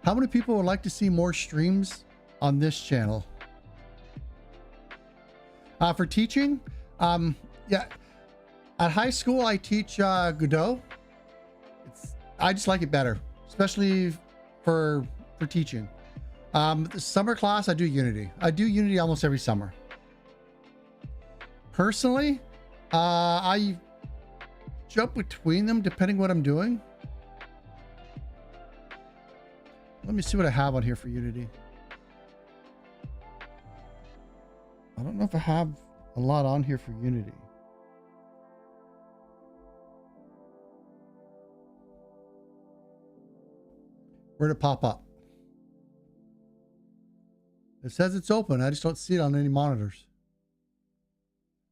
How many people would like to see more streams on this channel? For teaching, Yeah, at high school I teach Godot. I just like it better, especially for teaching. The summer class I do Unity. I do Unity almost every summer. Personally, I jump between them depending what I'm doing. Let me see what I have on here for Unity. I don't know if I have a lot on here for Unity. Where'd it pop up? It says it's open. I just don't see it on any monitors.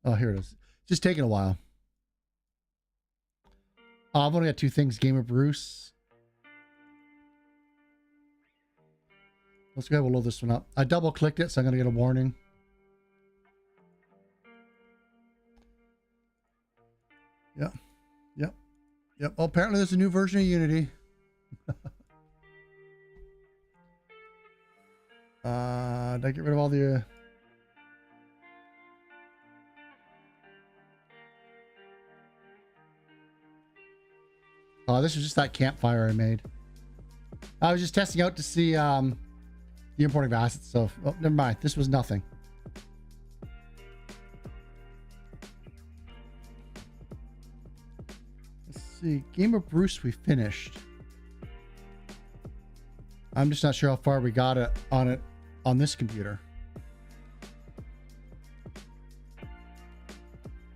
Oh, here it is. Just taking a while. I've only got two things. Gamer Bruce. Let's go ahead. We'll load this one up. I double clicked it, so I'm going to get a warning. Yep. Yep. Yep. Oh, apparently there's a new version of Unity. Did I get rid of all the... Oh, this was just that campfire I made. I was just testing out to see the importing of assets, so... Oh, never mind. This was nothing. Let's see. Game of Bruce we finished. I'm just not sure how far we got it on this computer.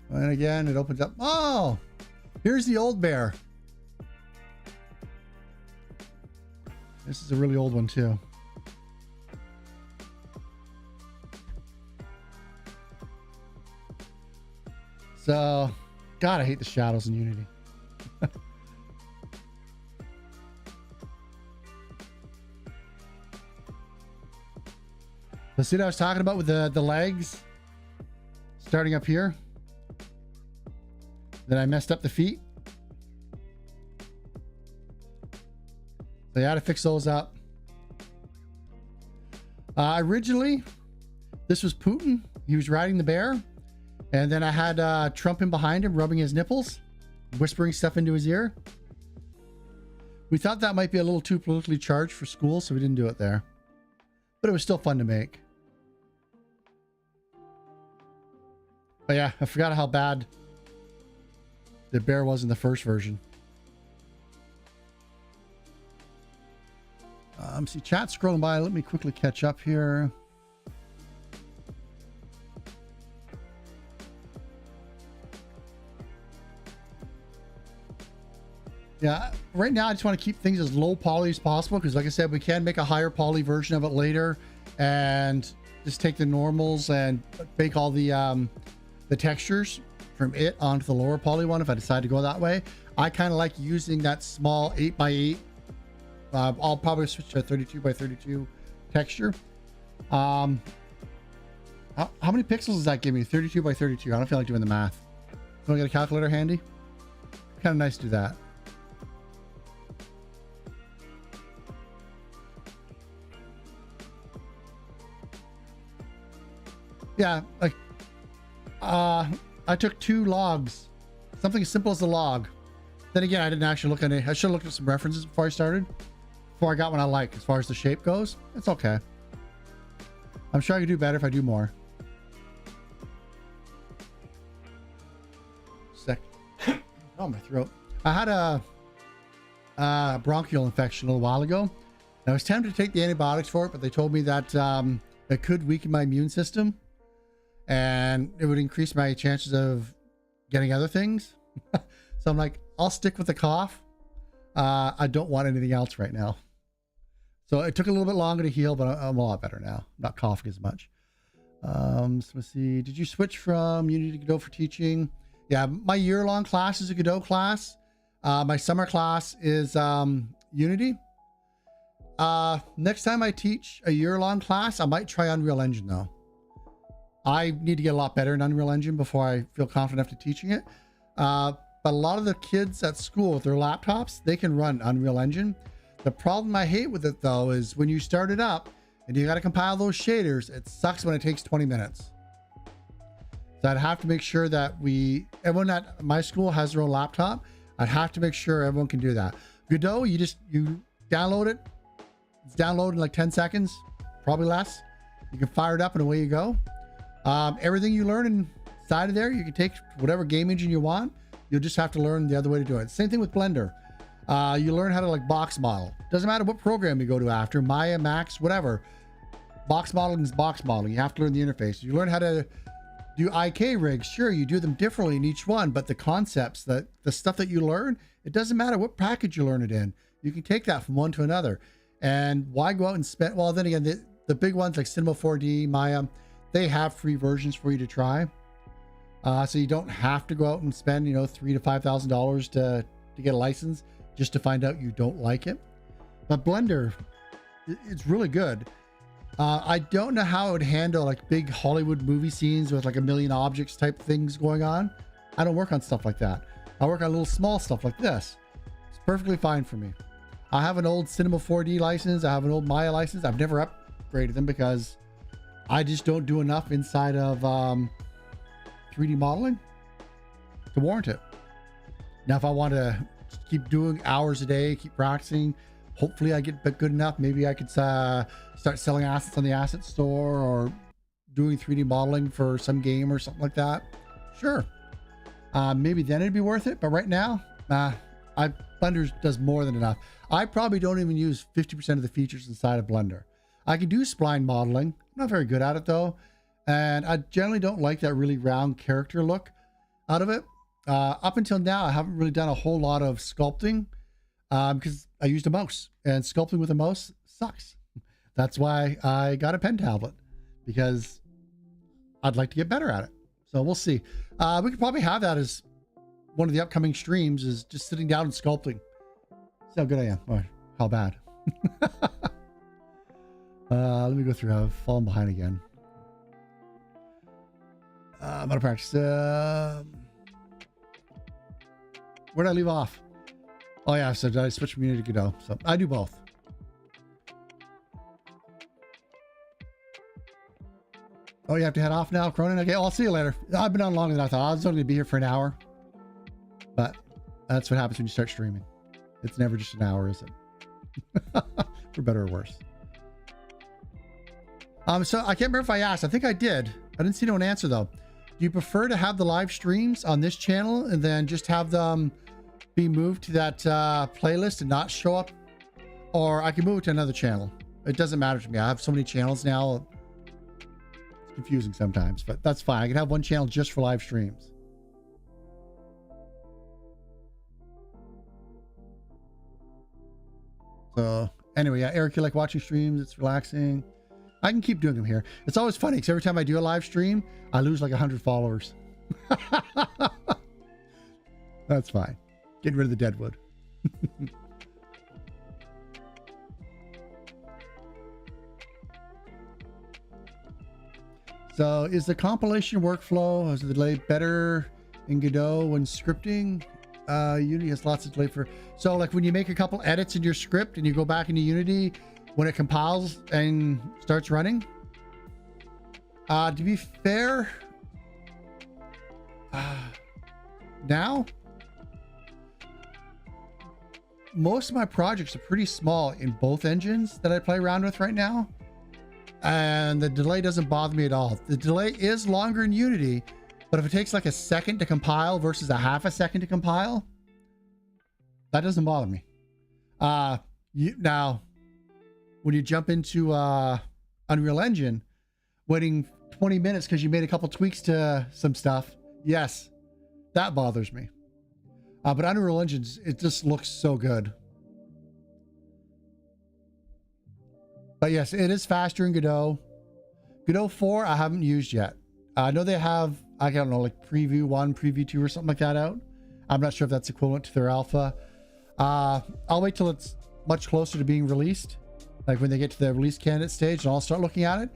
And again, it opens up. Oh, here's the old bear. This is a really old one too. So, God, I hate the shadows in Unity. Let's see what I was talking about with the legs starting up here. Then I messed up the feet. So I had to fix those up. Originally, this was Putin. He was riding the bear. And then I had Trump in behind him, rubbing his nipples, whispering stuff into his ear. We thought that might be a little too politically charged for school, so we didn't do it there. But it was still fun to make. But yeah, I forgot how bad the bear was in the first version. See, chat scrolling by. Let me quickly catch up here. Yeah, right now I just want to keep things as low poly as possible because, like I said, we can make a higher poly version of it later and just take the normals and make all the textures from it onto the lower poly one if I decide to go that way. I kind of like using that small 8x8. I'll probably switch to a 32x32 texture. How many pixels does that give me? 32x32. I don't feel like doing the math. So I get a calculator handy. Kind of nice to do that. Yeah, like I took 2 logs, something as simple as a log. Then again, I didn't actually look at it. I should have looked at some references before I started, before I got one I like. As far as the shape goes, it's okay. I'm sure I could do better if I do more. Oh, my throat. I had a bronchial infection a little while ago. And I was tempted to take the antibiotics for it, but they told me that it could weaken my immune system and it would increase my chances of getting other things. So I'm like, I'll stick with the cough. I don't want anything else right now. So it took a little bit longer to heal, but I'm a lot better now. I'm not coughing as much. So let's see. Did you switch from Unity to Godot for teaching? Yeah, my year-long class is a Godot class. My summer class is Unity. Next time I teach a year-long class, I might try Unreal Engine though. I need to get a lot better in Unreal Engine before I feel confident enough to teaching it. But a lot of the kids at school with their laptops, they can run Unreal Engine. The problem I hate with it though is when you start it up and you got to compile those shaders, it sucks when it takes 20 minutes. So I'd have to make sure that everyone at my school has their own laptop. I'd have to make sure everyone can do that. Godot, you download it. It's downloaded in like 10 seconds, probably less. You can fire it up and away you go. Everything you learn inside of there, you can take whatever game engine you want. You'll just have to learn the other way to do it. Same thing with Blender. You learn how to like box model. Doesn't matter what program you go to after, Maya, Max, whatever. Box modeling is box modeling. You have to learn the interface. You learn how to do IK rigs. Sure, you do them differently in each one, but the concepts, the stuff that you learn, it doesn't matter what package you learn it in. You can take that from one to another. And why go out and spend, well, then again, the big ones like Cinema 4D, Maya, they have free versions for you to try. So you don't have to go out and spend, $3,000 to $5,000 to get a license just to find out you don't like it. But Blender, it's really good. I don't know how it would handle like big Hollywood movie scenes with like a million objects type things going on. I don't work on stuff like that. I work on little small stuff like this. It's perfectly fine for me. I have an old Cinema 4D license. I have an old Maya license. I've never upgraded them because I just don't do enough inside of 3D modeling to warrant it. Now, if I want to keep doing hours a day, keep practicing, hopefully I get good enough. Maybe I could start selling assets on the asset store or doing 3D modeling for some game or something like that. Sure. Maybe then it'd be worth it. But right now, Blender does more than enough. I probably don't even use 50% of the features inside of Blender. I can do spline modeling. I'm not very good at it though. And I generally don't like that really round character look out of it. Up until now, I haven't really done a whole lot of sculpting because I used a mouse, and sculpting with a mouse sucks. That's why I got a pen tablet, because I'd like to get better at it. So we'll see. We could probably have that as one of the upcoming streams, is just sitting down and sculpting. See how good I am, or how bad. Let me go through. I've fallen behind again. I'm gonna practice. Where did I leave off? Oh yeah, so did I switch from Unity to Godot? So I do both. Oh, you have to head off now, Cronin? Okay, I'll see you later. I've been on longer than I thought. I was only going to be here for an hour. But that's what happens when you start streaming. It's never just an hour, is it? For better or worse. So I can't remember if I asked. I think I did. I didn't see no one answer, though. Do you prefer to have the live streams on this channel and then just have them be moved to that playlist and not show up? Or I can move it to another channel. It doesn't matter to me. I have so many channels now. Confusing sometimes, but that's fine. I can have one channel just for live streams. So anyway, yeah, Eric, you like watching streams? It's relaxing. I can keep doing them here. It's always funny because every time I do a live stream, I lose like 100 followers. That's fine. Getting rid of the deadwood. So is the compilation workflow, is the delay better in Godot when scripting? Unity has lots of delay for, so like when you make a couple edits in your script and you go back into Unity, when it compiles and starts running, to be fair, now, most of my projects are pretty small in both engines that I play around with right now. And the delay doesn't bother me at all. The delay is longer in Unity, but if it takes like a second to compile versus a half a second to compile, that doesn't bother me. Now, when you jump into Unreal Engine, waiting 20 minutes because you made a couple tweaks to some stuff, yes, that bothers me. But Unreal Engine, it just looks so good. But yes, it is faster in Godot. Godot 4, I haven't used yet. I know they have, I don't know, like Preview 1, Preview 2 or something like that out. I'm not sure if that's equivalent to their alpha. I'll wait till it's much closer to being released. Like when they get to the release candidate stage, and I'll start looking at it.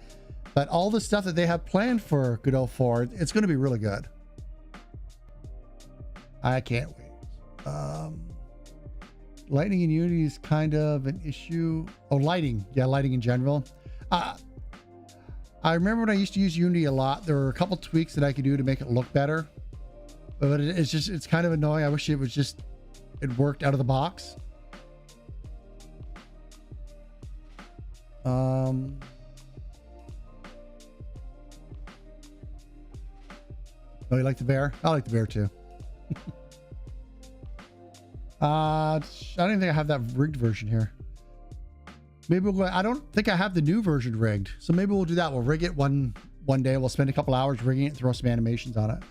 But all the stuff that they have planned for Godot 4, it's going to be really good. I can't wait. Lighting in Unity is kind of an issue. Oh, lighting. Yeah, lighting in general. I remember when I used to use Unity a lot, there were a couple tweaks that I could do to make it look better, but it's kind of annoying. I wish it worked out of the box. Oh, you like the bear? I like the bear too. I don't even think I have that rigged version here. Maybe I don't think I have the new version rigged, so maybe we'll do that. We'll rig it one day. We'll spend a couple hours rigging it and throw some animations on it.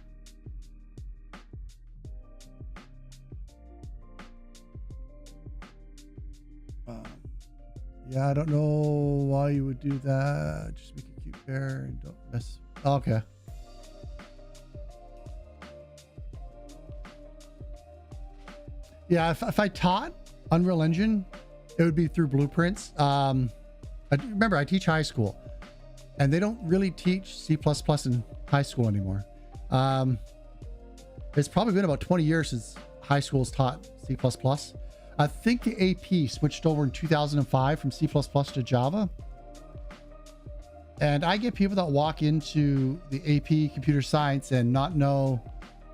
Yeah, I don't know why you would do that. Just make a cute bear and don't mess. Okay. Yeah, if I taught Unreal Engine, it would be through Blueprints. Remember, I teach high school, and they don't really teach C++ in high school anymore. It's probably been about 20 years since high school's taught C++. I think the AP switched over in 2005 from C++ to Java. And I get people that walk into the AP computer science and not know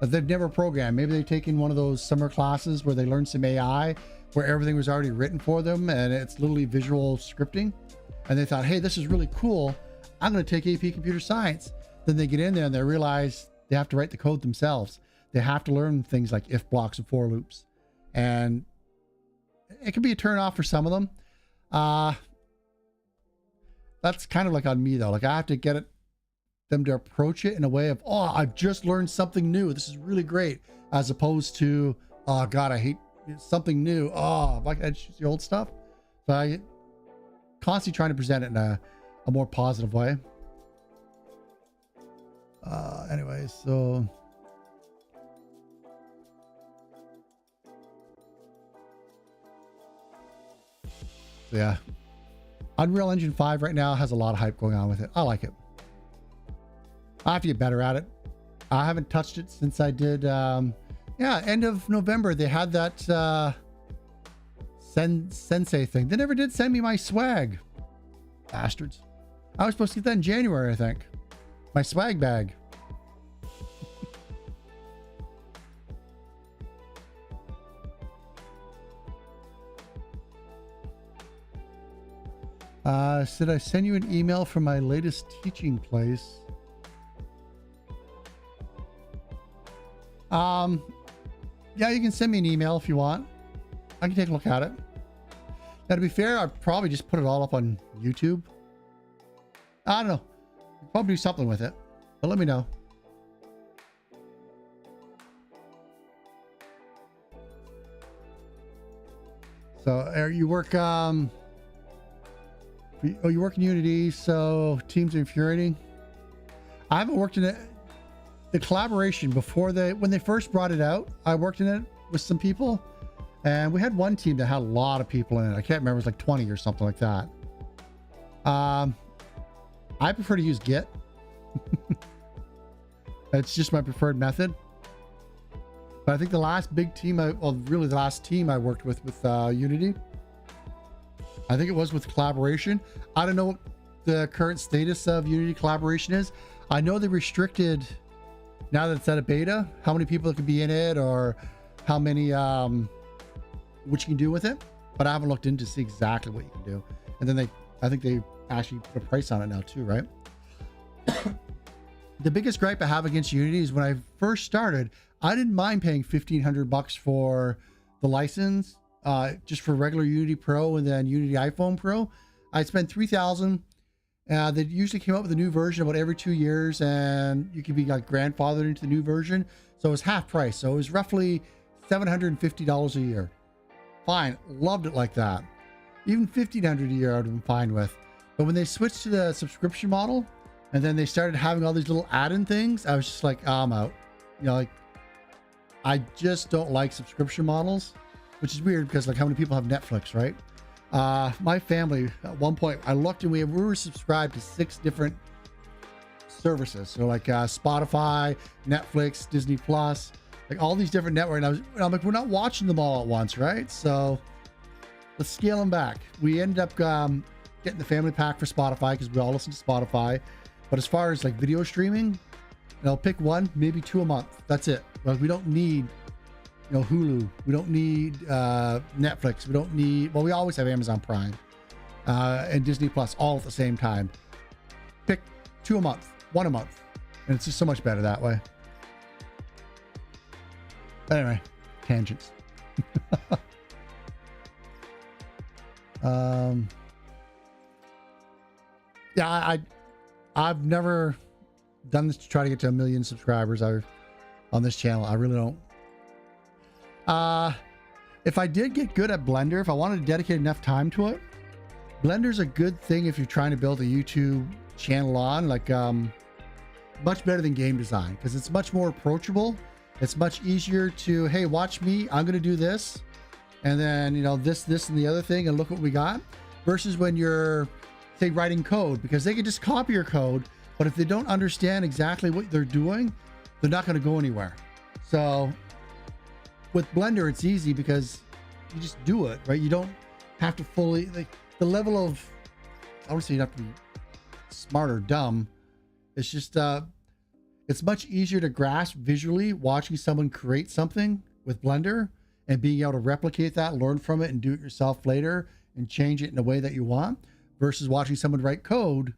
that they've never programmed. Maybe they've taken one of those summer classes where they learned some AI, where everything was already written for them and it's literally visual scripting. And they thought, hey, this is really cool. I'm going to take AP computer science. Then they get in there and they realize they have to write the code themselves. They have to learn things like if blocks and for loops. And it can be a turn off for some of them. That's kind of like on me though. Like I have to get them to approach it in a way of, oh, I've just learned something new. This is really great. As opposed to, oh God, I hate something new. Oh, I just use the old stuff. So I constantly trying to present it in a more positive way. Anyway, so yeah, Unreal Engine 5 right now has a lot of hype going on with it. I like it. I have to get better at it. I haven't touched it since I did, yeah, end of November. They had that Sensei thing. They never did send me my swag. Bastards. I was supposed to get that in January, I think. My swag bag. Said I send you an email from my latest teaching place. Yeah, you can send me an email if you want. I can take a look at it. Now, to be fair, I'd probably just put it all up on YouTube. I don't know. I'll probably do something with it, but let me know. So you work, you work in Unity, so Teams are infuriating. I haven't worked in it. The collaboration before when they first brought it out, I worked in it with some people, and we had one team that had a lot of people in it. I can't remember, it was like 20 or something like that. I prefer to use Git. It's just my preferred method. But I think the last big team, really the last team I worked with Unity, I think it was with collaboration. I don't know what the current status of Unity collaboration is. I know they restricted, now that it's at a beta, how many people can be in it or how many, what you can do with it. But I haven't looked into see exactly what you can do. And then I think they actually put a price on it now too, right? The biggest gripe I have against Unity is when I first started, I didn't mind paying $1,500 for the license, just for regular Unity Pro and then Unity iPhone Pro. I spent $3,000. They usually came up with a new version about every 2 years, and you could be like grandfathered into the new version. So it was half price. So it was roughly $750 a year. Fine, loved it like that. Even $1,500 a year I would have been fine with. But when they switched to the subscription model, and then they started having all these little add-in things, I was just like, oh, I'm out. You know, like, I just don't like subscription models, which is weird because like how many people have Netflix, right? My family, at one point, I looked and we were subscribed to 6 different services. So like Spotify, Netflix, Disney Plus, like all these different networks. And I'm like, we're not watching them all at once, right? So let's scale them back. We ended up getting the family pack for Spotify because we all listen to Spotify. But as far as like video streaming, I'll pick one, maybe 2 a month. That's it. Like, we don't need, Hulu. We don't need Netflix. We don't need, well, we always have Amazon Prime and Disney Plus all at the same time. Pick 2 a month, 1 a month. And it's just so much better that way. But anyway, tangents. Yeah, I've never done this to try to get to 1 million subscribers on this channel. I really don't. If I did get good at Blender, if I wanted to dedicate enough time to it, Blender's a good thing if you're trying to build a YouTube channel on, like, much better than game design, because it's much more approachable. It's much easier to, hey, watch me, I'm going to do this. And then, this and the other thing, and look what we got. Versus when you're, say, writing code, because they can just copy your code, but if they don't understand exactly what they're doing, they're not going to go anywhere. So with Blender, it's easy because you just do it, right? You don't have to fully, like, the level of, I would say you have to be smart or dumb. It's just, it's much easier to grasp visually watching someone create something with Blender and being able to replicate that, learn from it, and do it yourself later and change it in a way that you want, versus watching someone write code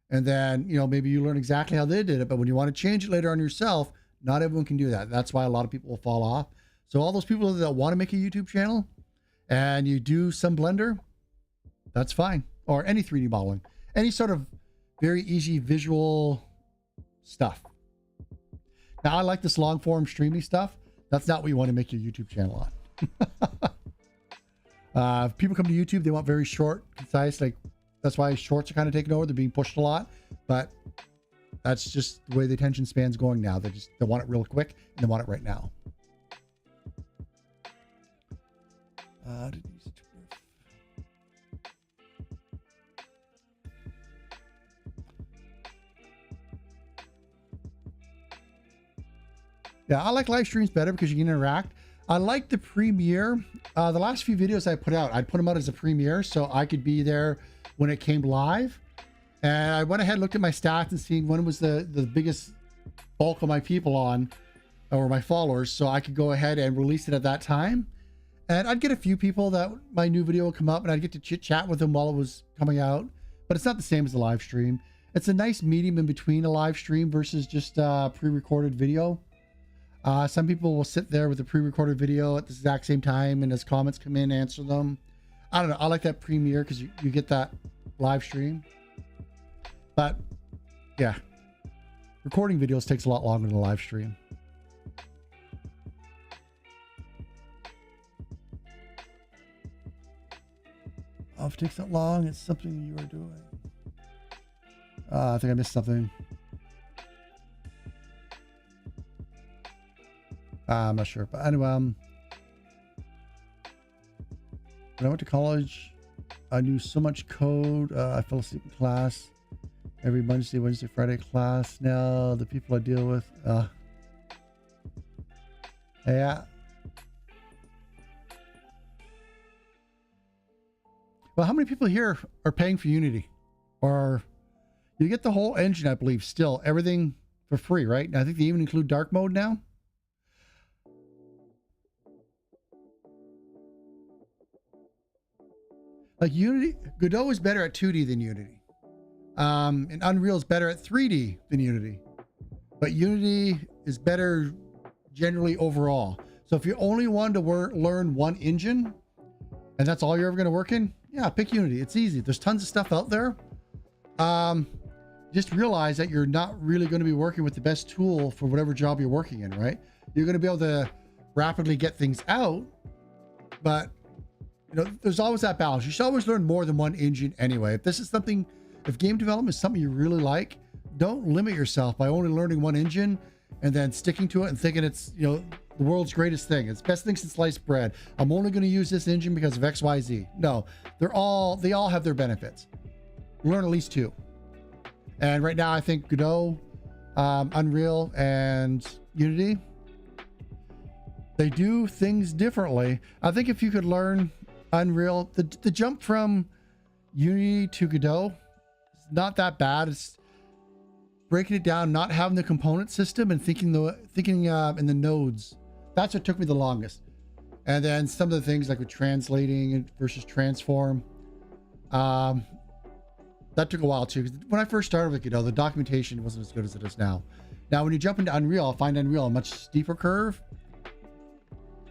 and then, maybe you learn exactly how they did it, but when you want to change it later on yourself, not everyone can do that. That's why a lot of people will fall off. So all those people that want to make a YouTube channel and you do some Blender, that's fine. Or any 3D modeling, any sort of very easy visual stuff. Now, I like this long form streaming stuff. That's not what you want to make your YouTube channel on. If people come to YouTube, they want very short, concise, like, that's why shorts are kind of taking over. They're being pushed a lot, but that's just the way the attention span's going now. They want it real quick and they want it right now. Yeah, I like live streams better because you can interact. I like the premiere. The last few videos I put out, I'd put them out as a premiere so I could be there when it came live. And I went ahead and looked at my stats and seeing when was the biggest bulk of my people on, or my followers, so I could go ahead and release it at that time. And I'd get a few people that my new video would come up and I'd get to chit chat with them while it was coming out. But it's not the same as the live stream. It's a nice medium in between a live stream versus just pre-recorded video. Some people will sit there with a pre-recorded video at the exact same time, and as comments come in, answer them. I don't know. I like that premiere because you get that live stream. But yeah, recording videos takes a lot longer than a live stream. Oh, if it takes that long, it's something you are doing. I think I missed something. I'm not sure, but anyway, when I went to college, I knew so much code. I fell asleep in class every Monday, Wednesday, Friday class. Now the people I deal with, yeah. Well, how many people here are paying for Unity? Or you get the whole engine, I believe, still everything for free, right? And I think they even include dark mode now. Like Unity, Godot is better at 2D than Unity. And Unreal is better at 3D than Unity. But Unity is better generally overall. So if you only want to learn one engine, and that's all you're ever going to work in, yeah, pick Unity. It's easy. There's tons of stuff out there. Just realize that you're not really going to be working with the best tool for whatever job you're working in, right? You're going to be able to rapidly get things out, but there's always that balance. You should always learn more than one engine anyway. If game development is something you really like, don't limit yourself by only learning one engine and then sticking to it and thinking it's, the world's greatest thing. It's best thing since sliced bread. I'm only going to use this engine because of XYZ. No, they all have their benefits. Learn at least two. And right now I think Godot, Unreal, and Unity, they do things differently. I think if you could learn Unreal, the jump from Unity to Godot is not that bad. breaking it down, not having the component system and thinking in the nodes. That's what took me the longest. And then some of the things like with translating versus transform, that took a while too. Because when I first started with, the documentation wasn't as good as it is now. Now, when you jump into Unreal, I find Unreal a much steeper curve.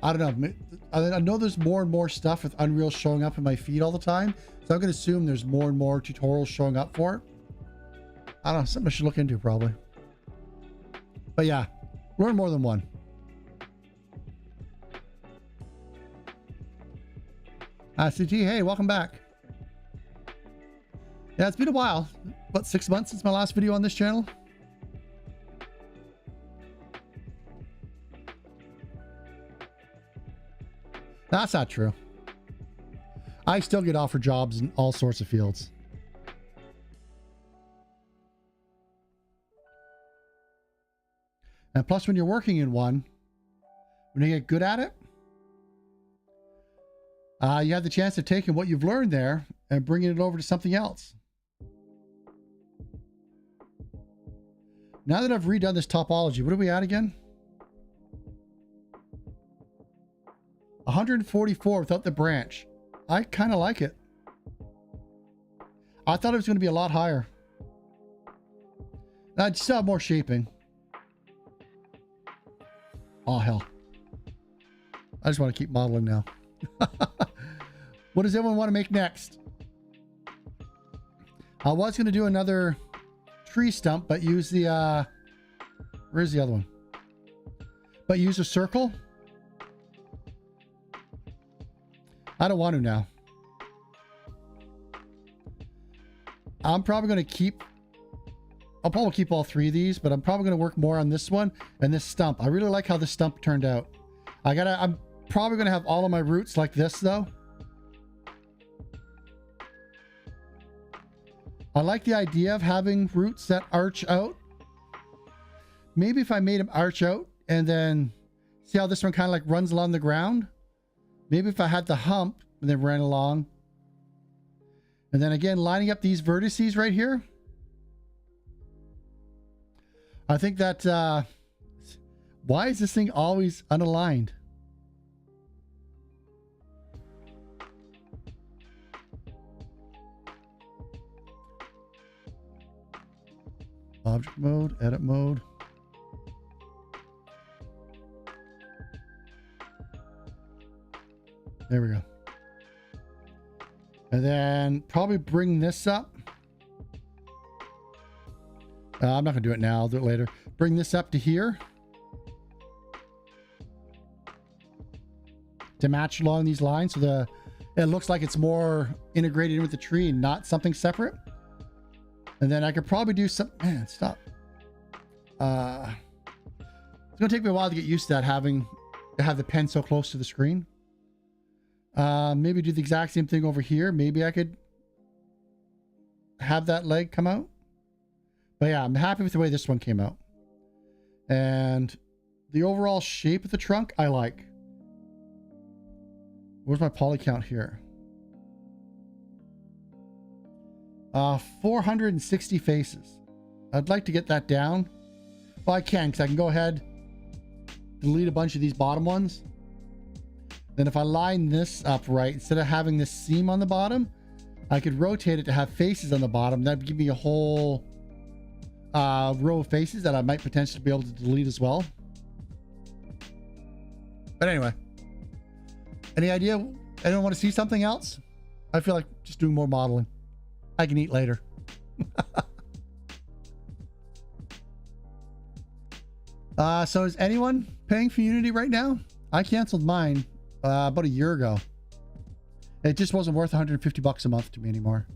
I don't know. I know there's more and more stuff with Unreal showing up in my feed all the time. So I'm going to assume there's more and more tutorials showing up for it. I don't know. Something I should look into probably. But yeah, learn more than one. CT, hey, welcome back. Yeah, it's been a while. About 6 months since my last video on this channel. That's not true. I still get offered jobs in all sorts of fields. And plus, when you're working in one, when you get good at it, you have the chance of taking what you've learned there and bringing it over to something else. Now that I've redone this topology, what are we at again? 144 without the branch. I kind of like it. I thought it was going to be a lot higher. I'd still have more shaping. Oh, hell. I just want to keep modeling now. What does everyone want to make next? I was going to do another tree stump, but use the... where's the other one? But use a circle. I don't want to now. I'm probably going to keep... I'll probably keep all three of these, but I'm probably going to work more on this one and this stump. I really like how this stump turned out. I'm probably going to have all of my roots like this, though. I like the idea of having roots that arch out. Maybe if I made them arch out and then see how this one kind of like runs along the ground. Maybe if I had the hump and then ran along. And then again, lining up these vertices right here. I think that, why is this thing always unaligned? Object mode, edit mode. There we go. And then probably bring this up. I'm not going to do it now. I'll do it later. Bring this up to here. To match along these lines. So it looks like it's more integrated in with the tree and not something separate. And then I could probably do some... Man, stop. It's going to take me a while to get used to that, to have the pen so close to the screen. Maybe do the exact same thing over here. Maybe I could have that leg come out. But yeah, I'm happy with the way this one came out. And the overall shape of the trunk, I like. Where's my poly count here? 460 faces. I'd like to get that down. Well, I can, because I can go ahead, delete a bunch of these bottom ones. Then if I line this up right, instead of having this seam on the bottom, I could rotate it to have faces on the bottom. That'd give me a whole row of faces that I might potentially be able to delete as well. But anyway, any idea? Anyone want to see something else? I feel like just doing more modeling. I can eat later. So is anyone paying for Unity right now? I canceled mine about a year ago. It just wasn't worth 150 bucks a month to me anymore.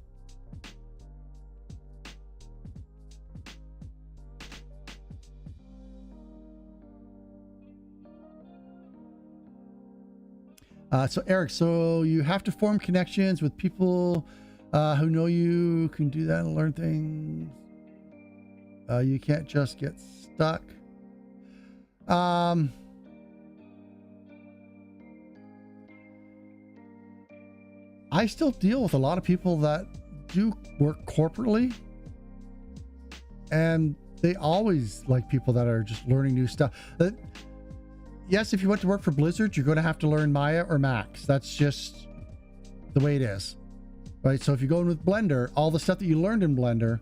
So Eric, so you have to form connections with people who know you, can do that and learn things. You can't just get stuck. I still deal with a lot of people that do work corporately, and they always like people that are just learning new stuff. Yes, if you went to work for Blizzard, you're going to have to learn Maya or Max. That's just the way it is, right? So if you go in with Blender, all the stuff that you learned in Blender,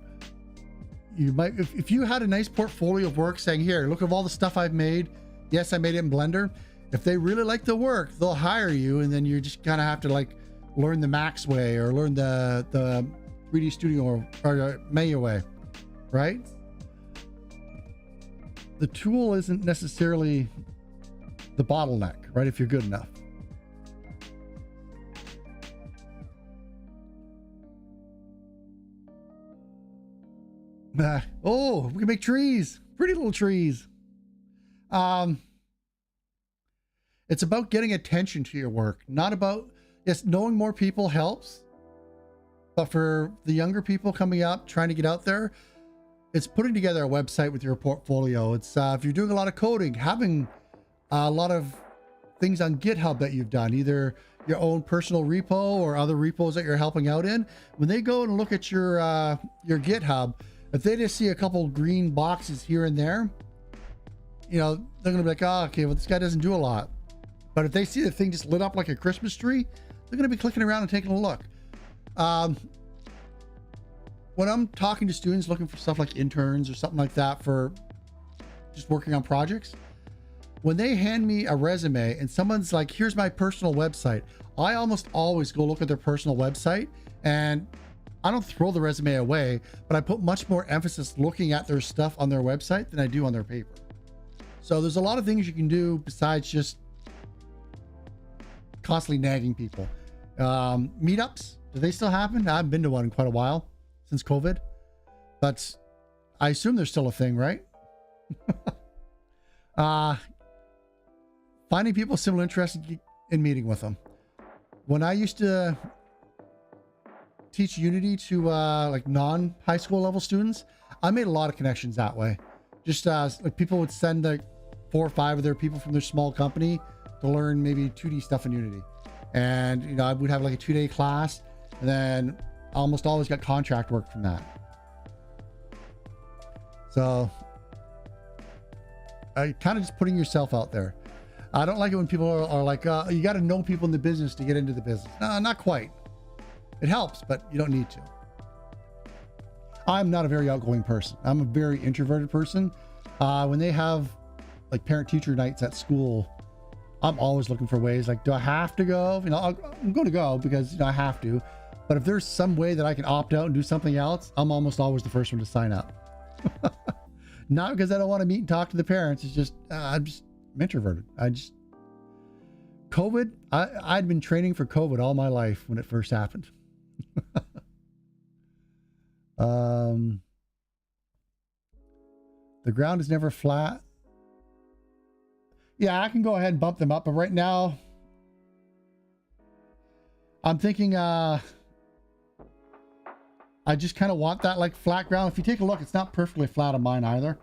you might, if you had a nice portfolio of work saying, here, look at all the stuff I've made. Yes, I made it in Blender. If they really like the work, they'll hire you, and then you just kind of have to like learn the Max way or learn the 3D Studio or Maya way, right? The tool isn't necessarily the bottleneck, right? If you're good enough. Oh, we can make trees, pretty little trees. It's about getting attention to your work, not about, yes, knowing more people helps, but for the younger people coming up, trying to get out there, it's putting together a website with your portfolio. It's if you're doing a lot of coding, having a lot of things on GitHub that you've done, either your own personal repo or other repos that you're helping out in. When they go and look at your GitHub, if they just see a couple green boxes here and there, you know, they're gonna be like, oh, okay, well, this guy doesn't do a lot. But if they see the thing just lit up like a Christmas tree, they're gonna be clicking around and taking a look. When I'm talking to students looking for stuff like interns or something like that for just working on projects, when they hand me a resume and someone's like, here's my personal website, I almost always go look at their personal website, and I don't throw the resume away, but I put much more emphasis looking at their stuff on their website than I do on their paper. So there's a lot of things you can do besides just constantly nagging people. Meetups, do they still happen? I haven't been to one in quite a while, since COVID, but I assume they're still a thing, right? Finding people similar interests in meeting with them. When I used to teach Unity to like non-high school level students, I made a lot of connections that way. Just like people would send like 4 or 5 of their people from their small company to learn maybe 2D stuff in Unity, and you know, I would have like a 2-day class, and then almost always got contract work from that. So I kind of just putting yourself out there. I don't like it when people are like, you got to know people in the business to get into the business. No, not quite. It helps, but you don't need to. I'm not a very outgoing person. I'm a very introverted person. When they have like parent-teacher nights at school, I'm always looking for ways like, do I have to go? You know, I'm going to go because, you know, I have to. But if there's some way that I can opt out and do something else, I'm almost always the first one to sign up. Not because I don't want to meet and talk to the parents. It's just, I'm introverted. COVID, I'd been training for COVID all my life when it first happened. The ground is never flat. Yeah, I can go ahead and bump them up, but right now I'm thinking I just kind of want that like flat ground. If you take a look, it's not perfectly flat on mine either.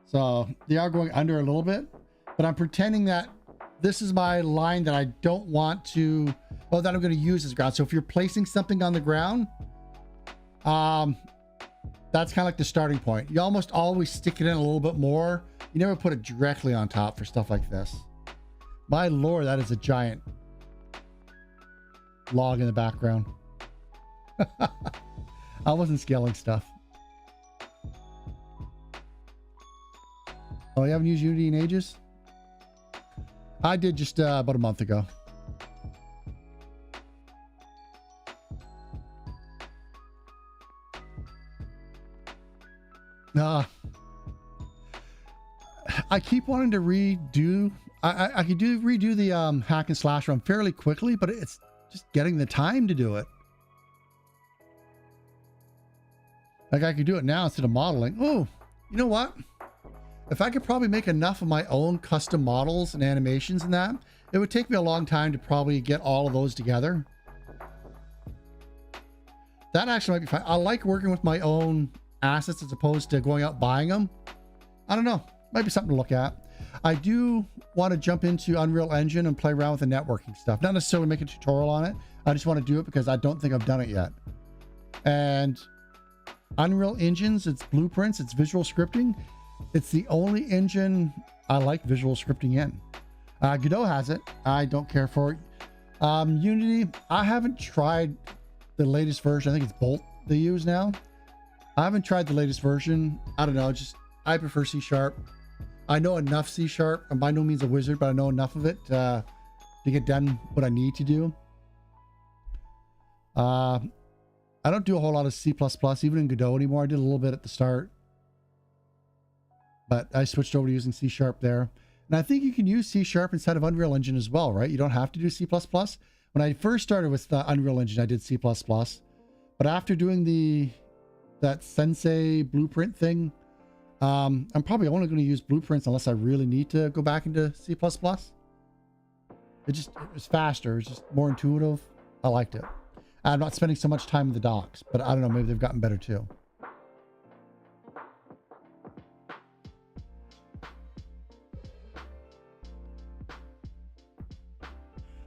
So they are going under a little bit, but I'm pretending that this is my line that I don't want to, well, that I'm going to use as ground. So if you're placing something on the ground, that's kind of like the starting point. You almost always stick it in a little bit more. You never put it directly on top for stuff like this. My lord, that is a giant log in the background. I wasn't scaling stuff. Oh, you haven't used Unity in ages? I did just about a month ago. I keep wanting to redo. I could redo the hack and slash run fairly quickly, but it's just getting the time to do it. Like I could do it now instead of modeling. Oh, you know what? If I could probably make enough of my own custom models and animations and that, it would take me a long time to probably get all of those together. That actually might be fine. I like working with my own assets as opposed to going out buying them. I don't know. Might be something to look at. I do want to jump into Unreal Engine and play around with the networking stuff. Not necessarily make a tutorial on it. I just want to do it because I don't think I've done it yet. And Unreal Engines, it's Blueprints, it's visual scripting. It's the only engine I like visual scripting in. Godot has it. I don't care for it. Unity, I haven't tried the latest version. I think it's Bolt they use now. I haven't tried the latest version. I don't know. Just I prefer C#. I know enough C#. I'm by no means a wizard, but I know enough of it to get done what I need to do. I don't do a whole lot of C++, even in Godot anymore. I did a little bit at the start, but I switched over to using C# there. And I think you can use C# inside of Unreal Engine as well, right? You don't have to do C++. When I first started with the Unreal Engine, I did C++, but after doing that Sensei blueprint thing, I'm probably only going to use blueprints unless I really need to go back into C++. It was faster. It's just more intuitive. I liked it. I'm not spending so much time in the docs, but I don't know, maybe they've gotten better too.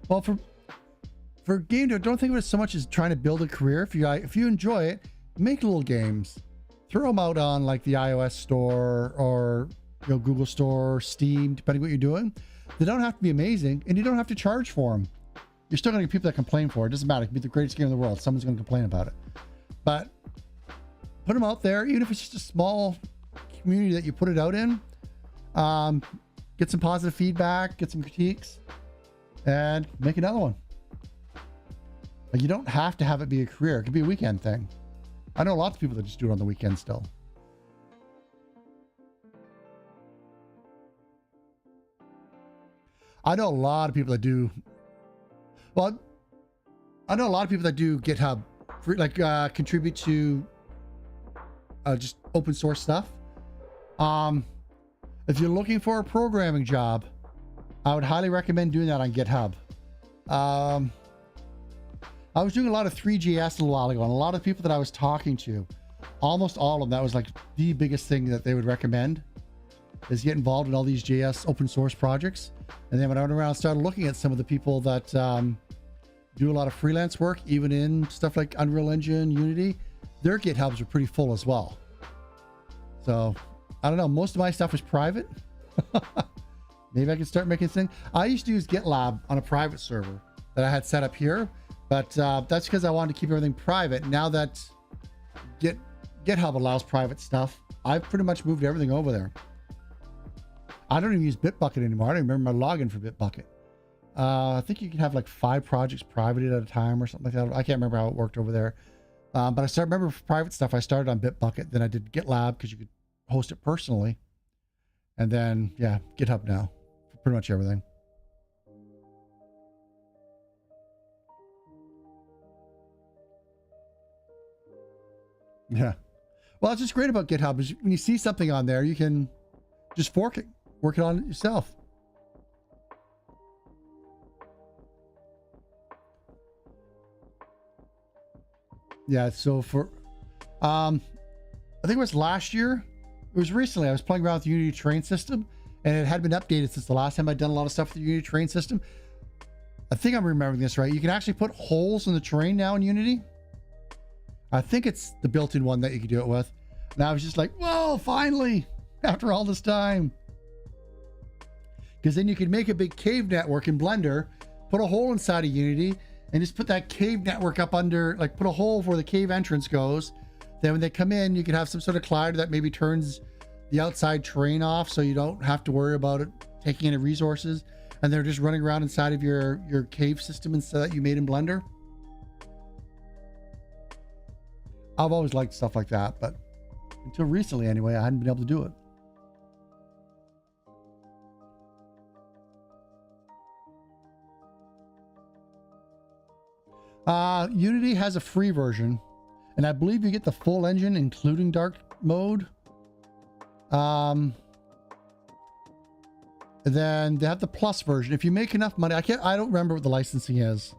Well, for game dev, don't think of it so much as trying to build a career. If you enjoy it, make little games, throw them out on like the iOS store or Google Store, Steam, depending what you're doing. They don't have to be amazing, and you don't have to charge for them. You're still going to get people that complain for it. It doesn't matter. It could be the greatest game in the world. Someone's going to complain about it. But put them out there, even if it's just a small community that you put it out in. Get some positive feedback, get some critiques, and make another one. Like, you don't have to have it be a career. It could be a weekend thing. I know lots of people that just do it on the weekend still. I know a lot of people that do. Well, I know a lot of people that do GitHub, like contribute to just open source stuff. If you're looking for a programming job, I would highly recommend doing that on GitHub. I was doing a lot of Three.js a little while ago, and a lot of people that I was talking to, almost all of them, that was like the biggest thing that they would recommend is get involved in all these JS open source projects. And then when I went around and started looking at some of the people that do a lot of freelance work, even in stuff like Unreal Engine, Unity, their GitHubs are pretty full as well. So I don't know, most of my stuff is private. Maybe I can start making things. I used to use GitLab on a private server that I had set up here, but that's because I wanted to keep everything private. Now that GitHub allows private stuff, I've pretty much moved everything over there. I don't even use Bitbucket anymore. I don't even remember my login for Bitbucket. I think you can have like 5 projects privated at a time or something like that. I can't remember how it worked over there. But I remember for private stuff, I started on Bitbucket. Then I did GitLab because you could host it personally. And then, yeah, GitHub now for pretty much everything. Yeah. Well, it's just great about GitHub is when you see something on there, you can just fork it, work it on it yourself. Yeah. So for, I think it was last year. It was recently. I was playing around with the Unity train system, and it had been updated since the last time I'd done a lot of stuff with the Unity train system. I think I'm remembering this right. You can actually put holes in the terrain now in Unity. I think it's the built-in one that you can do it with. And I was just like, whoa, finally, after all this time. Because then you can make a big cave network in Blender, put a hole inside of Unity, and just put that cave network up under, like put a hole where the cave entrance goes. Then when they come in, you can have some sort of collider that maybe turns the outside terrain off, so you don't have to worry about it taking any resources. And they're just running around inside of your cave system instead that you made in Blender. I've always liked stuff like that, but until recently anyway, I hadn't been able to do it. Unity has a free version, and I believe you get the full engine, including dark mode. Then they have the plus version. If you make enough money, I don't remember what the licensing is.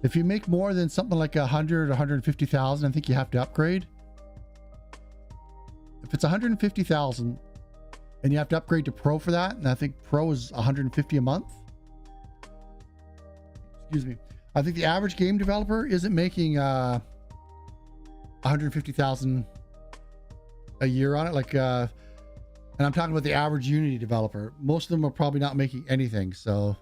If you make more than something like 100 or 150,000, I think you have to upgrade. If it's 150,000 and you have to upgrade to Pro for that, and I think Pro is 150 a month. Excuse me. I think the average game developer isn't making 150,000 a year on it. Like, and I'm talking about the average Unity developer. Most of them are probably not making anything, so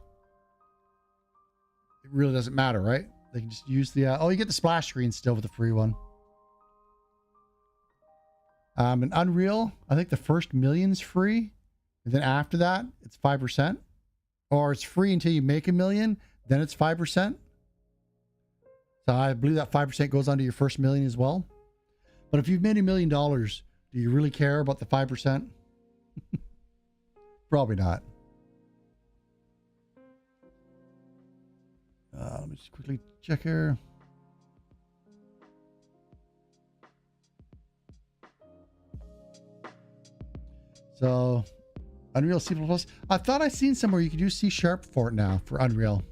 it really doesn't matter, right? They can just use the, oh, you get the splash screen still with the free one. And Unreal, I think the first million's free. And then after that, it's 5%. Or it's free until you make 1 million, then it's 5%. So I believe that 5% goes onto your first million as well. But if you've made $1 million, do you really care about the 5%? Probably not. Let me just quickly check here. So, Unreal C++. I thought I seen somewhere you could use C# for it now, for Unreal.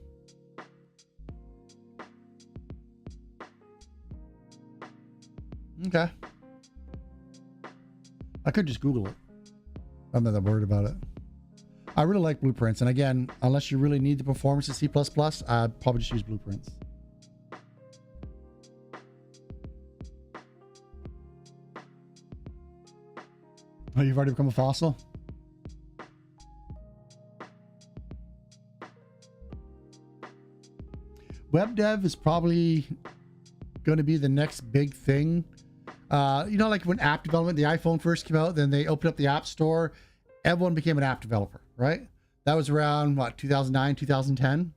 Okay. I could just Google it. I'm not that worried about it. I really like Blueprints. And again, unless you really need the performance of C++, I'd probably just use Blueprints. Oh, you've already become a fossil? Web dev is probably going to be the next big thing. You know, like when app development, the iPhone first came out, then they opened up the App Store. Everyone became an app developer, right? That was around, what, 2009, 2010?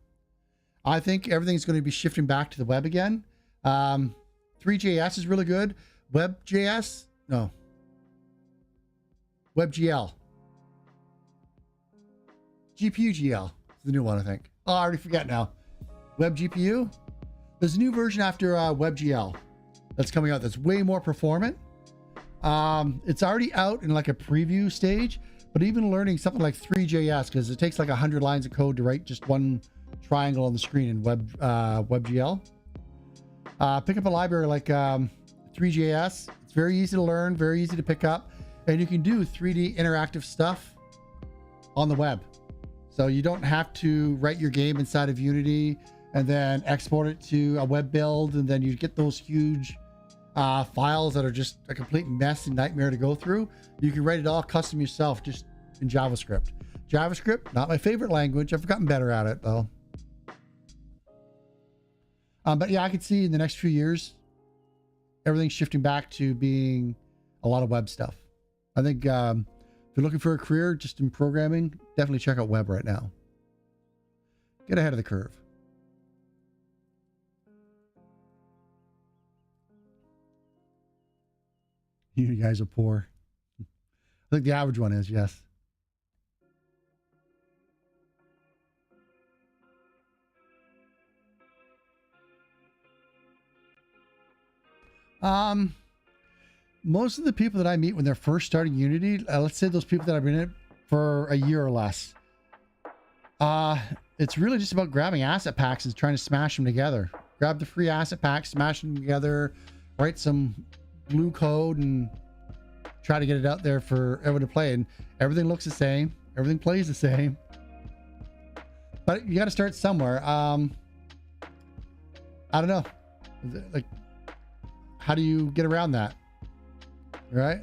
I think everything's going to be shifting back to the web again. 3JS is really good. WebJS? No. WebGL. GPU-GL is the new one, I think. Oh, I already forget now. WebGPU? There's a new version after WebGL that's coming out that's way more performant. It's already out in like a preview stage, but even learning something like 3JS, because it takes like 100 lines of code to write just one triangle on the screen in WebGL. Pick up a library like 3JS. It's very easy to learn, very easy to pick up, and you can do 3D interactive stuff on the web. So you don't have to write your game inside of Unity and then export it to a web build, and then you get those huge files that are just a complete mess and nightmare to go through. You can write it all custom yourself just in JavaScript. JavaScript, not my favorite language. I've gotten better at it though. But yeah, I could see in the next few years, everything's shifting back to being a lot of web stuff. I think if you're looking for a career just in programming, definitely check out web right now. Get ahead of the curve. You guys are poor. I think the average one is, yes. Most of the people that I meet when they're first starting Unity, let's say those people that have been in it for a year or less, it's really just about grabbing asset packs and trying to smash them together. Grab the free asset packs, smash them together, write some glue code, and try to get it out there for everyone to play. And everything looks the same, everything plays the same, but you got to start somewhere. I don't know, like, how do you get around that, right?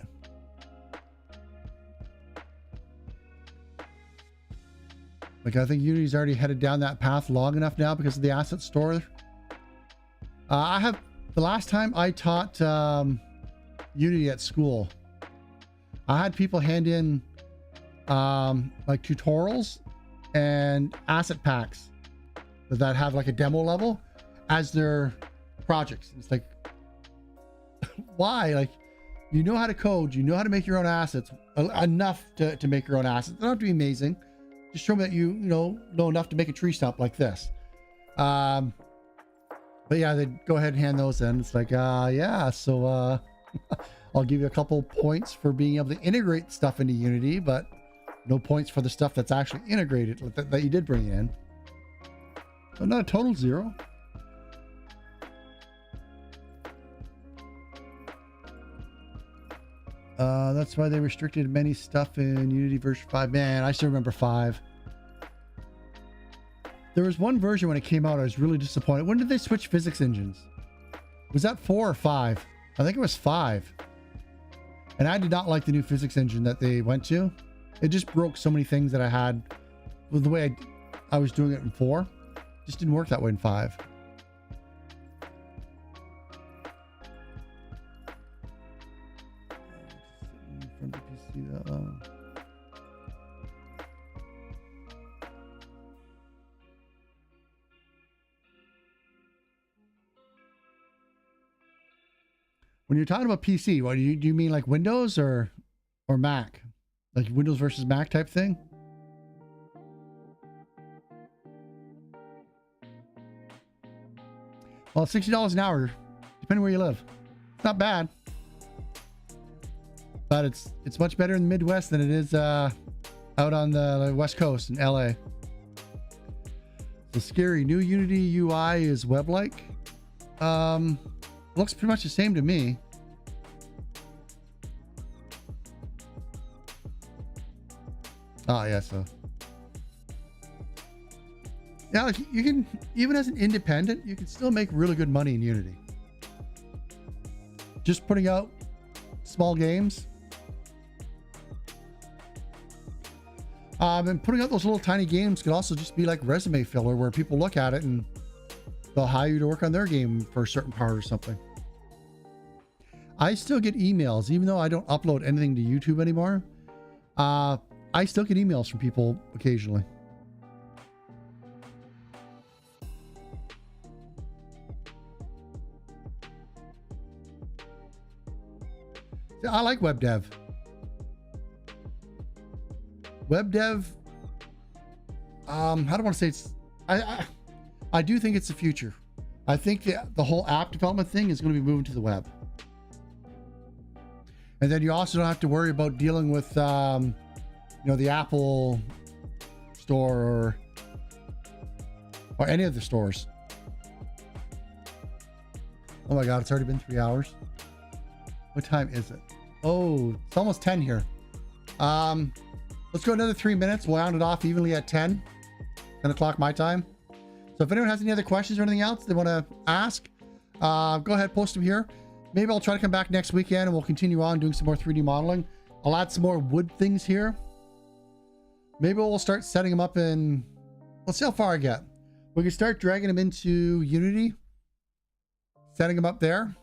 Like, I think Unity's already headed down that path long enough now because of the asset store. The last time I taught Unity at school, I had people hand in like tutorials and asset packs that have like a demo level as their projects. It's like, why? Like, you know how to code, you know how to make your own assets, enough to make your own assets. They don't have to be amazing. Just show me that you know enough to make a tree stump like this. But yeah, they'd go ahead and hand those in. It's like, yeah, so I'll give you a couple points for being able to integrate stuff into Unity, but no points for the stuff that's actually integrated that you did bring in. So not a total 0. That's why they restricted many stuff in Unity version 5. Man, I still remember 5. There was one version when it came out I was really disappointed. When did they switch physics engines? Was that 4 or 5? I think it was 5. And I did not like the new physics engine that they went to. It just broke so many things that I had with the way I was doing it in 4. Just didn't work that way in 5. In front of the PC that long. When you're talking about PC, what do you mean, like Windows or Mac? Like Windows versus Mac type thing? Well, $60 an hour, depending where you live. It's not bad. But it's much better in the Midwest than it is out on the West Coast in LA. The scary new Unity UI is web-like. Looks pretty much the same to me. Oh yeah, so yeah, like you can, even as an independent, you can still make really good money in Unity. Just putting out small games. And putting out those little tiny games could also just be like resume filler, where people look at it and they'll hire you to work on their game for a certain part or something. I still get emails, even though I don't upload anything to YouTube anymore. I still get emails from people occasionally. I like web dev. Web dev, how do I want to say it's, I do think it's the future. I think the whole app development thing is going to be moving to the web. And then you also don't have to worry about dealing with, you know, the Apple store or any of the stores. Oh my God, it's already been 3 hours. What time is it? Oh, it's almost 10 here. Let's go another 3 minutes. We'll round it off evenly at 10 o'clock my time. So if anyone has any other questions or anything else they want to ask, go ahead, post them here. Maybe I'll try to come back next weekend and we'll continue on doing some more 3D modeling. I'll add some more wood things here. Maybe we'll start setting them up in, let's see how far I get. We can start dragging them into Unity, setting them up there.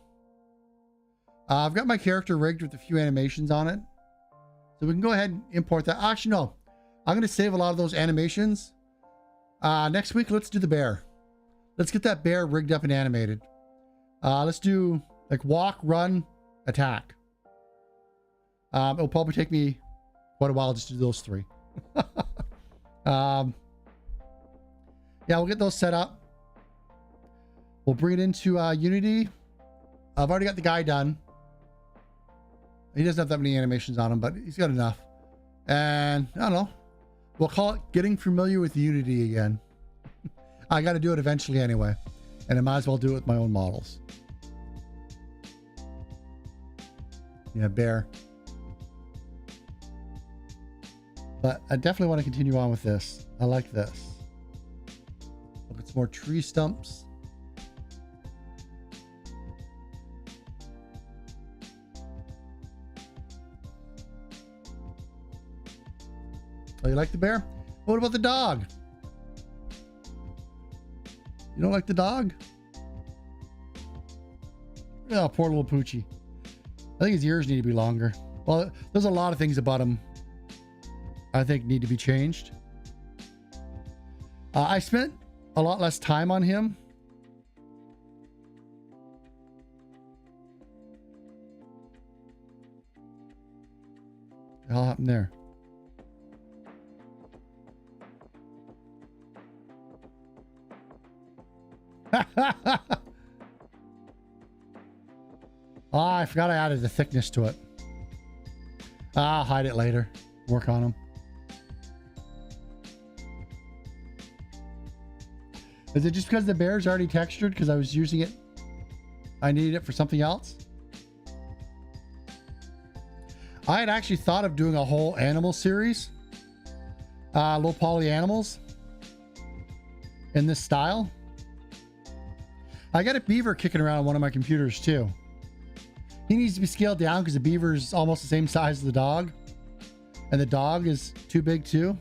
I've got my character rigged with a few animations on it. So we can go ahead and import that. Actually, no. I'm going to save a lot of those animations. Next week, let's do the bear. Let's get that bear rigged up and animated. Let's do like walk, run, attack. It'll probably take me quite a while just to do those 3. Yeah, we'll get those set up. We'll bring it into Unity. I've already got the guy done. He doesn't have that many animations on him, but he's got enough. And I don't know. We'll call it getting familiar with Unity again. I got to do it eventually anyway. And I might as well do it with my own models. Yeah, bear. But I definitely want to continue on with this. I like this. Look at some more tree stumps. Oh, you like the bear? What about the dog? You don't like the dog? Oh, poor little Poochie. I think his ears need to be longer. Well, there's a lot of things about him I think need to be changed. I spent a lot less time on him. What the hell happened there? Oh, I forgot I added the thickness to it. I'll hide it later. Work on them. Is it just because the bear's already textured because I was using it? I needed it for something else? I had actually thought of doing a whole animal series. Low poly animals. In this style. I got a beaver kicking around on one of my computers too. He needs to be scaled down because the beaver is almost the same size as the dog. And the dog is too big too.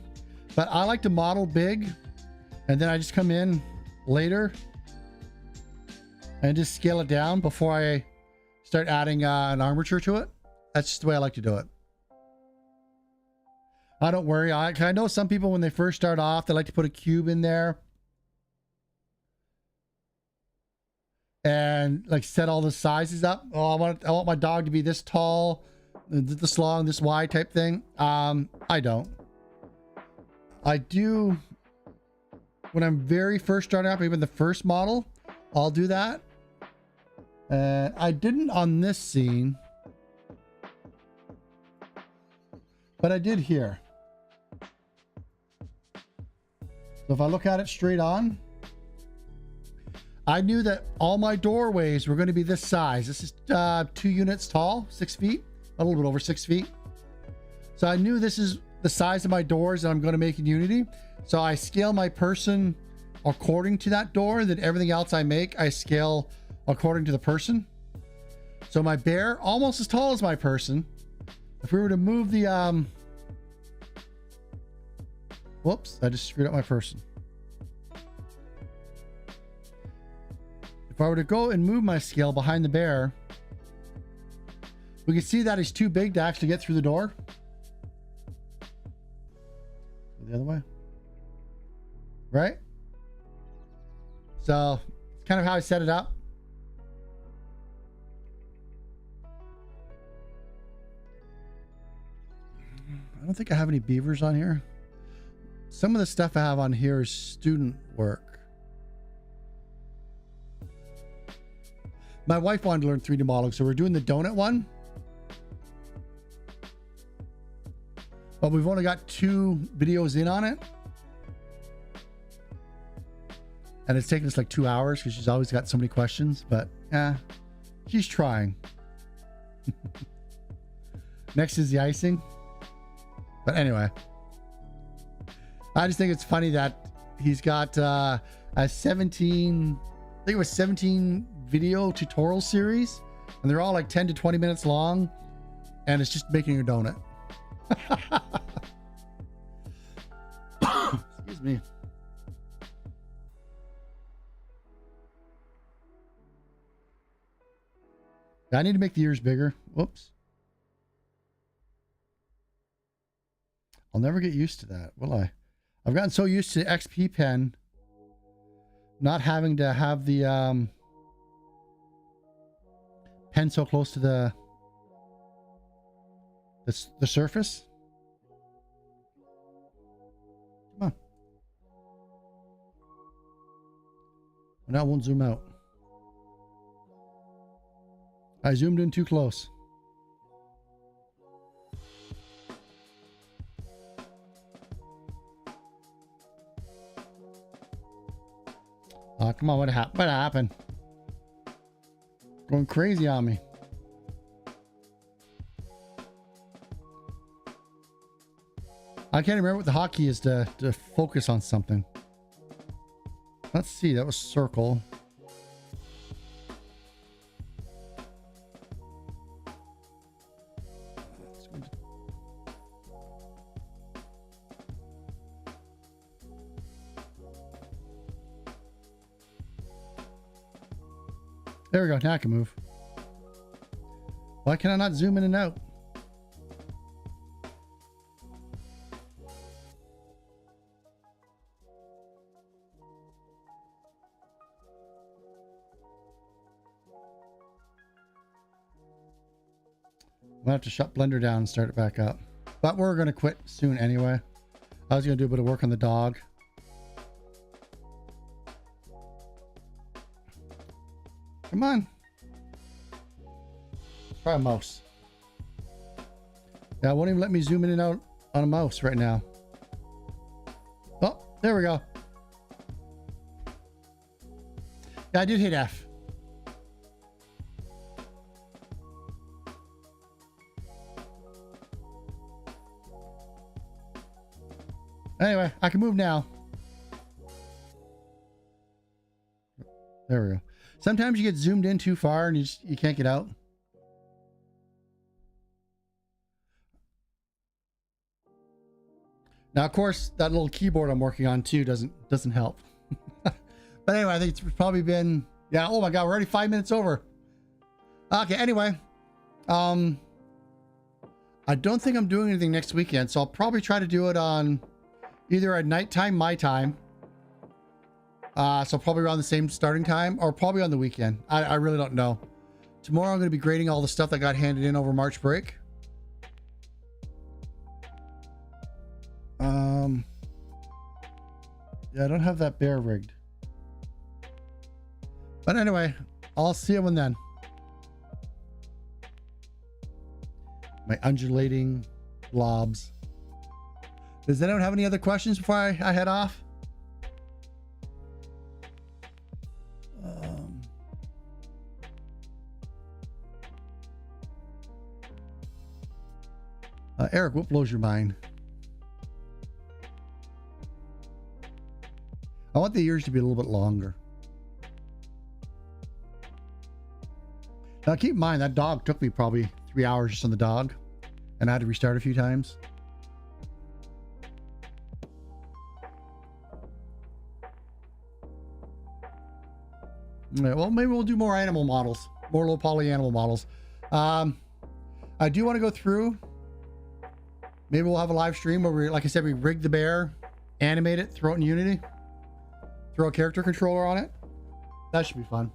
But I like to model big. And then I just come in later and just scale it down before I start adding an armature to it. That's just the way I like to do it. I don't worry. I know some people when they first start off, they like to put a cube in there and like set all the sizes up. Oh, I want my dog to be this tall, this long, this wide type thing. I don't. I do when I'm very first starting up, even the first model, I'll do that. I didn't on this scene, but I did here. So if I look at it straight on, I knew that all my doorways were going to be this size. This is 2 units tall, 6 feet, a little bit over 6 feet. So I knew this is the size of my doors that I'm going to make in Unity. So I scale my person according to that door. Then everything else I make, I scale according to the person. So my bear, almost as tall as my person. If we were to move the, whoops, I just screwed up my person. If I were to go and move my scale behind the bear, we can see that he's too big to actually get through the door. The other way. Right? So, it's kind of how I set it up. I don't think I have any beavers on here. Some of the stuff I have on here is student work. My wife wanted to learn 3D modeling, so we're doing the donut one. But we've only got 2 videos in on it. And it's taken us like 2 hours because she's always got so many questions. But yeah, she's trying. Next is the icing. But anyway, I just think it's funny that he's got a 17, I think it was 17 video tutorial series, and they're all like 10 to 20 minutes long, and it's just making a donut. Excuse me. I need to make the ears bigger. Whoops. I'll never get used to that, will I? I've gotten so used to XP Pen not having to have the pen so close to the surface. Come on. Well, now it won't zoom out. I zoomed in too close. Oh, come on, what happened? Going crazy on me. I can't remember what the hotkey is to focus on something. Let's see, that was circle. There we go. Now I can move. Why can I not zoom in and out? I'm gonna have to shut Blender down and start it back up. But we're gonna quit soon anyway. I was gonna do a bit of work on the dog. Come on. Try a mouse. Yeah, it won't even let me zoom in and out on a mouse right now. Oh, there we go. Yeah, I did hit F. Anyway, I can move now. There we go. Sometimes you get zoomed in too far and you can't get out. Now, of course, that little keyboard I'm working on too doesn't help. But anyway, I think it's probably been, yeah. Oh my God, we're already 5 minutes over. Okay. Anyway, I don't think I'm doing anything next weekend, so I'll probably try to do it on either at nighttime, my time. So probably around the same starting time, or probably on the weekend. I really don't know. Tomorrow I'm going to be grading all the stuff that got handed in over March break. Yeah, I don't have that bear rigged. But anyway, I'll see everyone then. My undulating blobs. Does anyone have any other questions before I head off? Eric, what blows your mind? I want the ears to be a little bit longer. Now keep in mind that dog took me probably 3 hours just on the dog, and I had to restart a few times. Yeah, well, maybe we'll do more animal models, more low poly animal models. I do want to go through. Maybe we'll have a live stream where we, like I said, we rig the bear, animate it, throw it in Unity, throw a character controller on it. That should be fun.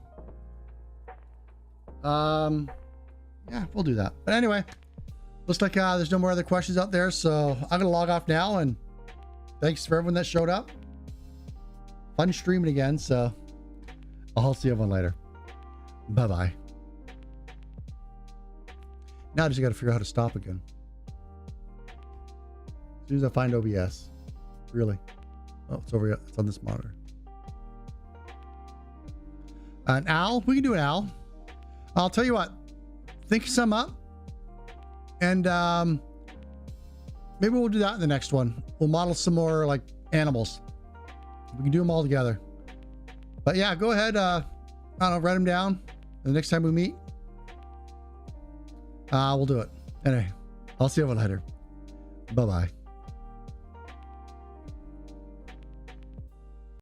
Yeah, we'll do that. But anyway, looks like there's no more other questions out there, so I'm gonna log off now. And thanks for everyone that showed up. Fun streaming again, so I'll see everyone later. Bye bye. Now I just got to figure out how to stop again. As soon as I find OBS. Really. Oh, it's over here. It's on this monitor. An owl? We can do an owl. I'll tell you what. Think some up. And maybe we'll do that in the next one. We'll model some more like animals. We can do them all together. But yeah, go ahead. I don't know, write them down. And the next time we meet, we'll do it. Anyway, I'll see you later. Bye-bye.